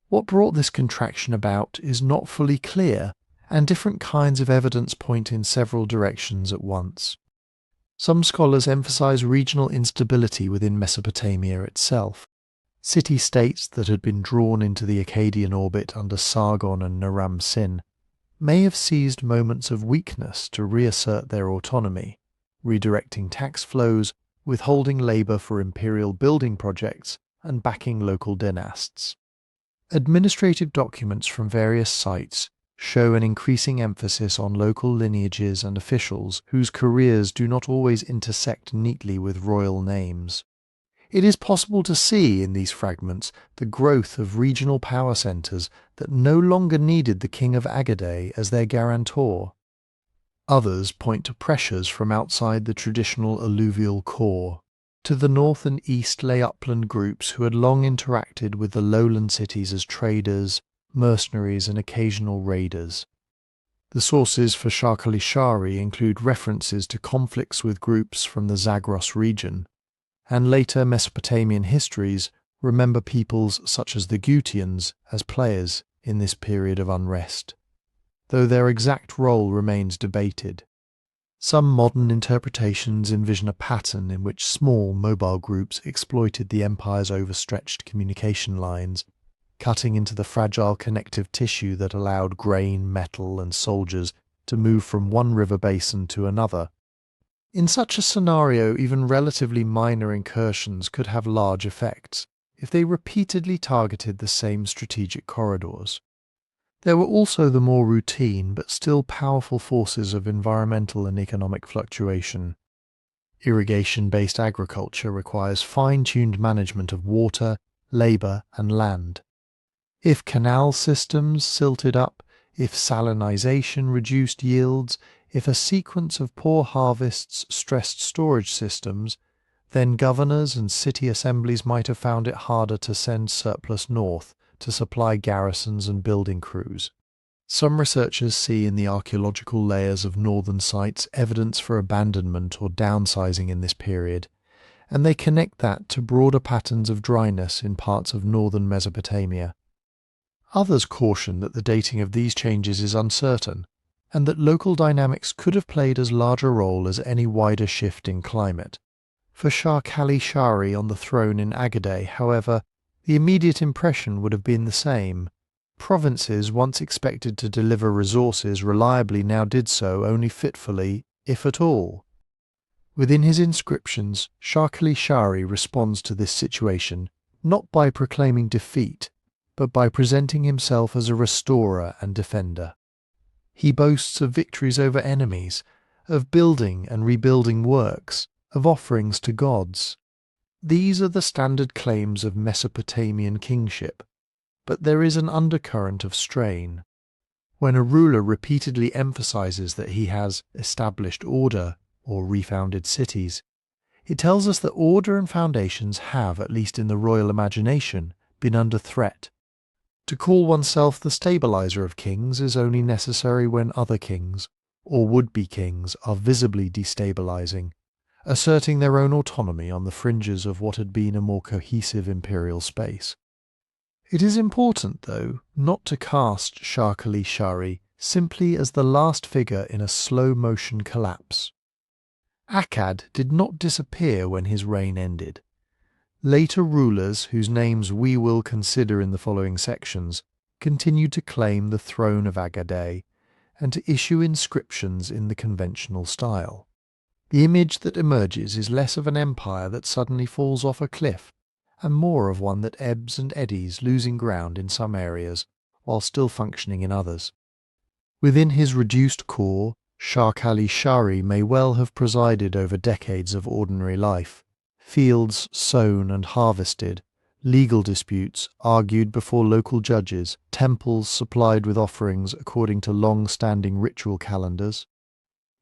[SPEAKER 1] What brought this contraction about is not fully clear, and different kinds of evidence point in several directions at once. Some scholars emphasize regional instability within Mesopotamia itself. City-states that had been drawn into the Akkadian orbit under Sargon and Naram-Sin may have seized moments of weakness to reassert their autonomy, redirecting tax flows, withholding labour for imperial building projects, and backing local dynasts. Administrative documents from various sites show an increasing emphasis on local lineages and officials whose careers do not always intersect neatly with royal names. It is possible to see in these fragments the growth of regional power centres that no longer needed the king of Agade as their guarantor. Others point to pressures from outside the traditional alluvial core. To the north and east lay upland groups who had long interacted with the lowland cities as traders, mercenaries and occasional raiders. The sources for Shar-kali-sharri include references to conflicts with groups from the Zagros region, and later Mesopotamian histories remember peoples such as the Gutians as players in this period of unrest, though their exact role remains debated. Some modern interpretations envision a pattern in which small mobile groups exploited the empire's overstretched communication lines, cutting into the fragile connective tissue that allowed grain, metal and soldiers to move from one river basin to another. In such a scenario, even relatively minor incursions could have large effects if they repeatedly targeted the same strategic corridors. There were also the more routine but still powerful forces of environmental and economic fluctuation. Irrigation-based agriculture requires fine-tuned management of water, labour and land. If canal systems silted up, if salinization reduced yields, if a sequence of poor harvests stressed storage systems, then governors and city assemblies might have found it harder to send surplus north to supply garrisons and building crews. Some researchers see in the archaeological layers of northern sites evidence for abandonment or downsizing in this period, and they connect that to broader patterns of dryness in parts of northern Mesopotamia. Others caution that the dating of these changes is uncertain, and that local dynamics could have played as large a role as any wider shift in climate. For Shar-kali-sharri on the throne in Agade, however, the immediate impression would have been the same. Provinces once expected to deliver resources reliably now did so only fitfully, if at all. Within his inscriptions, Shar-kali-sharri responds to this situation not by proclaiming defeat, but by presenting himself as a restorer and defender. He boasts of victories over enemies, of building and rebuilding works, of offerings to gods. These are the standard claims of Mesopotamian kingship, but there is an undercurrent of strain. When a ruler repeatedly emphasizes that he has established order or refounded cities, it tells us that order and foundations have, at least in the royal imagination, been under threat. To call oneself the stabilizer of kings is only necessary when other kings, or would-be kings, are visibly destabilizing, asserting their own autonomy on the fringes of what had been a more cohesive imperial space. It is important, though, not to cast Shar-kali-sharri simply as the last figure in a slow-motion collapse. Akkad did not disappear when his reign ended. Later rulers, whose names we will consider in the following sections, continued to claim the throne of Agade and to issue inscriptions in the conventional style. The image that emerges is less of an empire that suddenly falls off a cliff, and more of one that ebbs and eddies, losing ground in some areas while still functioning in others. Within his reduced core, Shar-kali-sharri may well have presided over decades of ordinary life, fields sown and harvested, legal disputes argued before local judges, temples supplied with offerings according to long-standing ritual calendars.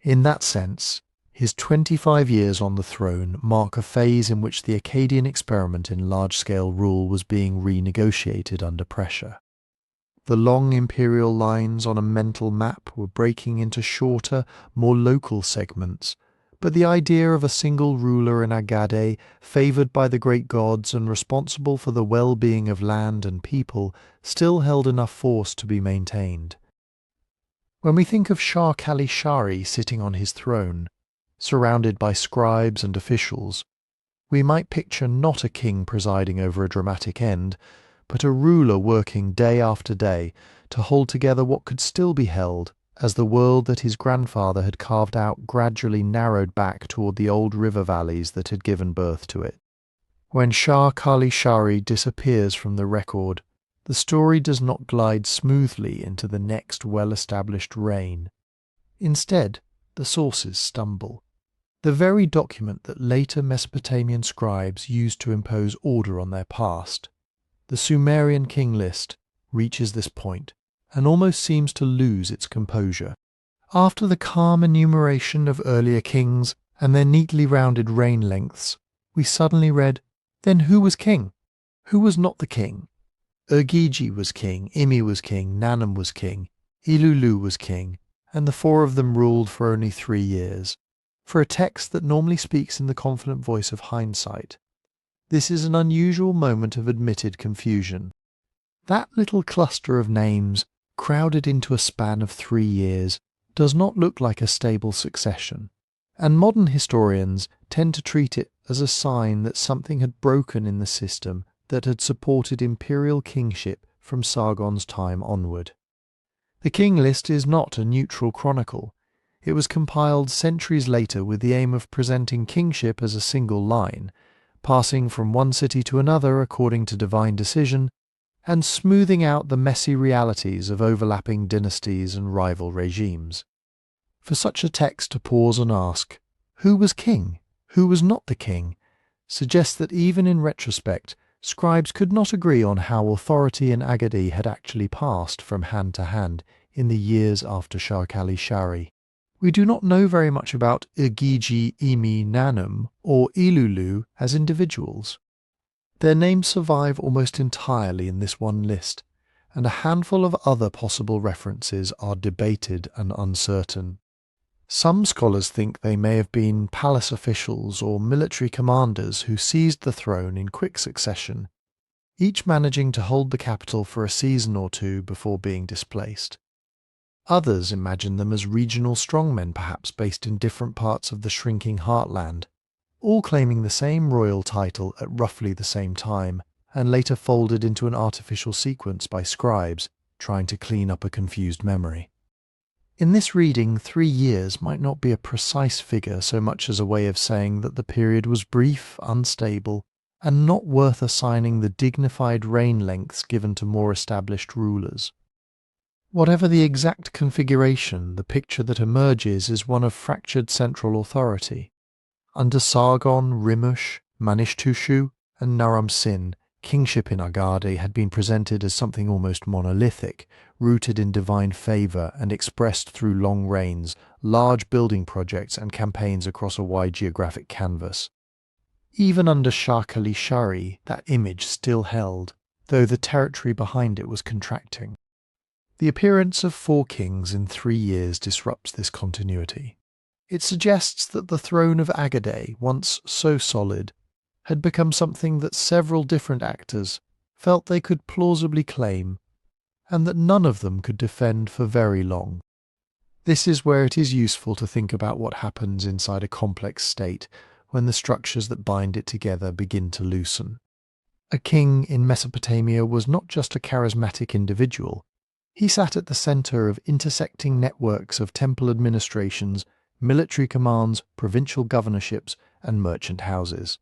[SPEAKER 1] In that sense, his 25 years on the throne mark a phase in which the Akkadian experiment in large-scale rule was being renegotiated under pressure. The long imperial lines on a mental map were breaking into shorter, more local segments, but the idea of a single ruler in Agade, favoured by the great gods and responsible for the well-being of land and people, still held enough force to be maintained. When we think of Shar-kali-sharri sitting on his throne, surrounded by scribes and officials, we might picture not a king presiding over a dramatic end, but a ruler working day after day to hold together what could still be held as the world that his grandfather had carved out gradually narrowed back toward the old river valleys that had given birth to it. When Shar-kali-sharri disappears from the record, the story does not glide smoothly into the next well-established reign. Instead, the sources stumble. The very document that later Mesopotamian scribes used to impose order on their past, the Sumerian king list, reaches this point and almost seems to lose its composure. After the calm enumeration of earlier kings and their neatly rounded reign lengths, we suddenly read, then who was king? Who was not the king? Urgiji was king, Imi was king, Nanam was king, Ilulu was king, and the four of them ruled for only 3 years. For a text that normally speaks in the confident voice of hindsight, this is an unusual moment of admitted confusion. That little cluster of names, crowded into a span of 3 years, does not look like a stable succession, and modern historians tend to treat it as a sign that something had broken in the system that had supported imperial kingship from Sargon's time onward. The king list is not a neutral chronicle. It was compiled centuries later with the aim of presenting kingship as a single line, passing from one city to another according to divine decision, and smoothing out the messy realities of overlapping dynasties and rival regimes. For such a text to pause and ask, who was king, who was not the king, suggests that even in retrospect, scribes could not agree on how authority in Agade had actually passed from hand to hand in the years after Shar-kali-sharri. We do not know very much about Igigi-imi-Nanum or Ilulu as individuals. Their names survive almost entirely in this one list, and a handful of other possible references are debated and uncertain. Some scholars think they may have been palace officials or military commanders who seized the throne in quick succession, each managing to hold the capital for a season or two before being displaced. Others imagine them as regional strongmen, perhaps based in different parts of the shrinking heartland, all claiming the same royal title at roughly the same time, and later folded into an artificial sequence by scribes trying to clean up a confused memory. In this reading, 3 years might not be a precise figure so much as a way of saying that the period was brief, unstable, and not worth assigning the dignified reign lengths given to more established rulers. Whatever the exact configuration, the picture that emerges is one of fractured central authority. Under Sargon, Rimush, Manishtushu, and Naram-Sin, kingship in Agade had been presented as something almost monolithic, rooted in divine favour and expressed through long reigns, large building projects and campaigns across a wide geographic canvas. Even under Shar-kali-sharri, that image still held, though the territory behind it was contracting. The appearance of 4 kings in 3 years disrupts this continuity. It suggests that the throne of Agade, once so solid, had become something that several different actors felt they could plausibly claim, and that none of them could defend for very long. This is where it is useful to think about what happens inside a complex state when the structures that bind it together begin to loosen. A king in Mesopotamia was not just a charismatic individual. He sat at the centre of intersecting networks of temple administrations, military commands, provincial governorships, and merchant houses.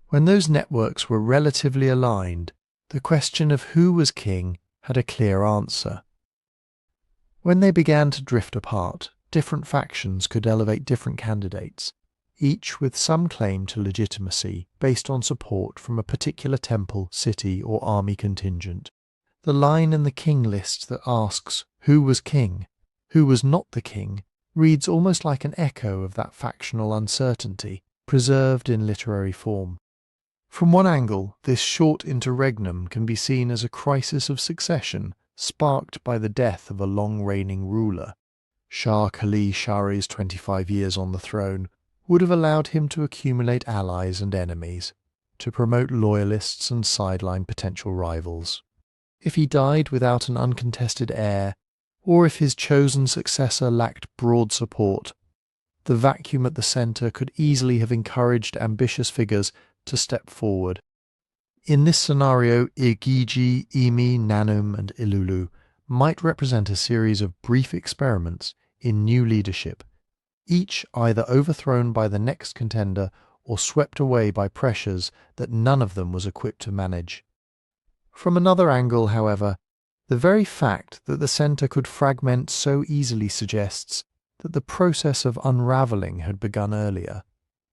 [SPEAKER 1] When those networks were relatively aligned, the question of who was king had a clear answer. When they began to drift apart, different factions could elevate different candidates, each with some claim to legitimacy based on support from a particular temple, city, or army contingent. The line in the king list that asks who was king, who was not the king, reads almost like an echo of that factional uncertainty, preserved in literary form. From one angle, this short interregnum can be seen as a crisis of succession sparked by the death of a long-reigning ruler. Shar-kali-sharri's 25 years on the throne would have allowed him to accumulate allies and enemies, to promote loyalists and sideline potential rivals. If he died without an uncontested heir, or if his chosen successor lacked broad support, the vacuum at the centre could easily have encouraged ambitious figures to step forward. In this scenario, Igigi, Imi, Nanum, and Ilulu might represent a series of brief experiments in new leadership, each either overthrown by the next contender or swept away by pressures that none of them was equipped to manage. From another angle, however, the very fact that the centre could fragment so easily suggests that the process of unravelling had begun earlier,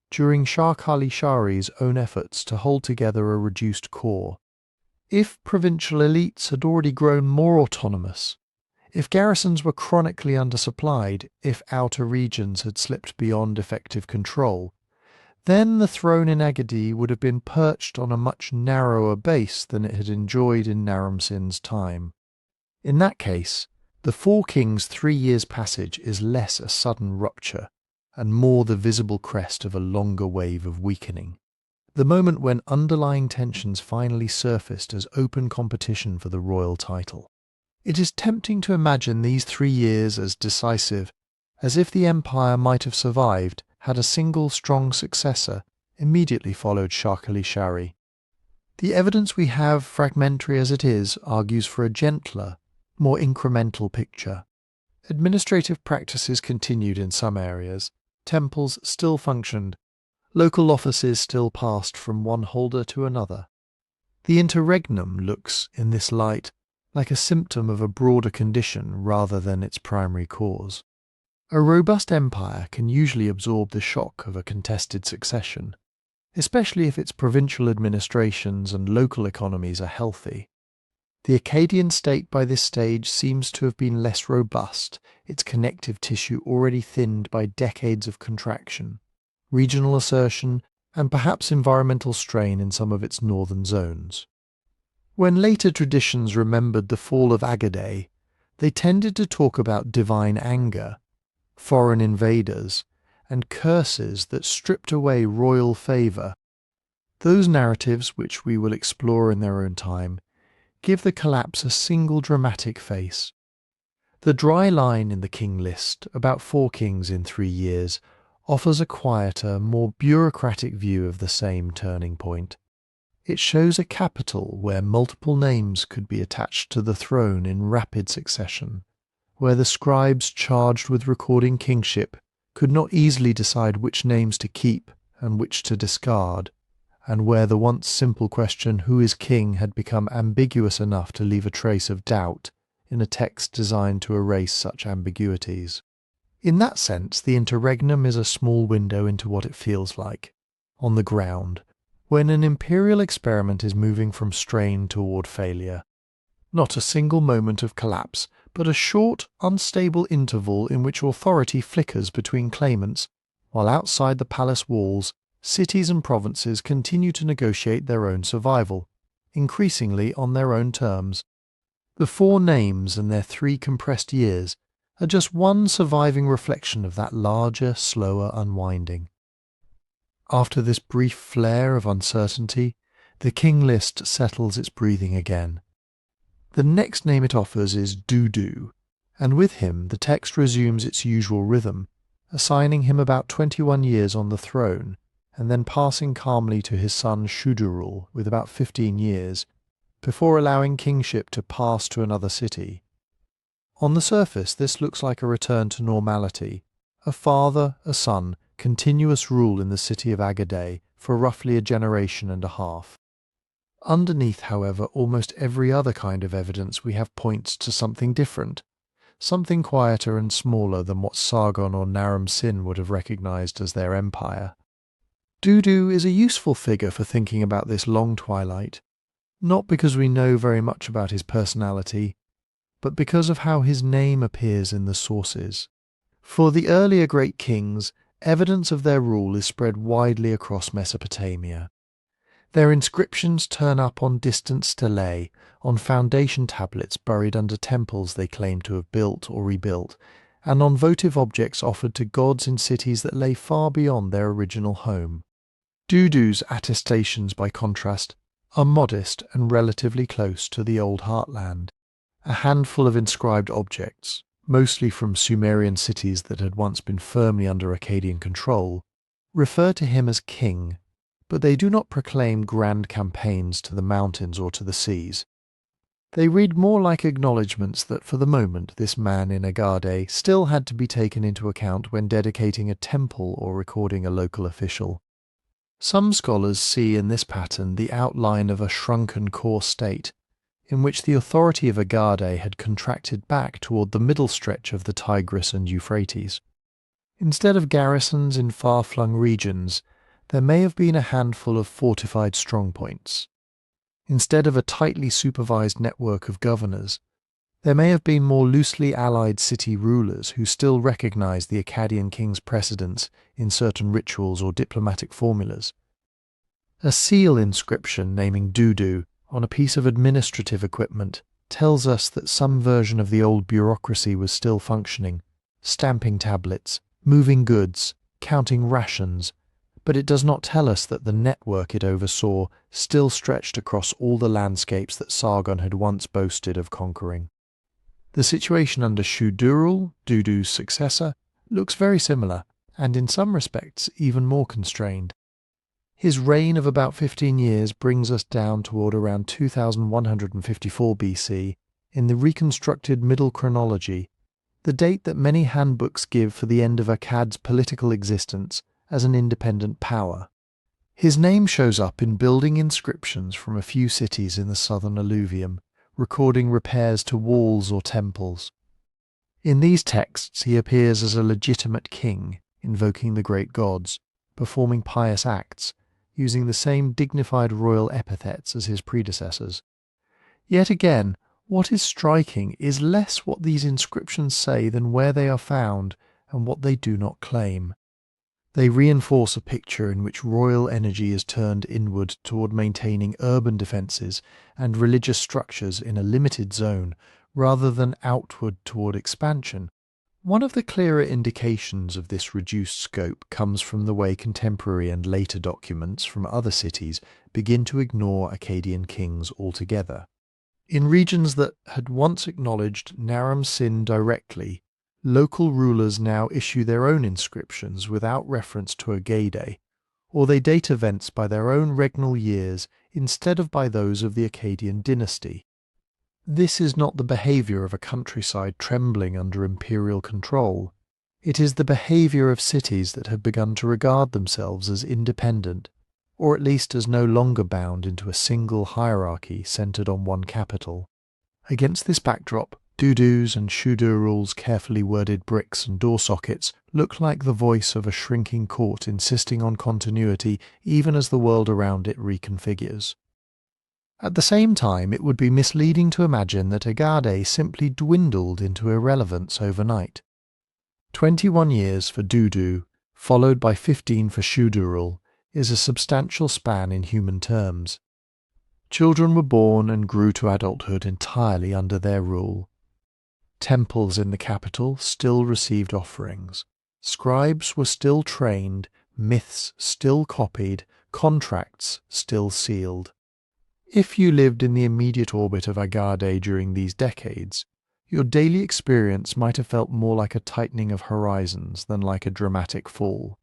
[SPEAKER 1] during Shar-kali-sharri's own efforts to hold together a reduced core. If provincial elites had already grown more autonomous, if garrisons were chronically undersupplied, if outer regions had slipped beyond effective control, then the throne in Agade would have been perched on a much narrower base than it had enjoyed in Naram-Sin's time. In that case, the 4 kings' 3 years' passage is less a sudden rupture and more the visible crest of a longer wave of weakening. The moment when underlying tensions finally surfaced as open competition for the royal title. It is tempting to imagine these 3 years as decisive, as if the empire might have survived had a single strong successor immediately followed Shar-kali-sharri. The evidence we have, fragmentary as it is, argues for a gentler, more incremental picture. Administrative practices continued in some areas, temples still functioned, local offices still passed from one holder to another. The interregnum looks, in this light, like a symptom of a broader condition rather than its primary cause. A robust empire can usually absorb the shock of a contested succession, especially if its provincial administrations and local economies are healthy. The Akkadian state by this stage seems to have been less robust, its connective tissue already thinned by decades of contraction, regional assertion, and perhaps environmental strain in some of its northern zones. When later traditions remembered the fall of Agade, they tended to talk about divine anger, foreign invaders, and curses that stripped away royal favour. Those narratives, which we will explore in their own time, give the collapse a single dramatic face. The dry line in the king list, about 4 kings in 3 years, offers a quieter, more bureaucratic view of the same turning point. It shows a capital where multiple names could be attached to the throne in rapid succession, where the scribes charged with recording kingship could not easily decide which names to keep and which to discard, and where the once simple question "who is king" had become ambiguous enough to leave a trace of doubt in a text designed to erase such ambiguities. In that sense, the Interregnum is a small window into what it feels like, on the ground, when an imperial experiment is moving from strain toward failure. Not a single moment of collapse, but a short, unstable interval in which authority flickers between claimants, while outside the palace walls, cities and provinces continue to negotiate their own survival, increasingly on their own terms. The 4 names and their 3 compressed years are just one surviving reflection of that larger, slower unwinding. After this brief flare of uncertainty, the king list settles its breathing again. The next name it offers is Dudu, and with him the text resumes its usual rhythm, assigning him about 21 years on the throne, and then passing calmly to his son Shu-Durul with about 15 years, before allowing kingship to pass to another city. On the surface, this looks like a return to normality, a father, a son, continuous rule in the city of Agade for roughly a generation and a half. Underneath, however, almost every other kind of evidence we have points to something different, something quieter and smaller than what Sargon or Naram-Sin would have recognized as their empire. Dudu is a useful figure for thinking about this long twilight, not because we know very much about his personality, but because of how his name appears in the sources. For the earlier great kings, evidence of their rule is spread widely across Mesopotamia. Their inscriptions turn up on distant stelae, on foundation tablets buried under temples they claim to have built or rebuilt, and on votive objects offered to gods in cities that lay far beyond their original home. Dudu's attestations, by contrast, are modest and relatively close to the old heartland. A handful of inscribed objects, mostly from Sumerian cities that had once been firmly under Akkadian control, refer to him as king, but they do not proclaim grand campaigns to the mountains or to the seas. They read more like acknowledgments that for the moment this man in Agade still had to be taken into account when dedicating a temple or recording a local official. Some scholars see in this pattern the outline of a shrunken core state, in which the authority of Agade had contracted back toward the middle stretch of the Tigris and Euphrates. Instead of garrisons in far-flung regions, there may have been a handful of fortified strongpoints. Instead of a tightly supervised network of governors, there may have been more loosely allied city rulers who still recognized the Akkadian king's precedence in certain rituals or diplomatic formulas. A seal inscription naming Dudu on a piece of administrative equipment tells us that some version of the old bureaucracy was still functioning, stamping tablets, moving goods, counting rations, but it does not tell us that the network it oversaw still stretched across all the landscapes that Sargon had once boasted of conquering. The situation under Shu-Durul, Dudu's successor, looks very similar, and in some respects even more constrained. His reign of about 15 years brings us down toward around 2154 BC in the reconstructed Middle Chronology, the date that many handbooks give for the end of Akkad's political existence as an independent power. His name shows up in building inscriptions from a few cities in the southern alluvium, recording repairs to walls or temples. In these texts he appears as a legitimate king, invoking the great gods, performing pious acts, using the same dignified royal epithets as his predecessors. Yet again, what is striking is less what these inscriptions say than where they are found and what they do not claim. They reinforce a picture in which royal energy is turned inward toward maintaining urban defences and religious structures in a limited zone, rather than outward toward expansion. One of the clearer indications of this reduced scope comes from the way contemporary and later documents from other cities begin to ignore Akkadian kings altogether. In regions that had once acknowledged Naram-Sin directly, local rulers now issue their own inscriptions without reference to Agade, or they date events by their own regnal years instead of by those of the Akkadian dynasty. This is not the behaviour of a countryside trembling under imperial control. It is the behaviour of cities that have begun to regard themselves as independent, or at least as no longer bound into a single hierarchy centred on one capital. Against this backdrop, Dudu's and Shu-Durul's carefully worded bricks and door sockets look like the voice of a shrinking court insisting on continuity even as the world around it reconfigures. At the same time, it would be misleading to imagine that Agade simply dwindled into irrelevance overnight. 21 years for Dudu, followed by 15 for Shu-Durul, is a substantial span in human terms. Children were born and grew to adulthood entirely under their rule. Temples in the capital still received offerings. Scribes were still trained, myths still copied, contracts still sealed. If you lived in the immediate orbit of Agade during these decades, your daily experience might have felt more like a tightening of horizons than like a dramatic fall.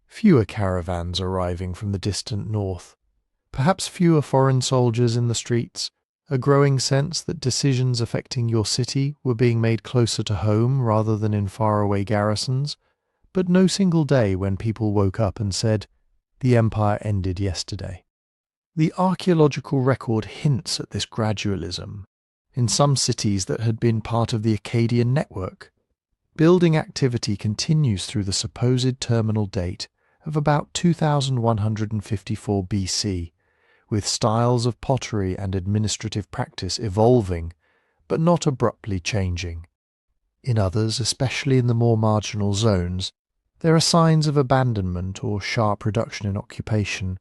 [SPEAKER 1] Fewer caravans arriving from the distant north, perhaps fewer foreign soldiers in the streets, a growing sense that decisions affecting your city were being made closer to home rather than in faraway garrisons, but no single day when people woke up and said, "The empire ended yesterday." The archaeological record hints at this gradualism. In some cities that had been part of the Akkadian network, building activity continues through the supposed terminal date of about 2154 BC, with styles of pottery and administrative practice evolving, but not abruptly changing. In others, especially in the more marginal zones, there are signs of abandonment or sharp reduction in occupation,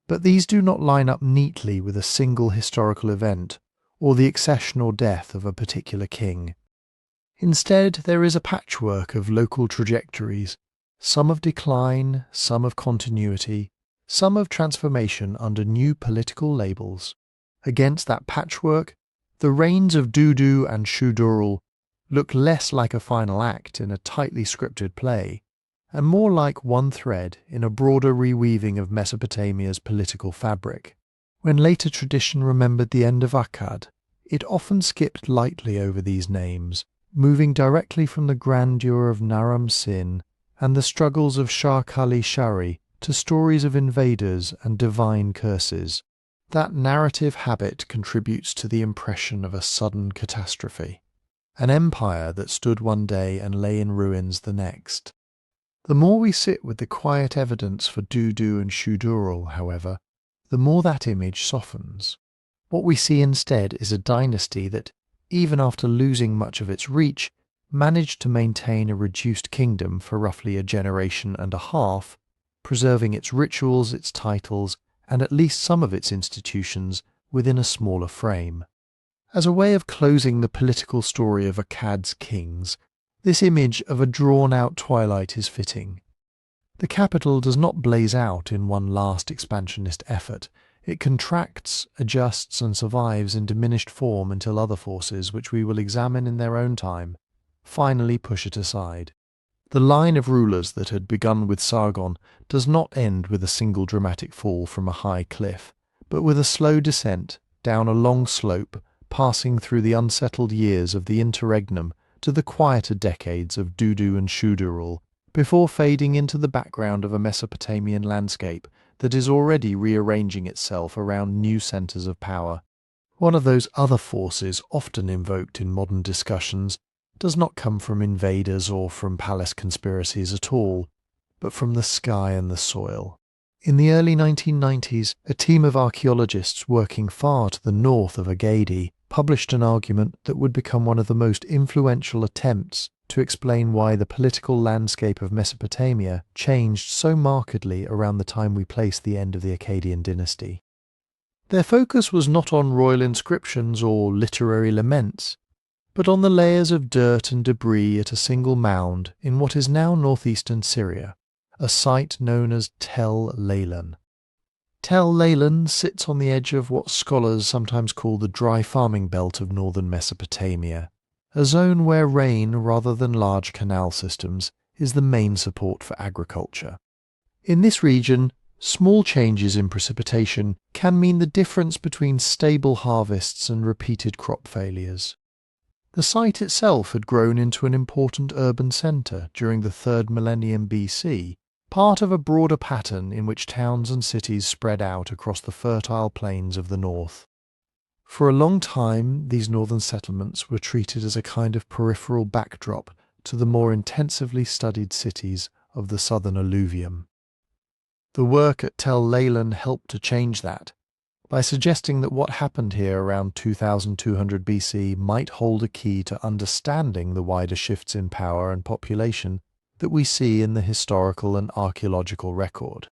[SPEAKER 1] but these do not line up neatly with a single historical event or the accession or death of a particular king. Instead, there is a patchwork of local trajectories, some of decline, some of continuity, some of transformation under new political labels. Against that patchwork, the reigns of Dudu and Shu-Durul look less like a final act in a tightly scripted play, and more like one thread in a broader reweaving of Mesopotamia's political fabric. When later tradition remembered the end of Akkad, it often skipped lightly over these names, moving directly from the grandeur of Naram-Sin and the struggles of Shar-kali-sharri to stories of invaders and divine curses. That narrative habit contributes to the impression of a sudden catastrophe, an empire that stood one day and lay in ruins the next. The more we sit with the quiet evidence for Dudu and Shu-Durul, however, the more that image softens. What we see instead is a dynasty that, even after losing much of its reach, managed to maintain a reduced kingdom for roughly a generation and a half, preserving its rituals, its titles, and at least some of its institutions within a smaller frame. As a way of closing the political story of Akkad's kings, this image of a drawn-out twilight is fitting. The capital does not blaze out in one last expansionist effort. It contracts, adjusts, and survives in diminished form until other forces, which we will examine in their own time, finally push it aside. The line of rulers that had begun with Sargon does not end with a single dramatic fall from a high cliff, but with a slow descent down a long slope, passing through the unsettled years of the Interregnum to the quieter decades of Dudu and Shu-Durul, before fading into the background of a Mesopotamian landscape that is already rearranging itself around new centres of power. One of those other forces often invoked in modern discussions does not come from invaders or from palace conspiracies at all, but from the sky and the soil. In the early 1990s, a team of archaeologists working far to the north of Agade published an argument that would become one of the most influential attempts to explain why the political landscape of Mesopotamia changed so markedly around the time we place the end of the Akkadian dynasty. Their focus was not on royal inscriptions or literary laments, but on the layers of dirt and debris at a single mound in what is now northeastern Syria, a site known as Tel Leilan. Tel Leilan sits on the edge of what scholars sometimes call the dry farming belt of northern Mesopotamia, a zone where rain rather than large canal systems is the main support for agriculture. In this region, small changes in precipitation can mean the difference between stable harvests and repeated crop failures. The site itself had grown into an important urban centre during the 3rd millennium BC, part of a broader pattern in which towns and cities spread out across the fertile plains of the north. For a long time, these northern settlements were treated as a kind of peripheral backdrop to the more intensively studied cities of the southern alluvium. The work at Tel Leilan helped to change that, by suggesting that what happened here around 2200 BC might hold a key to understanding the wider shifts in power and population that we see in the historical and archaeological record.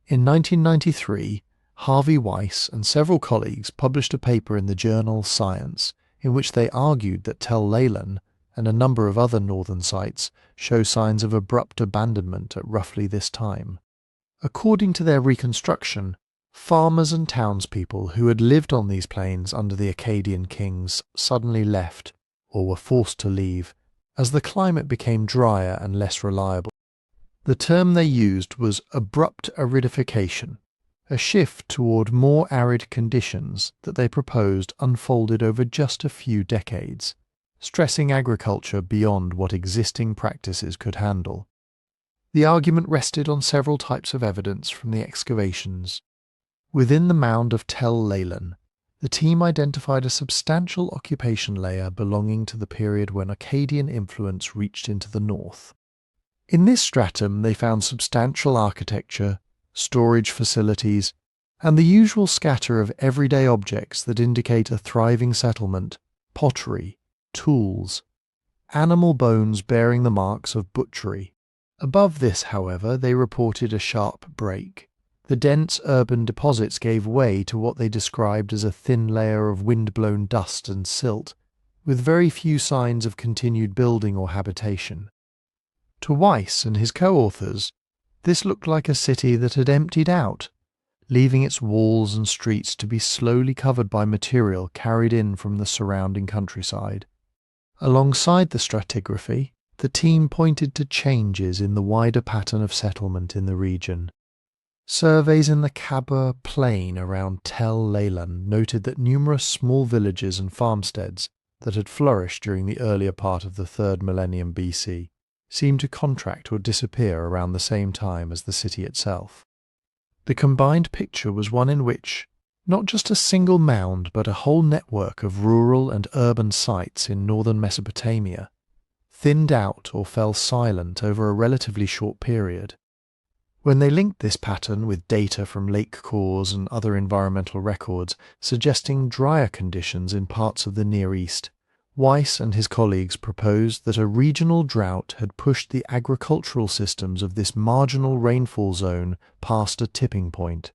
[SPEAKER 1] In 1993, Harvey Weiss and several colleagues published a paper in the journal Science in which they argued that Tel Leilan and a number of other northern sites show signs of abrupt abandonment at roughly this time. According to their reconstruction, farmers and townspeople who had lived on these plains under the Akkadian kings suddenly left, or were forced to leave, as the climate became drier and less reliable. The term they used was abrupt aridification, a shift toward more arid conditions that they proposed unfolded over just a few decades, stressing agriculture beyond what existing practices could handle. The argument rested on several types of evidence from the excavations. Within the mound of Tel Leilan, the team identified a substantial occupation layer belonging to the period when Akkadian influence reached into the north. In this stratum they found substantial architecture, storage facilities, and the usual scatter of everyday objects that indicate a thriving settlement, pottery, tools, animal bones bearing the marks of butchery. Above this, however, they reported a sharp break. The dense urban deposits gave way to what they described as a thin layer of wind-blown dust and silt, with very few signs of continued building or habitation. To Weiss and his co-authors, this looked like a city that had emptied out, leaving its walls and streets to be slowly covered by material carried in from the surrounding countryside. Alongside the stratigraphy, the team pointed to changes in the wider pattern of settlement in the region. Surveys in the Khabur plain around Tel Leilan noted that numerous small villages and farmsteads that had flourished during the earlier part of the 3rd millennium BC seemed to contract or disappear around the same time as the city itself. The combined picture was one in which, not just a single mound but a whole network of rural and urban sites in northern Mesopotamia, thinned out or fell silent over a relatively short period. When they linked this pattern with data from lake cores and other environmental records suggesting drier conditions in parts of the Near East, Weiss and his colleagues proposed that a regional drought had pushed the agricultural systems of this marginal rainfall zone past a tipping point.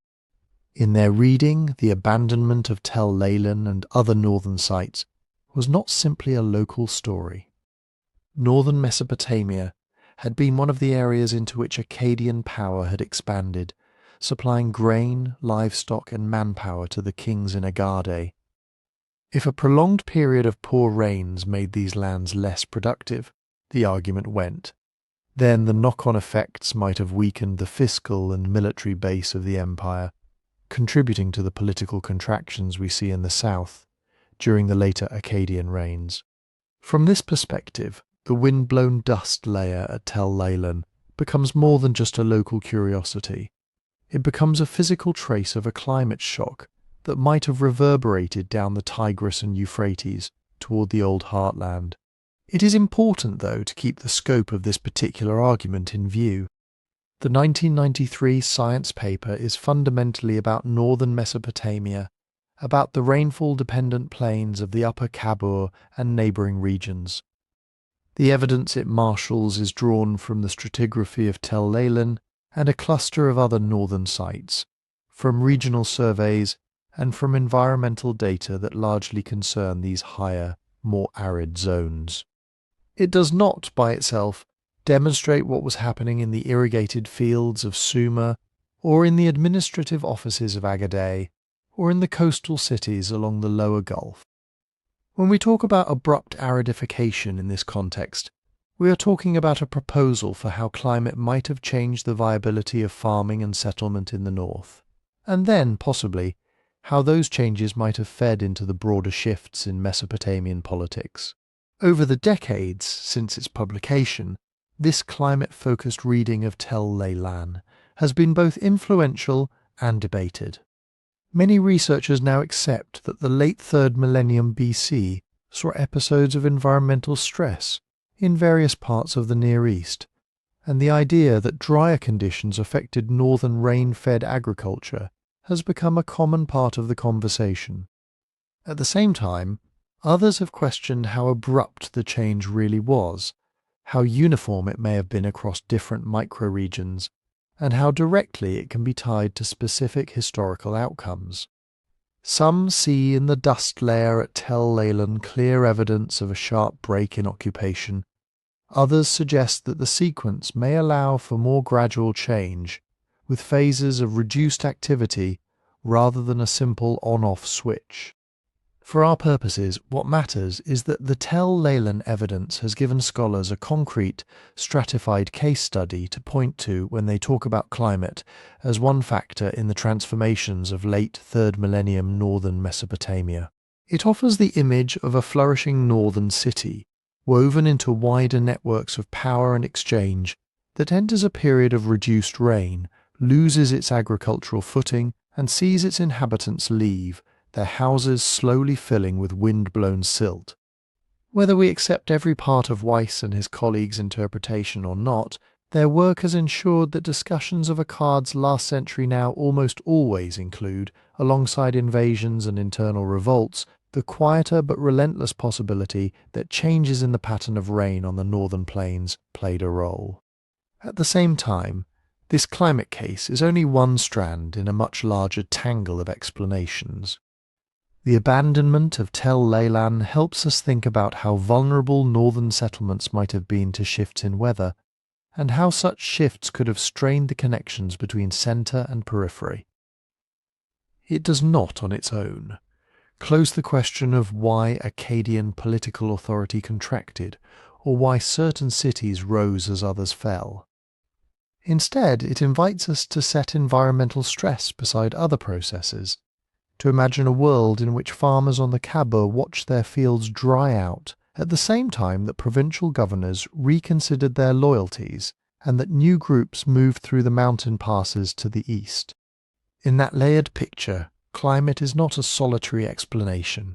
[SPEAKER 1] In their reading, the abandonment of Tel Leilan and other northern sites was not simply a local story. Northern Mesopotamia had been one of the areas into which Akkadian power had expanded, supplying grain, livestock and manpower to the kings in Agade. If a prolonged period of poor rains made these lands less productive, the argument went, then the knock-on effects might have weakened the fiscal and military base of the empire, contributing to the political contractions we see in the south during the later Akkadian reigns. From this perspective, the wind-blown dust layer at Tel Leilan becomes more than just a local curiosity. It becomes a physical trace of a climate shock that might have reverberated down the Tigris and Euphrates toward the old heartland. It is important, though, to keep the scope of this particular argument in view. The 1993 science paper is fundamentally about northern Mesopotamia, about the rainfall-dependent plains of the Upper Kabur and neighbouring regions. The evidence it marshals is drawn from the stratigraphy of Tel Leilan and a cluster of other northern sites, from regional surveys and from environmental data that largely concern these higher, more arid zones. It does not, by itself, demonstrate what was happening in the irrigated fields of Sumer, or in the administrative offices of Agade, or in the coastal cities along the lower Gulf. When we talk about abrupt aridification in this context, we are talking about a proposal for how climate might have changed the viability of farming and settlement in the north, and then, possibly, how those changes might have fed into the broader shifts in Mesopotamian politics. Over the decades since its publication, this climate-focused reading of Tel Leilan has been both influential and debated. Many researchers now accept that the late 3rd millennium BC saw episodes of environmental stress in various parts of the Near East, and the idea that drier conditions affected northern rain-fed agriculture has become a common part of the conversation. At the same time, others have questioned how abrupt the change really was, how uniform it may have been across different microregions, and how directly it can be tied to specific historical outcomes. Some see in the dust layer at Tel Leilan clear evidence of a sharp break in occupation. Others suggest that the sequence may allow for more gradual change, with phases of reduced activity rather than a simple on-off switch. For our purposes, what matters is that the Tel Leilan evidence has given scholars a concrete, stratified case study to point to when they talk about climate as one factor in the transformations of late 3rd millennium northern Mesopotamia. It offers the image of a flourishing northern city, woven into wider networks of power and exchange, that enters a period of reduced rain, loses its agricultural footing, and sees its inhabitants leave, their houses slowly filling with wind-blown silt. Whether we accept every part of Weiss and his colleagues' interpretation or not, their work has ensured that discussions of Akkad's last century now almost always include, alongside invasions and internal revolts, the quieter but relentless possibility that changes in the pattern of rain on the northern plains played a role. At the same time, this climate case is only one strand in a much larger tangle of explanations. The abandonment of Tel Leilan helps us think about how vulnerable northern settlements might have been to shifts in weather, and how such shifts could have strained the connections between centre and periphery. It does not, on its own, close the question of why Akkadian political authority contracted, or why certain cities rose as others fell. Instead, it invites us to set environmental stress beside other processes, to imagine a world in which farmers on the Kabur watched their fields dry out at the same time that provincial governors reconsidered their loyalties and that new groups moved through the mountain passes to the east. In that layered picture, climate is not a solitary explanation,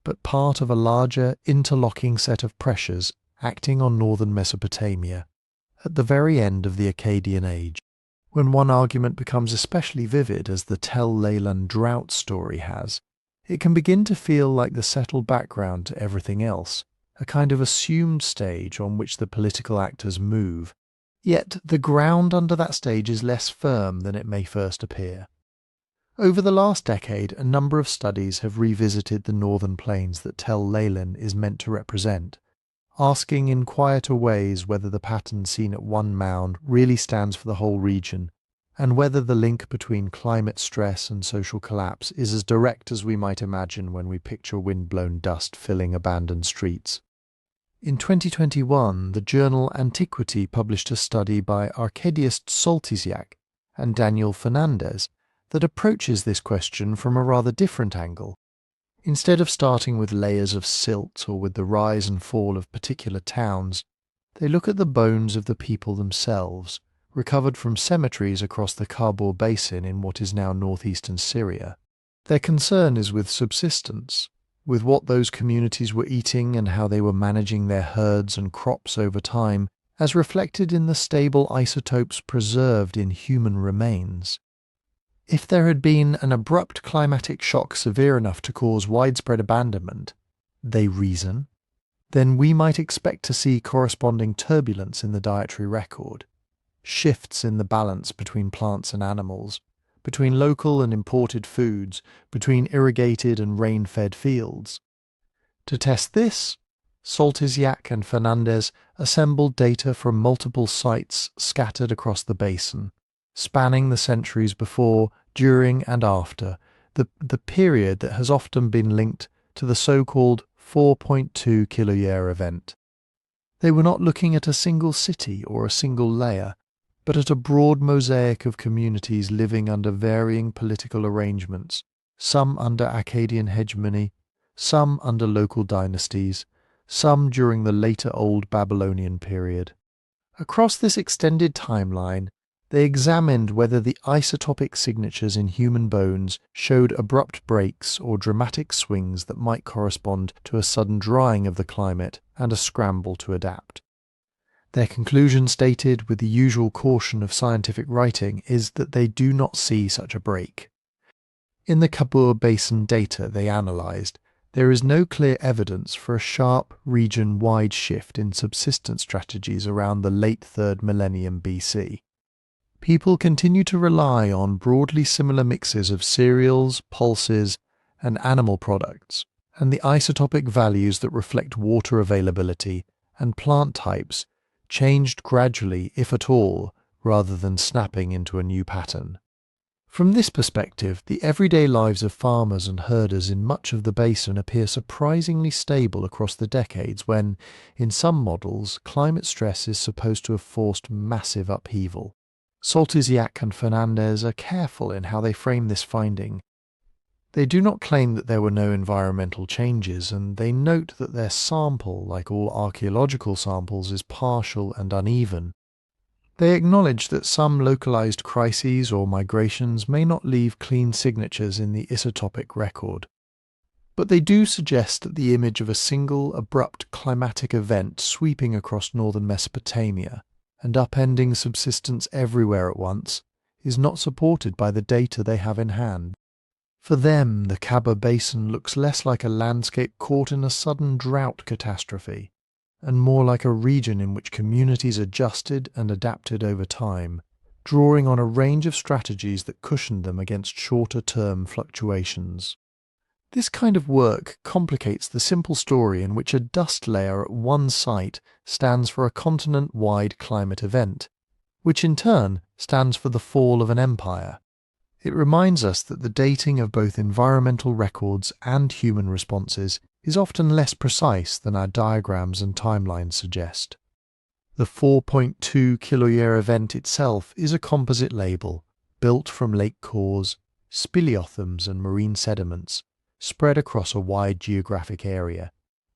[SPEAKER 1] but part of a larger, interlocking set of pressures acting on northern Mesopotamia at the very end of the Akkadian Age. When one argument becomes especially vivid, as the Tel Leilan Drought story has, it can begin to feel like the settled background to everything else, a kind of assumed stage on which the political actors move. Yet the ground under that stage is less firm than it may first appear. Over the last decade, a number of studies have revisited the northern plains that Tel Leilan is meant to represent, asking in quieter ways whether the pattern seen at one mound really stands for the whole region, and whether the link between climate stress and social collapse is as direct as we might imagine when we picture wind-blown dust filling abandoned streets. In 2021, the journal Antiquity published a study by Arkadiusz Soltysiak and Daniel Fernandez that approaches this question from a rather different angle. Instead of starting with layers of silt or with the rise and fall of particular towns, they look at the bones of the people themselves, recovered from cemeteries across the Kabul basin in what is now northeastern Syria. Their concern is with subsistence, with what those communities were eating and how they were managing their herds and crops over time, as reflected in the stable isotopes preserved in human remains. If there had been an abrupt climatic shock severe enough to cause widespread abandonment, they reason, then we might expect to see corresponding turbulence in the dietary record, shifts in the balance between plants and animals, between local and imported foods, between irrigated and rain-fed fields. To test this, Soltysyak and Fernandez assembled data from multiple sites scattered across the basin, spanning the centuries before, during and after, the period that has often been linked to the so-called 4.2 kiloyear event. They were not looking at a single city or a single layer, but at a broad mosaic of communities living under varying political arrangements, some under Akkadian hegemony, some under local dynasties, some during the later Old Babylonian period. Across this extended timeline, they examined whether the isotopic signatures in human bones showed abrupt breaks or dramatic swings that might correspond to a sudden drying of the climate and a scramble to adapt. Their conclusion, stated with the usual caution of scientific writing, is that they do not see such a break. In the Kabul Basin data they analysed, there is no clear evidence for a sharp, region-wide shift in subsistence strategies around the late 3rd millennium BC. People continue to rely on broadly similar mixes of cereals, pulses, and animal products, and the isotopic values that reflect water availability and plant types changed gradually, if at all, rather than snapping into a new pattern. From this perspective, the everyday lives of farmers and herders in much of the basin appear surprisingly stable across the decades when, in some models, climate stress is supposed to have forced massive upheaval. Soltysyak and Fernandez are careful in how they frame this finding. They do not claim that there were no environmental changes, and they note that their sample, like all archaeological samples, is partial and uneven. They acknowledge that some localized crises or migrations may not leave clean signatures in the isotopic record. But they do suggest that the image of a single, abrupt climatic event sweeping across northern Mesopotamia and upending subsistence everywhere at once is not supported by the data they have in hand. For them, the Kaba Basin looks less like a landscape caught in a sudden drought catastrophe, and more like a region in which communities adjusted and adapted over time, drawing on a range of strategies that cushioned them against shorter-term fluctuations. This kind of work complicates the simple story in which a dust layer at one site stands for a continent-wide climate event, which in turn stands for the fall of an empire. It reminds us that the dating of both environmental records and human responses is often less precise than our diagrams and timelines suggest. The 4.2 kiloyear event itself is a composite label, built from lake cores, speleothems and marine sediments, spread across a wide geographic area,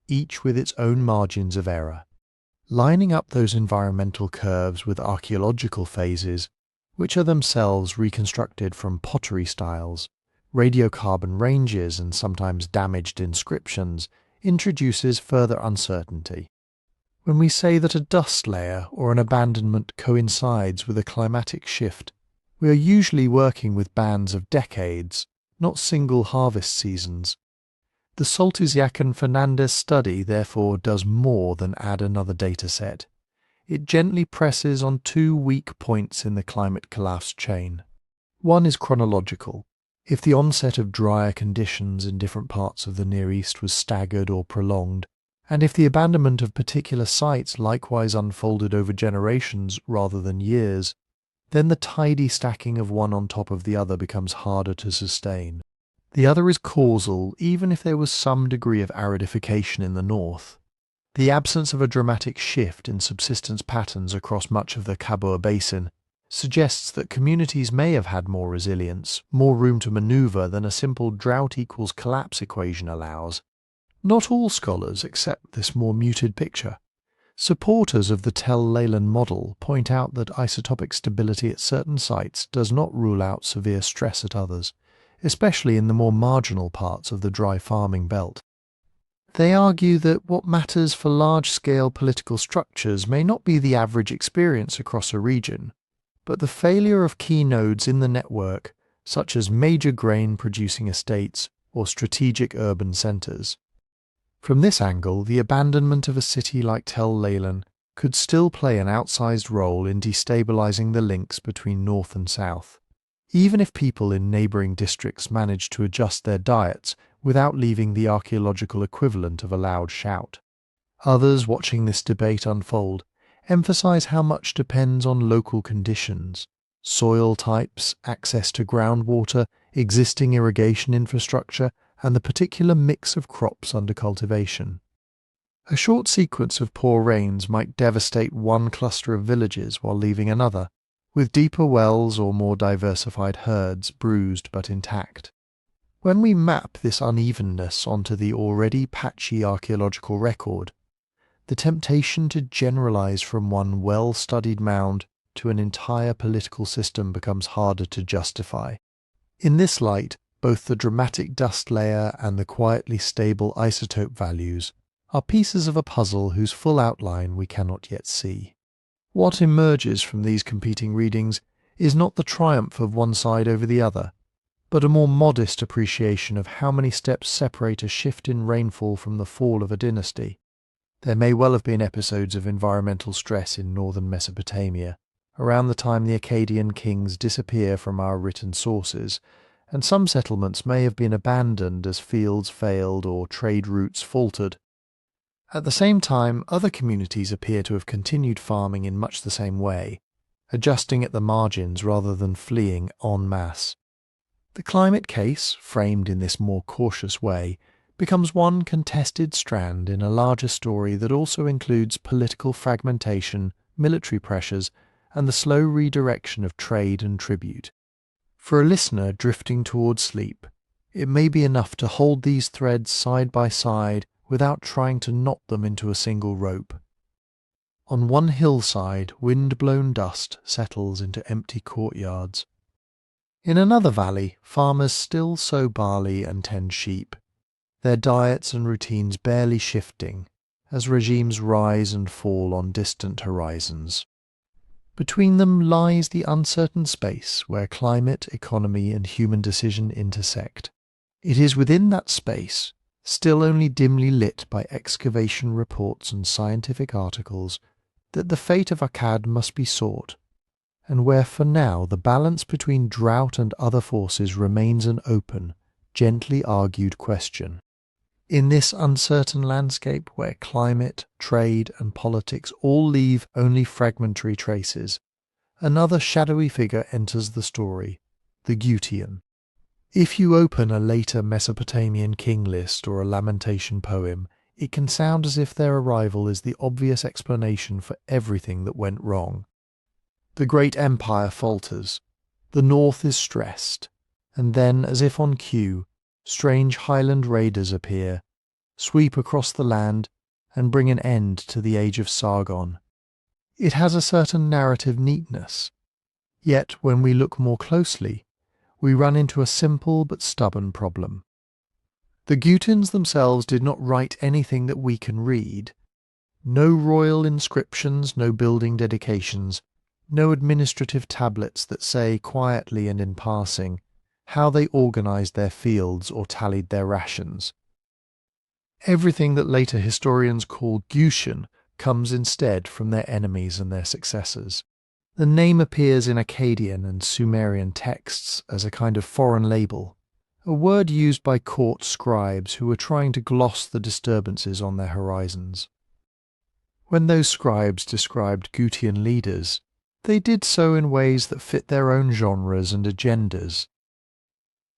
[SPEAKER 1] each with its own margins of error. Lining up those environmental curves with archaeological phases, which are themselves reconstructed from pottery styles, radiocarbon ranges and sometimes damaged inscriptions, introduces further uncertainty. When we say that a dust layer or an abandonment coincides with a climatic shift, we are usually working with bands of decades, not single harvest seasons. The Soltysyak and Fernandez study therefore does more than add another data set. It gently presses on two weak points in the climate collapse chain. One is chronological. If the onset of drier conditions in different parts of the Near East was staggered or prolonged, and if the abandonment of particular sites likewise unfolded over generations rather than years, then the tidy stacking of one on top of the other becomes harder to sustain. The other is causal, even if there was some degree of aridification in the north. The absence of a dramatic shift in subsistence patterns across much of the Kabul Basin suggests that communities may have had more resilience, more room to maneuver than a simple drought equals collapse equation allows. Not all scholars accept this more muted picture. Supporters of the Leilan model point out that isotopic stability at certain sites does not rule out severe stress at others, especially in the more marginal parts of the dry farming belt. They argue that what matters for large-scale political structures may not be the average experience across a region, but the failure of key nodes in the network, such as major grain-producing estates or strategic urban centres. From this angle, the abandonment of a city like Tel Leilan could still play an outsized role in destabilising the links between north and south, even if people in neighbouring districts managed to adjust their diets without leaving the archaeological equivalent of a loud shout. Others watching this debate unfold emphasise how much depends on local conditions, soil types, access to groundwater, existing irrigation infrastructure, and the particular mix of crops under cultivation. A short sequence of poor rains might devastate one cluster of villages while leaving another, with deeper wells or more diversified herds bruised but intact. When we map this unevenness onto the already patchy archaeological record, the temptation to generalize from one well-studied mound to an entire political system becomes harder to justify. In this light, both the dramatic dust layer and the quietly stable isotope values are pieces of a puzzle whose full outline we cannot yet see. What emerges from these competing readings is not the triumph of one side over the other, but a more modest appreciation of how many steps separate a shift in rainfall from the fall of a dynasty. There may well have been episodes of environmental stress in northern Mesopotamia, around the time the Akkadian kings disappear from our written sources, and some settlements may have been abandoned as fields failed or trade routes faltered. At the same time, other communities appear to have continued farming in much the same way, adjusting at the margins rather than fleeing en masse. The climate case, framed in this more cautious way, becomes one contested strand in a larger story that also includes political fragmentation, military pressures, and the slow redirection of trade and tribute. For a listener drifting towards sleep, it may be enough to hold these threads side by side without trying to knot them into a single rope. On one hillside, wind-blown dust settles into empty courtyards. In another valley, farmers still sow barley and tend sheep, their diets and routines barely shifting as regimes rise and fall on distant horizons. Between them lies the uncertain space where climate, economy, and human decision intersect. It is within that space, still only dimly lit by excavation reports and scientific articles, that the fate of Akkad must be sought, and where for now the balance between drought and other forces remains an open, gently argued question. In this uncertain landscape where climate, trade, and politics all leave only fragmentary traces, another shadowy figure enters the story, the Gutian. If you open a later Mesopotamian king list or a lamentation poem, it can sound as if their arrival is the obvious explanation for everything that went wrong. The great empire falters, the north is stressed, and then, as if on cue, strange highland raiders appear, sweep across the land, and bring an end to the age of Sargon. It has a certain narrative neatness, yet when we look more closely, we run into a simple but stubborn problem. The Gutians themselves did not write anything that we can read. No royal inscriptions, no building dedications, no administrative tablets that say quietly and in passing how they organised their fields or tallied their rations. Everything that later historians call Gutian comes instead from their enemies and their successors. The name appears in Akkadian and Sumerian texts as a kind of foreign label, a word used by court scribes who were trying to gloss the disturbances on their horizons. When those scribes described Gutian leaders, they did so in ways that fit their own genres and agendas.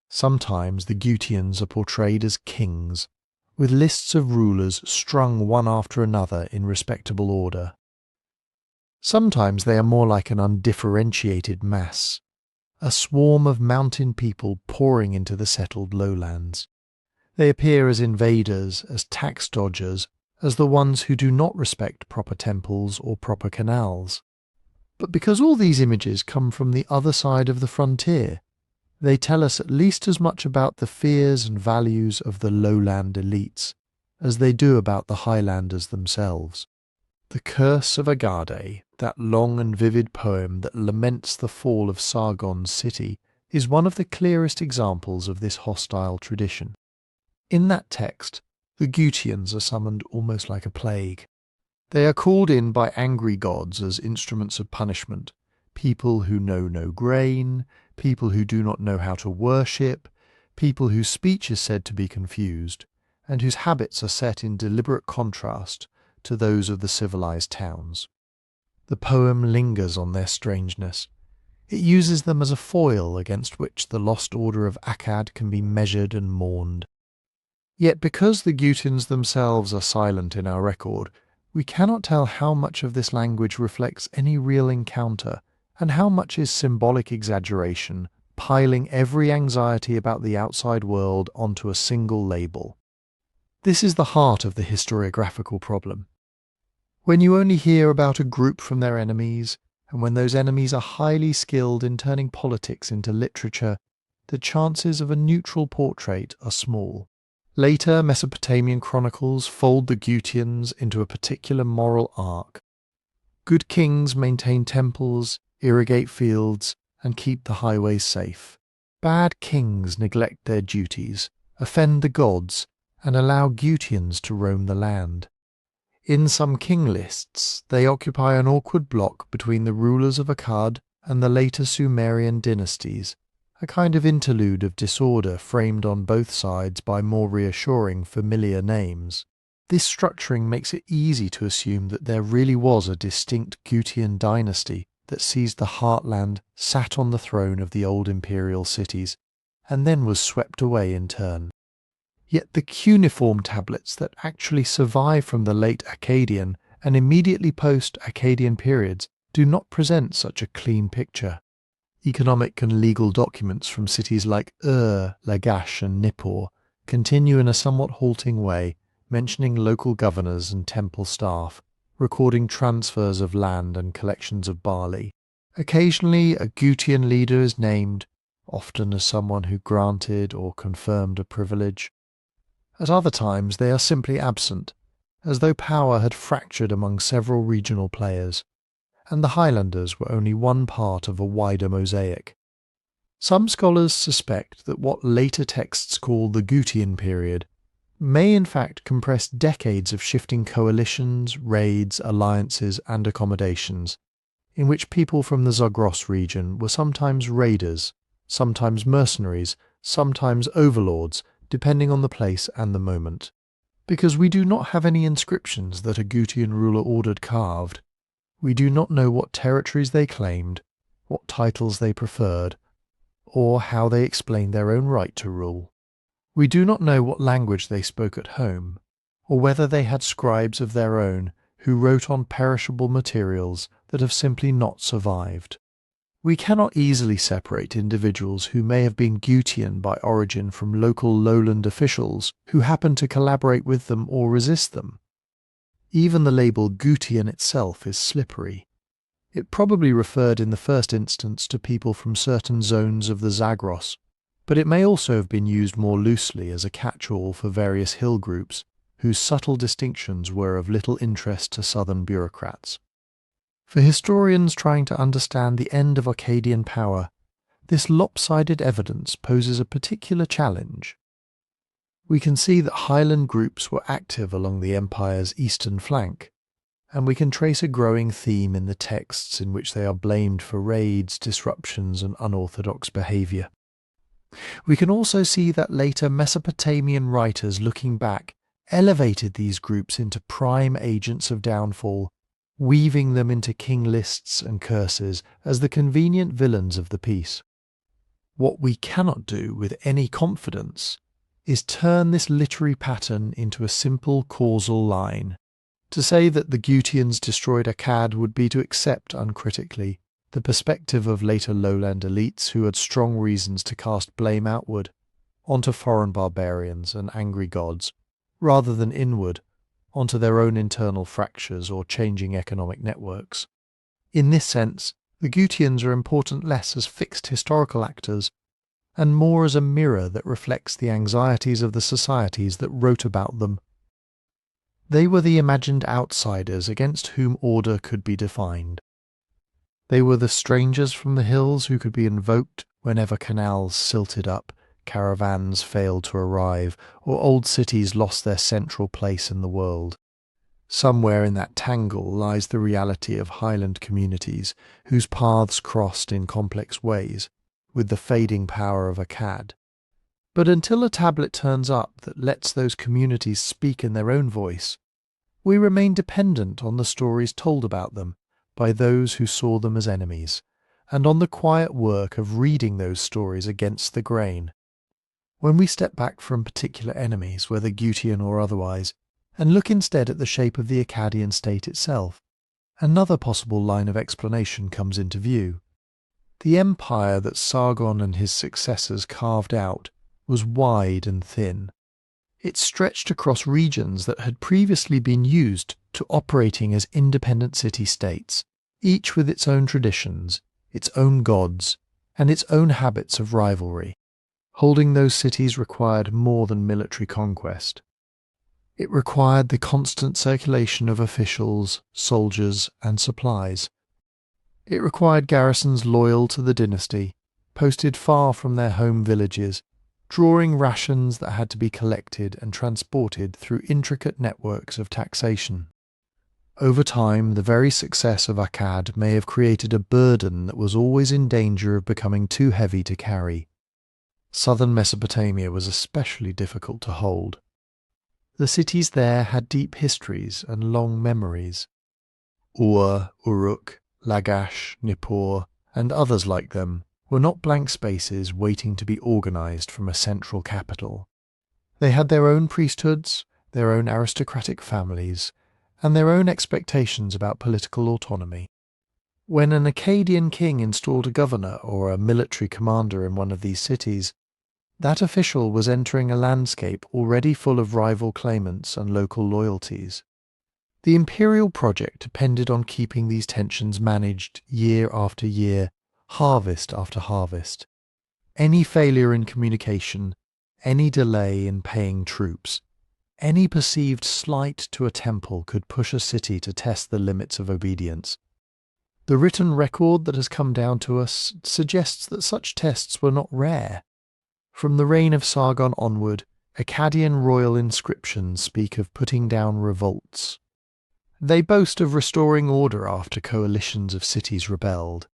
[SPEAKER 1] Sometimes the Gutians are portrayed as kings, with lists of rulers strung one after another in respectable order. Sometimes they are more like an undifferentiated mass, a swarm of mountain people pouring into the settled lowlands. They appear as invaders, as tax dodgers, as the ones who do not respect proper temples or proper canals. But because all these images come from the other side of the frontier, they tell us at least as much about the fears and values of the lowland elites as they do about the Highlanders themselves. The Curse of Agade, that long and vivid poem that laments the fall of Sargon's city, is one of the clearest examples of this hostile tradition. In that text, the Gutians are summoned almost like a plague. They are called in by angry gods as instruments of punishment, people who know no grain, people who do not know how to worship, people whose speech is said to be confused, and whose habits are set in deliberate contrast to those of the civilized towns. The poem lingers on their strangeness. It uses them as a foil against which the lost order of Akkad can be measured and mourned. Yet because the Gutians themselves are silent in our record, we cannot tell how much of this language reflects any real encounter and how much is symbolic exaggeration, piling every anxiety about the outside world onto a single label. This is the heart of the historiographical problem. When you only hear about a group from their enemies, and when those enemies are highly skilled in turning politics into literature, the chances of a neutral portrait are small. Later Mesopotamian chronicles fold the Gutians into a particular moral arc. Good kings maintain temples, irrigate fields, and keep the highways safe. Bad kings neglect their duties, offend the gods, and allow Gutians to roam the land. In some king lists, they occupy an awkward block between the rulers of Akkad and the later Sumerian dynasties, a kind of interlude of disorder framed on both sides by more reassuring familiar names. This structuring makes it easy to assume that there really was a distinct Gutian dynasty that seized the heartland, sat on the throne of the old imperial cities, and then was swept away in turn. Yet the cuneiform tablets that actually survive from the late Akkadian and immediately post-Akkadian periods do not present such a clean picture. Economic and legal documents from cities like Lagash and Nippur continue in a somewhat halting way, mentioning local governors and temple staff, recording transfers of land and collections of barley. Occasionally a Gutian leader is named, often as someone who granted or confirmed a privilege. At other times they are simply absent, as though power had fractured among several regional players, and the Highlanders were only one part of a wider mosaic. Some scholars suspect that what later texts call the Gutian period may in fact compress decades of shifting coalitions, raids, alliances, and accommodations, in which people from the Zagros region were sometimes raiders, sometimes mercenaries, sometimes overlords, depending on the place and the moment. Because we do not have any inscriptions that a Gutian ruler ordered carved, we do not know what territories they claimed, what titles they preferred, or how they explained their own right to rule. We do not know what language they spoke at home, or whether they had scribes of their own who wrote on perishable materials that have simply not survived. We cannot easily separate individuals who may have been Gutian by origin from local lowland officials who happened to collaborate with them or resist them. Even the label Gutian itself is slippery. It probably referred in the first instance to people from certain zones of the Zagros, but it may also have been used more loosely as a catch-all for various hill groups whose subtle distinctions were of little interest to southern bureaucrats. For historians trying to understand the end of Akkadian power, this lopsided evidence poses a particular challenge. We can see that highland groups were active along the empire's eastern flank, and we can trace a growing theme in the texts in which they are blamed for raids, disruptions, and unorthodox behaviour. We can also see that later Mesopotamian writers looking back elevated these groups into prime agents of downfall, weaving them into king lists and curses as the convenient villains of the piece. What we cannot do with any confidence is turn this literary pattern into a simple causal line. To say that the Gutians destroyed Akkad would be to accept uncritically the perspective of later lowland elites who had strong reasons to cast blame outward, onto foreign barbarians and angry gods, rather than inward, onto their own internal fractures or changing economic networks. In this sense, the Gutians are important less as fixed historical actors, and more as a mirror that reflects the anxieties of the societies that wrote about them They were the imagined outsiders against whom order could be defined. They were the strangers from the hills who could be invoked whenever canals silted up, caravans failed to arrive, or old cities lost their central place in the world. Somewhere in that tangle lies the reality of highland communities whose paths crossed in complex ways, with the fading power of Akkad. But until a tablet turns up that lets those communities speak in their own voice, we remain dependent on the stories told about them by those who saw them as enemies, and on the quiet work of reading those stories against the grain. When we step back from particular enemies, whether Gutian or otherwise, and look instead at the shape of the Akkadian state itself, another possible line of explanation comes into view. The empire that Sargon and his successors carved out was wide and thin. It stretched across regions that had previously been used to operating as independent city-states, each with its own traditions, its own gods, and its own habits of rivalry. Holding those cities required more than military conquest. It required the constant circulation of officials, soldiers, and supplies. It required garrisons loyal to the dynasty, posted far from their home villages, drawing rations that had to be collected and transported through intricate networks of taxation. Over time, the very success of Akkad may have created a burden that was always in danger of becoming too heavy to carry. Southern Mesopotamia was especially difficult to hold. The cities there had deep histories and long memories. Ur, Uruk, Lagash, Nippur, and others like them were not blank spaces waiting to be organized from a central capital. They had their own priesthoods, their own aristocratic families, and their own expectations about political autonomy. When an Akkadian king installed a governor or a military commander in one of these cities, that official was entering a landscape already full of rival claimants and local loyalties. The imperial project depended on keeping these tensions managed year after year, harvest after harvest. Any failure in communication, any delay in paying troops, any perceived slight to a temple could push a city to test the limits of obedience. The written record that has come down to us suggests that such tests were not rare. From the reign of Sargon onward, Akkadian royal inscriptions speak of putting down revolts. They boast of restoring order after coalitions of cities rebelled.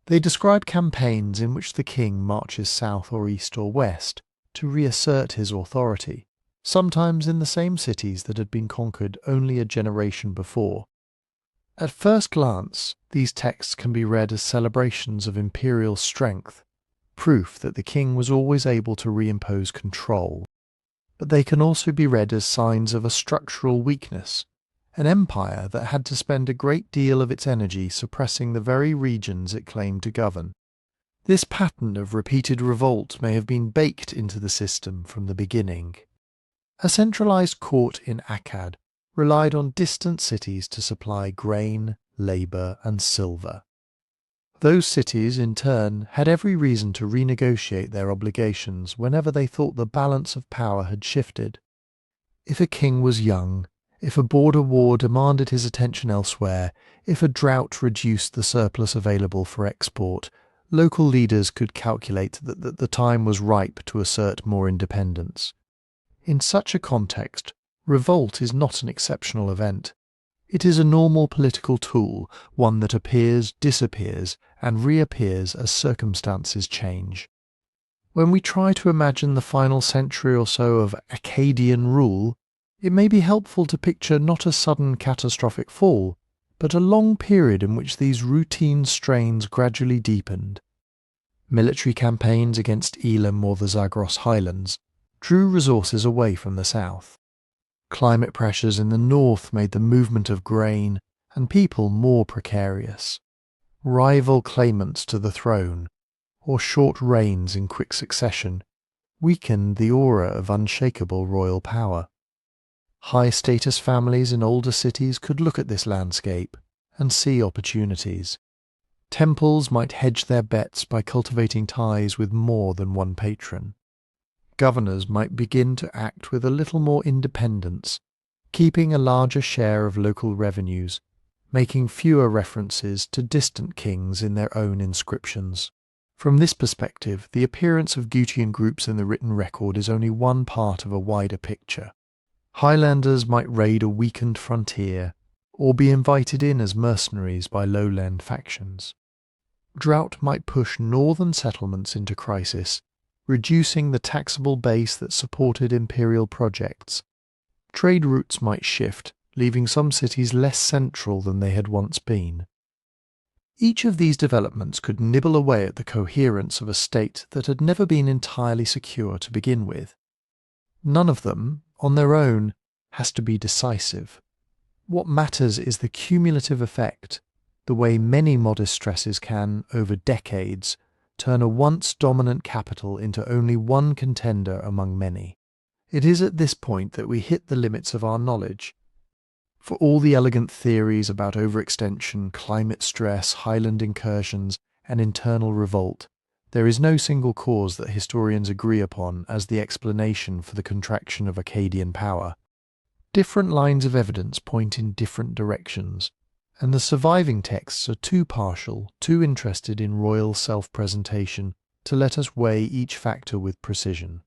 [SPEAKER 1] They describe campaigns in which the king marches south or east or west to reassert his authority, sometimes in the same cities that had been conquered only a generation before. At first glance, these texts can be read as celebrations of imperial strength, proof that the king was always able to reimpose control. But they can also be read as signs of a structural weakness, an empire that had to spend a great deal of its energy suppressing the very regions it claimed to govern. This pattern of repeated revolt may have been baked into the system from the beginning. A centralized court in Akkad relied on distant cities to supply grain, labor, and silver. Those cities, in turn, had every reason to renegotiate their obligations whenever they thought the balance of power had shifted. If a king was young, if a border war demanded his attention elsewhere, if a drought reduced the surplus available for export, local leaders could calculate that the time was ripe to assert more independence. In such a context, revolt is not an exceptional event. It is a normal political tool, one that appears, disappears, and reappears as circumstances change. When we try to imagine the final century or so of Akkadian rule, it may be helpful to picture not a sudden catastrophic fall, but a long period in which these routine strains gradually deepened. Military campaigns against Elam or the Zagros highlands drew resources away from the south. Climate pressures in the north made the movement of grain and people more precarious. Rival claimants to the throne, or short reigns in quick succession, weakened the aura of unshakable royal power. High-status families in older cities could look at this landscape and see opportunities. Temples might hedge their bets by cultivating ties with more than one patron. Governors might begin to act with a little more independence. keeping a larger share of local revenues, making fewer references to distant kings in their own inscriptions. From this perspective, the appearance of Gutian groups in the written record is only one part of a wider picture. Highlanders might raid a weakened frontier, or be invited in as mercenaries by lowland factions. Drought might push northern settlements into crisis, reducing the taxable base that supported imperial projects. Trade routes might shift, leaving some cities less central than they had once been. Each of these developments could nibble away at the coherence of a state that had never been entirely secure to begin with. None of them, on their own, has to be decisive. What matters is the cumulative effect, the way many modest stresses can, over decades, turn a once dominant capital into only one contender among many. It is at this point that we hit the limits of our knowledge. For all the elegant theories about overextension, climate stress, highland incursions, and internal revolt, there is no single cause that historians agree upon as the explanation for the contraction of Akkadian power. Different lines of evidence point in different directions, and the surviving texts are too partial, too interested in royal self-presentation to let us weigh each factor with precision.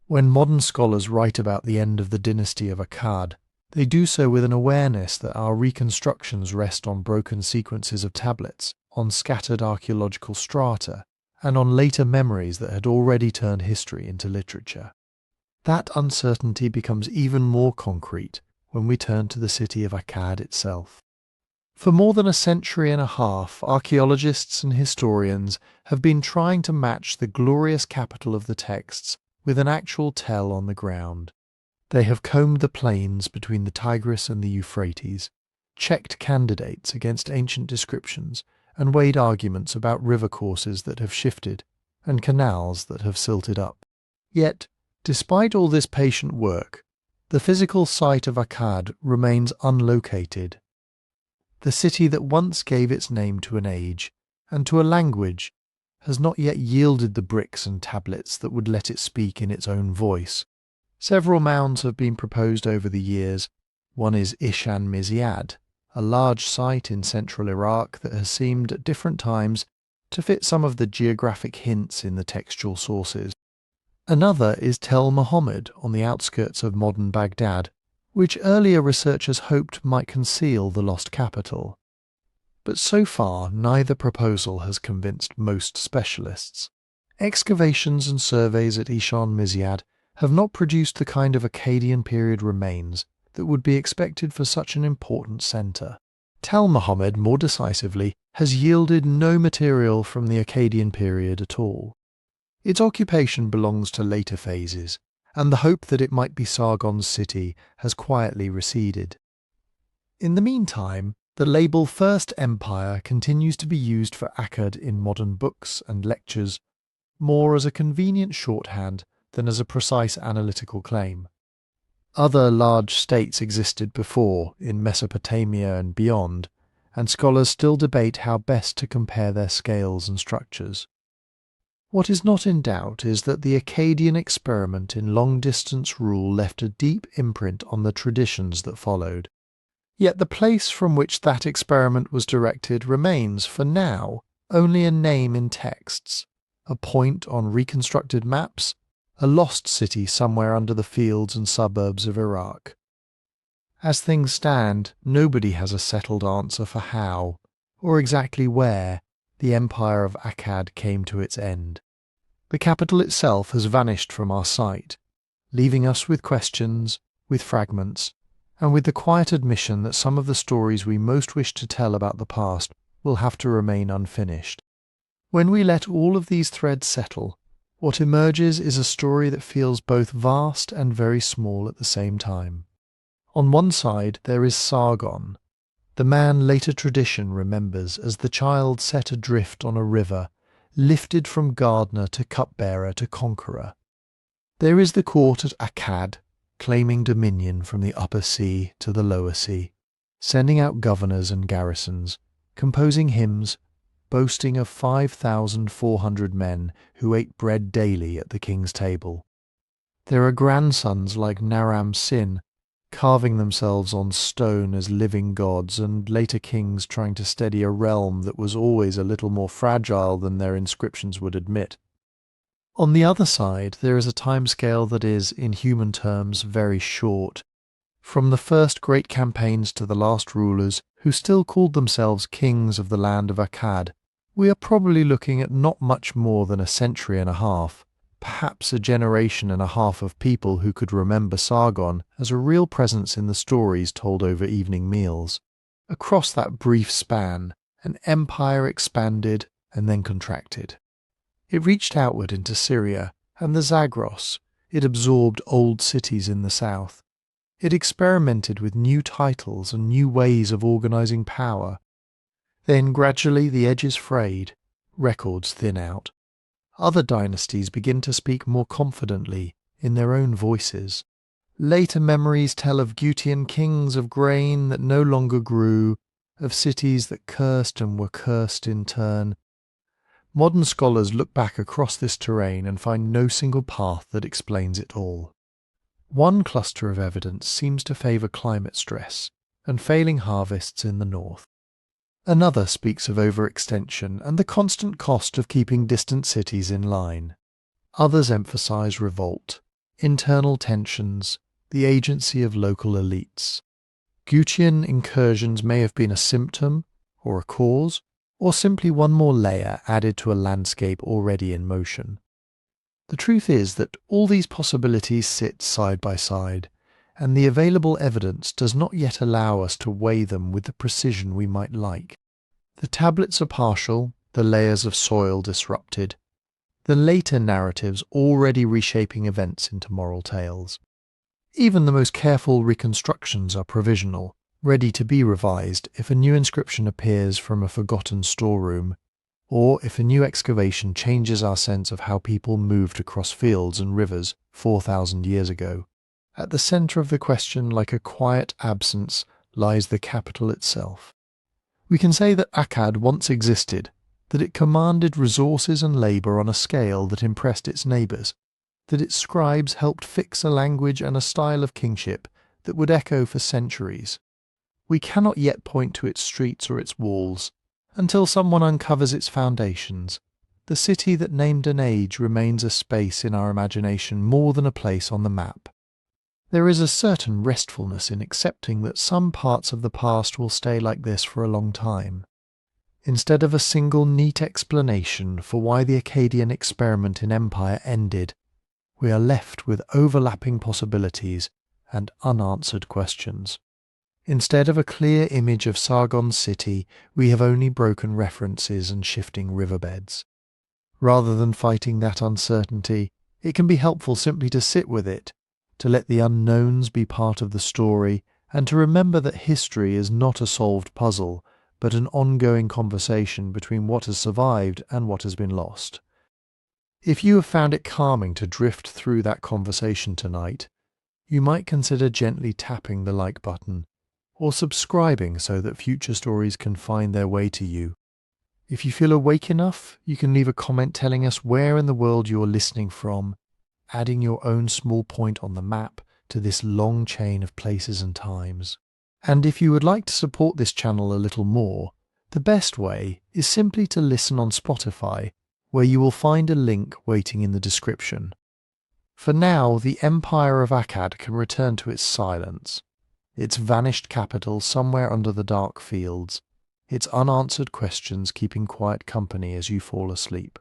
[SPEAKER 1] When modern scholars write about the end of the dynasty of Akkad, they do so with an awareness that our reconstructions rest on broken sequences of tablets, on scattered archaeological strata, and on later memories that had already turned history into literature. That uncertainty becomes even more concrete when we turn to the city of Agade itself. For more than a century and a half, archaeologists and historians have been trying to match the glorious capital of the texts with an actual tell on the ground. They have combed the plains between the Tigris and the Euphrates, checked candidates against ancient descriptions, and weighed arguments about river courses that have shifted and canals that have silted up. Yet, despite all this patient work, the physical site of Akkad remains unlocated. The city that once gave its name to an age and to a language has not yet yielded the bricks and tablets that would let it speak in its own voice. Several mounds have been proposed over the years. One is Ishan Mizyad, a large site in central Iraq that has seemed at different times to fit some of the geographic hints in the textual sources. Another is Tel Muhammad on the outskirts of modern Baghdad, which earlier researchers hoped might conceal the lost capital. But so far neither proposal has convinced most specialists. Excavations and surveys at Ishan Mizyad have not produced the kind of Akkadian period remains that would be expected for such an important centre. Tel Muhammad, more decisively, has yielded no material from the Akkadian period at all. Its occupation belongs to later phases, and the hope that it might be Sargon's city has quietly receded. In the meantime, the label First Empire continues to be used for Akkad in modern books and lectures, more as a convenient shorthand than as a precise analytical claim. Other large states existed before, in Mesopotamia and beyond, and scholars still debate how best to compare their scales and structures. What is not in doubt is that the Akkadian experiment in long-distance rule left a deep imprint on the traditions that followed. Yet the place from which that experiment was directed remains, for now, only a name in texts, a point on reconstructed maps, a lost city somewhere under the fields and suburbs of Iraq. As things stand, nobody has a settled answer for how, or exactly where, the empire of Akkad came to its end. The capital itself has vanished from our sight, leaving us with questions, with fragments, and with the quiet admission that some of the stories we most wish to tell about the past will have to remain unfinished. When we let all of these threads settle, what emerges is a story that feels both vast and very small at the same time. On one side there is Sargon, the man later tradition remembers as the child set adrift on a river, lifted from gardener to cupbearer to conqueror. There is the court at Akkad, claiming dominion from the upper sea to the lower sea, sending out governors and garrisons, composing hymns, boasting of 5,400 men who ate bread daily at the king's table. There are grandsons like Naram-Sin, carving themselves on stone as living gods, and later kings trying to steady a realm that was always a little more fragile than their inscriptions would admit. On the other side, there is a timescale that is, in human terms, very short. From the first great campaigns to the last rulers, who still called themselves kings of the land of Akkad, we are probably looking at not much more than a century and a half, perhaps a generation and a half of people who could remember Sargon as a real presence in the stories told over evening meals. Across that brief span, an empire expanded and then contracted. It reached outward into Syria and the Zagros. It absorbed old cities in the south. It experimented with new titles and new ways of organizing power. Then gradually the edges frayed, records thin out. Other dynasties begin to speak more confidently in their own voices. Later memories tell of Gutian kings of grain that no longer grew, of cities that cursed and were cursed in turn. Modern scholars look back across this terrain and find no single path that explains it all. One cluster of evidence seems to favour climate stress and failing harvests in the north. Another speaks of overextension and the constant cost of keeping distant cities in line. Others emphasise revolt, internal tensions, the agency of local elites. Gutian incursions may have been a symptom, or a cause, or simply one more layer added to a landscape already in motion. The truth is that all these possibilities sit side by side, and the available evidence does not yet allow us to weigh them with the precision we might like. The tablets are partial, the layers of soil disrupted, the later narratives already reshaping events into moral tales. Even the most careful reconstructions are provisional, ready to be revised if a new inscription appears from a forgotten storeroom, or if a new excavation changes our sense of how people moved across fields and rivers 4,000 years ago. At the centre of the question, like a quiet absence, lies the capital itself. We can say that Akkad once existed, that it commanded resources and labour on a scale that impressed its neighbours, that its scribes helped fix a language and a style of kingship that would echo for centuries. We cannot yet point to its streets or its walls, until someone uncovers its foundations. The city that named an age remains a space in our imagination more than a place on the map. There is a certain restfulness in accepting that some parts of the past will stay like this for a long time. Instead of a single neat explanation for why the Akkadian experiment in empire ended, we are left with overlapping possibilities and unanswered questions. Instead of a clear image of Sargon's city, we have only broken references and shifting riverbeds. Rather than fighting that uncertainty, it can be helpful simply to sit with it, to let the unknowns be part of the story, and to remember that history is not a solved puzzle, but an ongoing conversation between what has survived and what has been lost. If you have found it calming to drift through that conversation tonight, you might consider gently tapping the like button, or subscribing so that future stories can find their way to you. If you feel awake enough, you can leave a comment telling us where in the world you are listening from, adding your own small point on the map to this long chain of places and times. And if you would like to support this channel a little more, the best way is simply to listen on Spotify, where you will find a link waiting in the description. For now, the Empire of Akkad can return to its silence, its vanished capital somewhere under the dark fields, its unanswered questions keeping quiet company as you fall asleep.